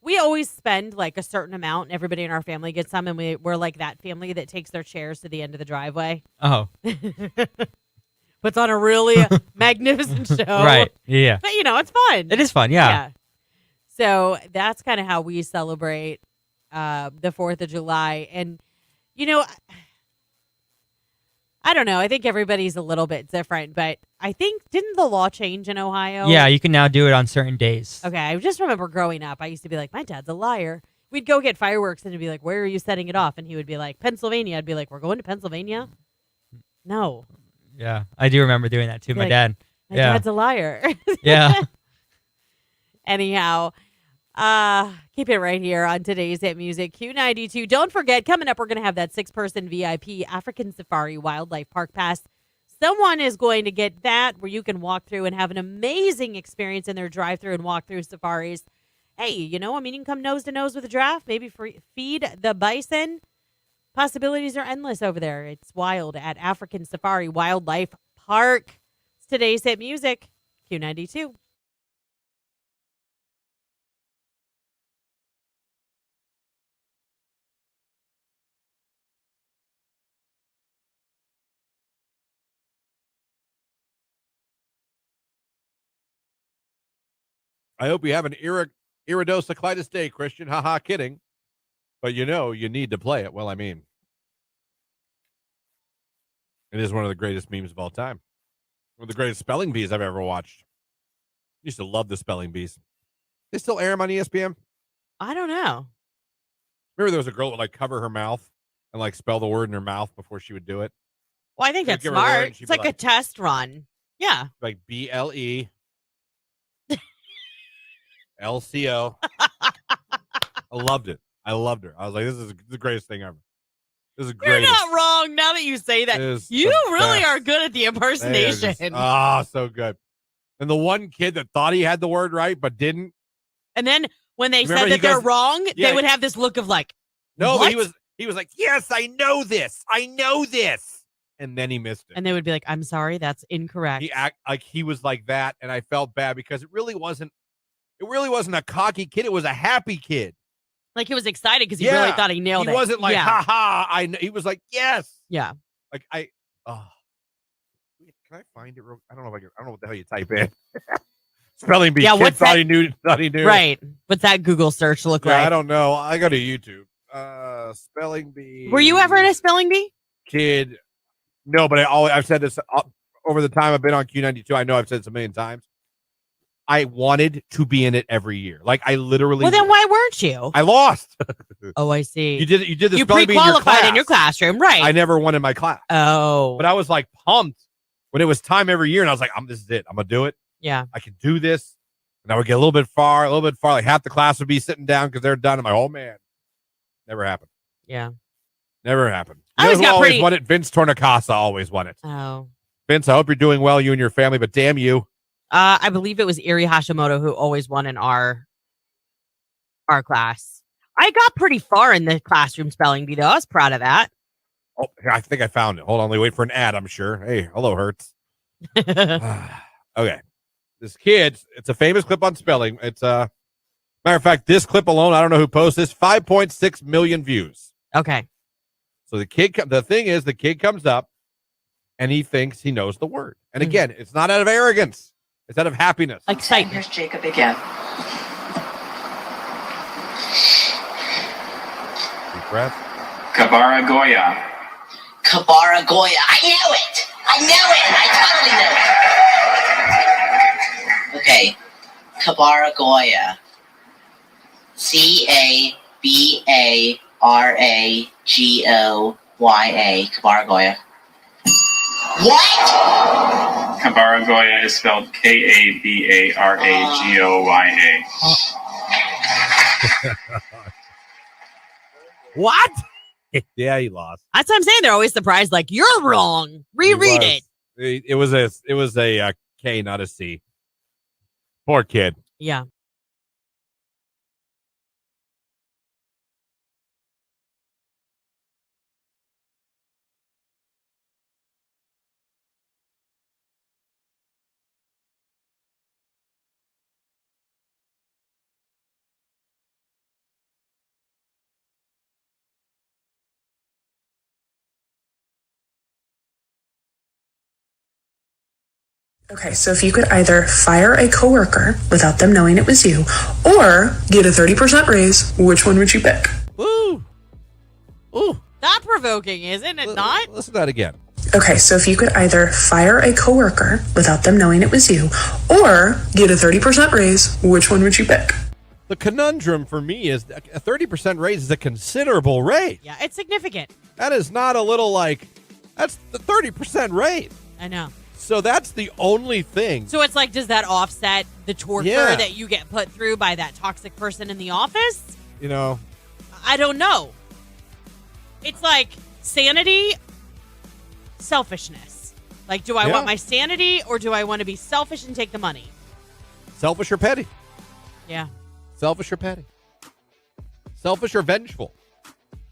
We always spend a certain amount, and everybody in our family gets some, and we're like that family that takes their chairs to the end of the driveway. Oh. Put puts on a really magnificent show. Right. Yeah. But, it's fun. It is fun. Yeah. So that's kind of how we celebrate the 4th of July. And, I don't know. I think everybody's a little bit different, but I think, didn't the law change in Ohio? Yeah, you can now do it on certain days. Okay, I just remember growing up, I used to be like, my dad's a liar. We'd go get fireworks and he'd be like, where are you setting it off? And he would be like, Pennsylvania. I'd be like, we're going to Pennsylvania? No. Yeah, I do remember doing that too. Be My like, dad. My Yeah. dad's a liar. Yeah. Anyhow, keep it right here on today's Hit Music Q92. Don't forget, coming up, we're going to have that 6-person VIP African Safari Wildlife Park Pass. Someone is going to get that where you can walk through and have an amazing experience in their drive-through and walk-through safaris. Hey, you can come nose to nose with a giraffe, maybe feed the bison. Possibilities are endless over there. It's wild at African Safari Wildlife Park. It's today's Hit Music Q92. I hope you have an iridocyclitis day, Christian. Haha, kidding. But you need to play it. Well, I mean, it is one of the greatest memes of all time. One of the greatest spelling bees I've ever watched. Used to love the spelling bees. They still air them on ESPN? I don't know. Remember there was a girl that would cover her mouth and spell the word in her mouth before she would do it? Well, I think that's give her a word smart. and she'd It's be like a test run. Yeah. Like BLE. LCO. I loved it. I loved her. I was like, this is the greatest thing ever. This is great. You're not wrong now that you say that. You really are good at the impersonation. So good. And the one kid that thought he had the word right but didn't. And then when they said that they're wrong, they would have this look of no, what? But he was like, yes, I know this. I know this. And then he missed it. And they would be like, I'm sorry, that's incorrect. He was like that, and I felt bad because it really wasn't a cocky kid. It was a happy kid. Like he was excited because he really thought he nailed it. He wasn't like, ha ha. He was like, yes. Yeah. Can I find it? I don't know I don't know what the hell you type in. Spelling bee. Yeah, kid thought he knew. Right. What's that Google search look like? I don't know. I go to YouTube. Spelling bee. Were you ever in a spelling bee? Kid. No, but I've said this over the time I've been on Q92. I know I've said this a million times. I wanted to be in it every year. I literally. Well, then why weren't you? I lost. Oh, I see. You did the you spelling bee in your pre-qualified class. in your classroom, right? I never won in my class. Oh. But I was pumped when it was time every year, and I was like, this is it. I'm gonna do it. Yeah. I can do this. And I would get a little bit far. Like half the class would be sitting down because they're done. I'm like, oh man, never happened. Yeah. Never happened. I always got always won it. Vince Tornacasa always won it. Oh. Vince, I hope you're doing well, you and your family, but damn you. I believe it was Eri Hashimoto who always won in our class. I got pretty far in the classroom spelling bee, though. I was proud of that. Oh, I think I found it. Hold on, let me wait for an ad, I'm sure. Hey, hello, Hertz. Okay. This kid, it's a famous clip on spelling. It's matter of fact, this clip alone, I don't know who posted this, 5.6 million views. Okay. So the kid comes up and he thinks he knows the word. And again, it's not out of arrogance. It's out of happiness. Excitement. Here's Jacob again. Deep breath. Kabara Goya. Kabara Goya. I knew it. I totally knew it. Okay. Kabara Goya. Cabaragoya. Kabara Goya. What? Kabara Goya is spelled Kabaragoya. What? Yeah, he lost. That's what I'm saying. They're always surprised, you're wrong. Reread it. It was a K, not a C. Poor kid. Yeah. Okay, so if you could either fire a coworker without them knowing it was you, or get a 30% raise, which one would you pick? Ooh. Thought-provoking, isn't it not? Listen to that again. Okay, so if you could either fire a coworker without them knowing it was you, or get a 30% raise, which one would you pick? The conundrum for me is a 30% raise is a considerable raise. Yeah, it's significant. That is not a little that's the 30% raise. I know. So that's the only thing. So it's like, does that offset the torture Yeah. that you get put through by that toxic person in the office? I don't know. It's like sanity, selfishness. Like, do I want my sanity or do I want to be selfish and take the money? Selfish or petty? Yeah. Selfish or petty? Selfish or vengeful?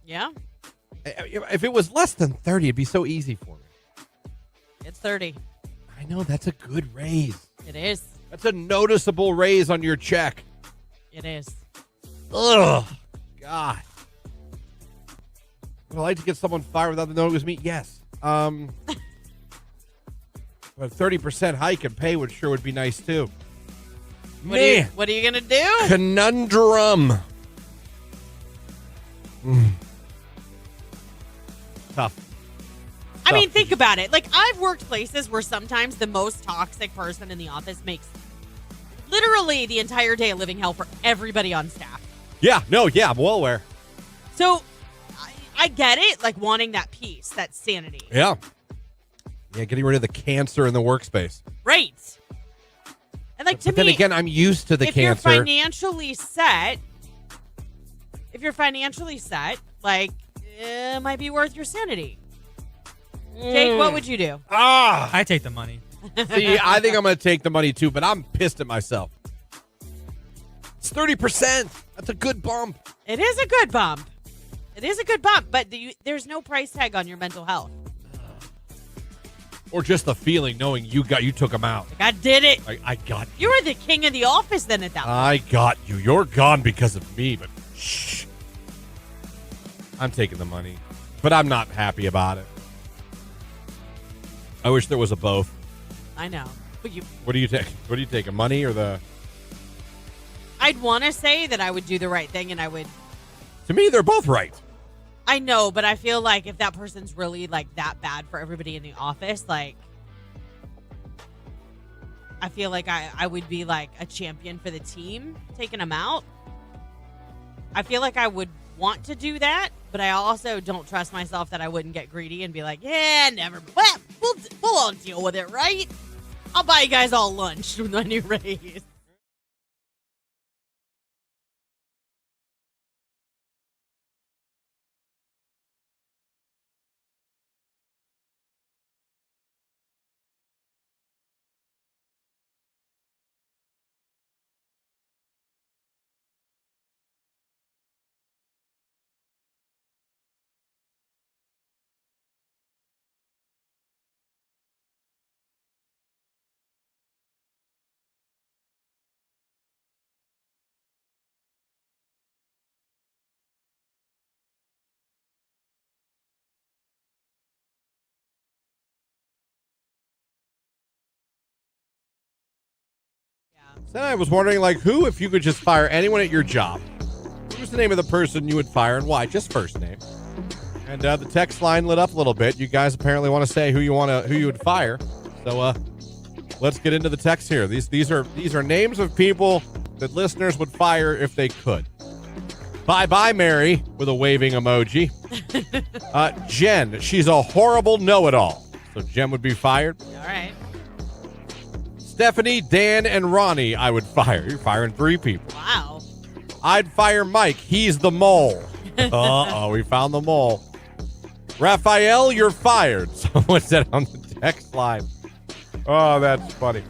Yeah. If it was less than 30, it'd be so easy for me. It's 30. I know, that's a good raise. It is. That's a noticeable raise on your check. It is. Ugh. God. Would I like to get someone fired without them knowing it was me? Yes. But a 30% hike in pay would be nice too. What are you going to do? Conundrum. Tough. I mean, think about it. Like, I've worked places where sometimes the most toxic person in the office makes literally the entire day a living hell for everybody on staff. Yeah, I'm well aware. So, I get it, like, wanting that peace, that sanity. Yeah, getting rid of the cancer in the workspace. Right. And, like, But then again, I'm used to the if cancer. you're financially set, like, it might be worth your sanity. Jake, what would you do? I take the money. See, I think I'm going to take the money too, but I'm pissed at myself. It's 30%. That's a good bump. It is a good bump. But there's no price tag on your mental health. Or just the feeling knowing you took them out. Like, I did it. I got You you. were the king of the office then at that point. I got you. You're gone because of me, but shh. I'm taking the money, but I'm not happy about it. I wish there was a both. I know. But What do you take? What do you take? Money or the? I'd want to say that I would do the right thing and I would. To me, they're both right. I know, but I feel like if that person's really like that bad for everybody in the office, like I feel like I would be like a champion for the team taking them out. I feel like I would want to do that, but I also don't trust myself that I wouldn't get greedy and be like, yeah, never. Well, we'll all deal with it, right? I'll buy you guys all lunch with my new raise. Then I was wondering, who, if you could just fire anyone at your job, who's the name of the person you would fire and why? Just first name. And the text line lit up a little bit. You guys apparently want to say who you would fire. So let's get into the text here. These are names of people that listeners would fire if they could. Bye Mary with a waving emoji. Jen, she's a horrible know-it-all. So Jen would be fired. All right. Stephanie, Dan, and Ronnie, I would fire. You're firing 3 people. Wow. I'd fire Mike. He's the mole. Uh-oh, we found the mole. Raphael, you're fired. Someone said on the text line. Oh, that's funny.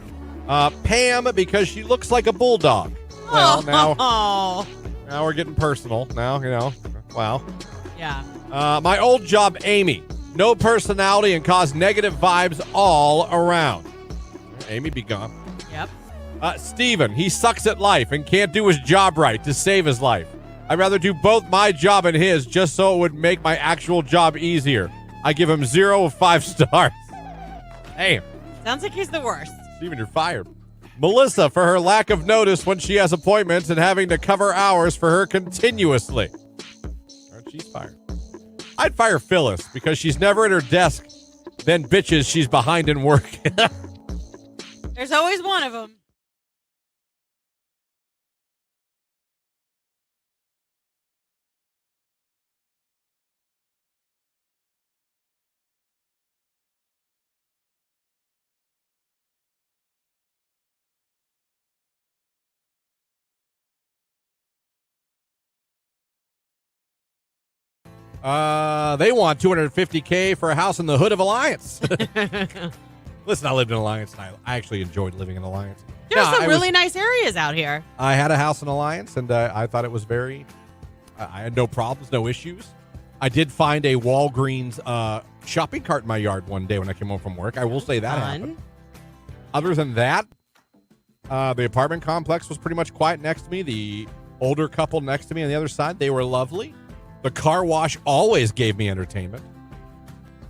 Pam, because she looks like a bulldog. Well, now we're getting personal. Now, wow. Yeah. My old job, Amy. No personality and cause negative vibes all around. Amy be gone. Yep. Steven, he sucks at life and can't do his job right to save his life. I'd rather do both my job and his just so it would make my actual job easier. I give him 0 of 5 stars. Hey. Sounds like he's the worst. Steven, you're fired. Melissa, for her lack of notice when she has appointments and having to cover hours for her continuously. All right, she's fired. I'd fire Phyllis because she's never at her desk, then bitches she's behind in work. There's always one of them. They want $250K for a house in the hood of Alliance. Listen, I lived in Alliance, and I actually enjoyed living in Alliance. There's some really nice areas out here. I had a house in Alliance, and I thought it was very... I had no problems, no issues. I did find a Walgreens shopping cart in my yard one day when I came home from work. I will say that happened. Other than that, the apartment complex was pretty much quiet next to me. The older couple next to me on the other side, they were lovely. The car wash always gave me entertainment.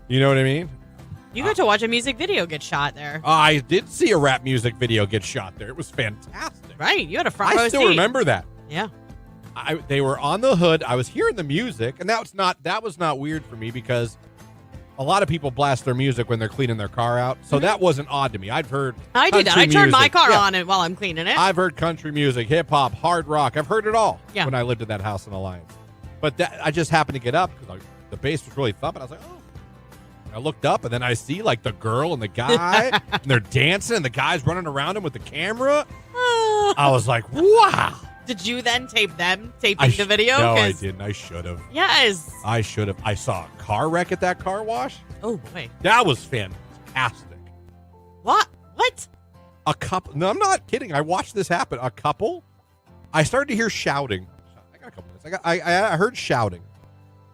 You know what I mean? You got to watch a music video get shot there. I did see a rap music video get shot there. It was fantastic. Right. You had a front row I still seat. remember that. Yeah. They were on the hood. I was hearing the music, and that was not weird for me because a lot of people blast their music when they're cleaning their car out. So that wasn't odd to me. I've heard I do that. I turn my car on it while I'm cleaning it. I've heard country music, hip hop, hard rock. I've heard it all when I lived in that house in Alliance. But I just happened to get up because the bass was really thumping. I was like, oh. I looked up, and then I see, like, the girl and the guy, and they're dancing, and the guy's running around him with the camera. I was like, wow. Did you then tape them taping the video? No, I didn't. I should have. Yes. I should have. I saw a car wreck at that car wash. Oh, boy. That was fantastic. What? What? A couple. No, I'm not kidding. I watched this happen. A couple. I started to hear shouting. I got a couple minutes. I heard shouting.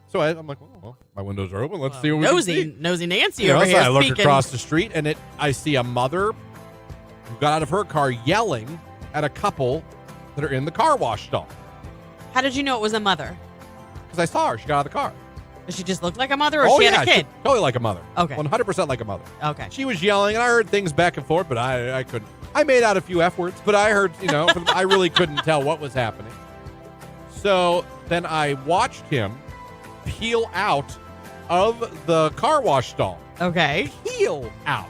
So I'm like, well, my windows are open. Let's see what we can see. Nosy Nancy over here I look speaking. across the street, and I see a mother who got out of her car yelling at a couple that are in the car wash stall. How did you know it was a mother? Because I saw her. She got out of the car. Does she just look like a mother, or she had a kid? Totally like a mother. Okay. 100% like a mother. Okay. She was yelling, and I heard things back and forth, but I couldn't. I made out a few F words, but I heard, I really couldn't tell what was happening. So then I watched him peel out of the car wash stall. Okay. Peel out.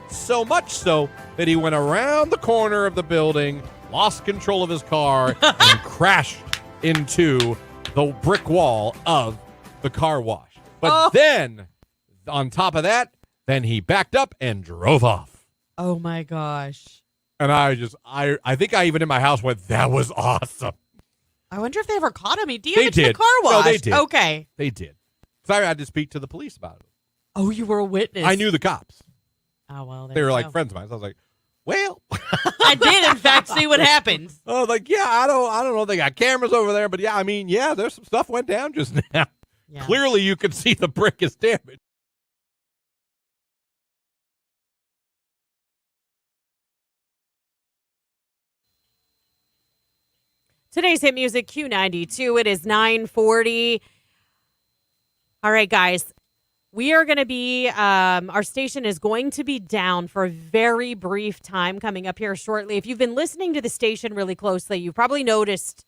So much so that he went around the corner of the building, lost control of his car, and crashed into the brick wall of the car wash. But then, on top of that, then he backed up and drove off. Oh, my gosh. And I think I even in my house went, that was awesome. I wonder if they ever caught him. He They damaged the did. car wash. No, they did. Okay. They did. So I had to speak to the police about it. Oh, you were a witness. I knew the cops. Oh, well, they were like friends of mine. So I was like, well. I did, in fact, see what happened. I was like, yeah, I don't know. They got cameras over there. But yeah, there's some stuff went down just now. Yeah. Clearly, you could see the brick is damaged. Today's hit music, Q92. It is 9:40. All right, guys. We are going to be, our station is going to be down for a very brief time coming up here shortly. If you've been listening to the station really closely, you've probably noticed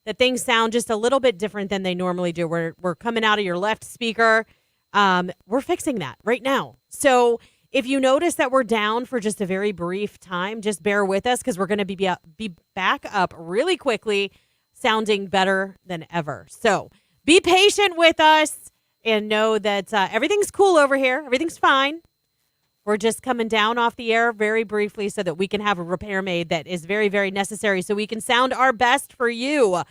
that things sound just a little bit different than they normally do. We're coming out of your left speaker. We're fixing that right now. So if you notice that we're down for just a very brief time, just bear with us because we're going to be back up really quickly, sounding better than ever. So be patient with us. And know that everything's cool over here. Everything's fine. We're just coming down off the air very briefly so that we can have a repair made that is very, very necessary so we can sound our best for you.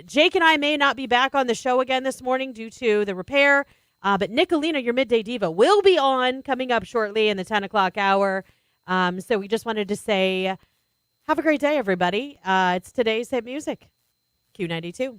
Jake and I may not be back on the show again this morning due to the repair. But Nicolina, your midday diva, will be on coming up shortly in the 10 o'clock hour. So we just wanted to say have a great day, everybody. It's today's hit music, Q92.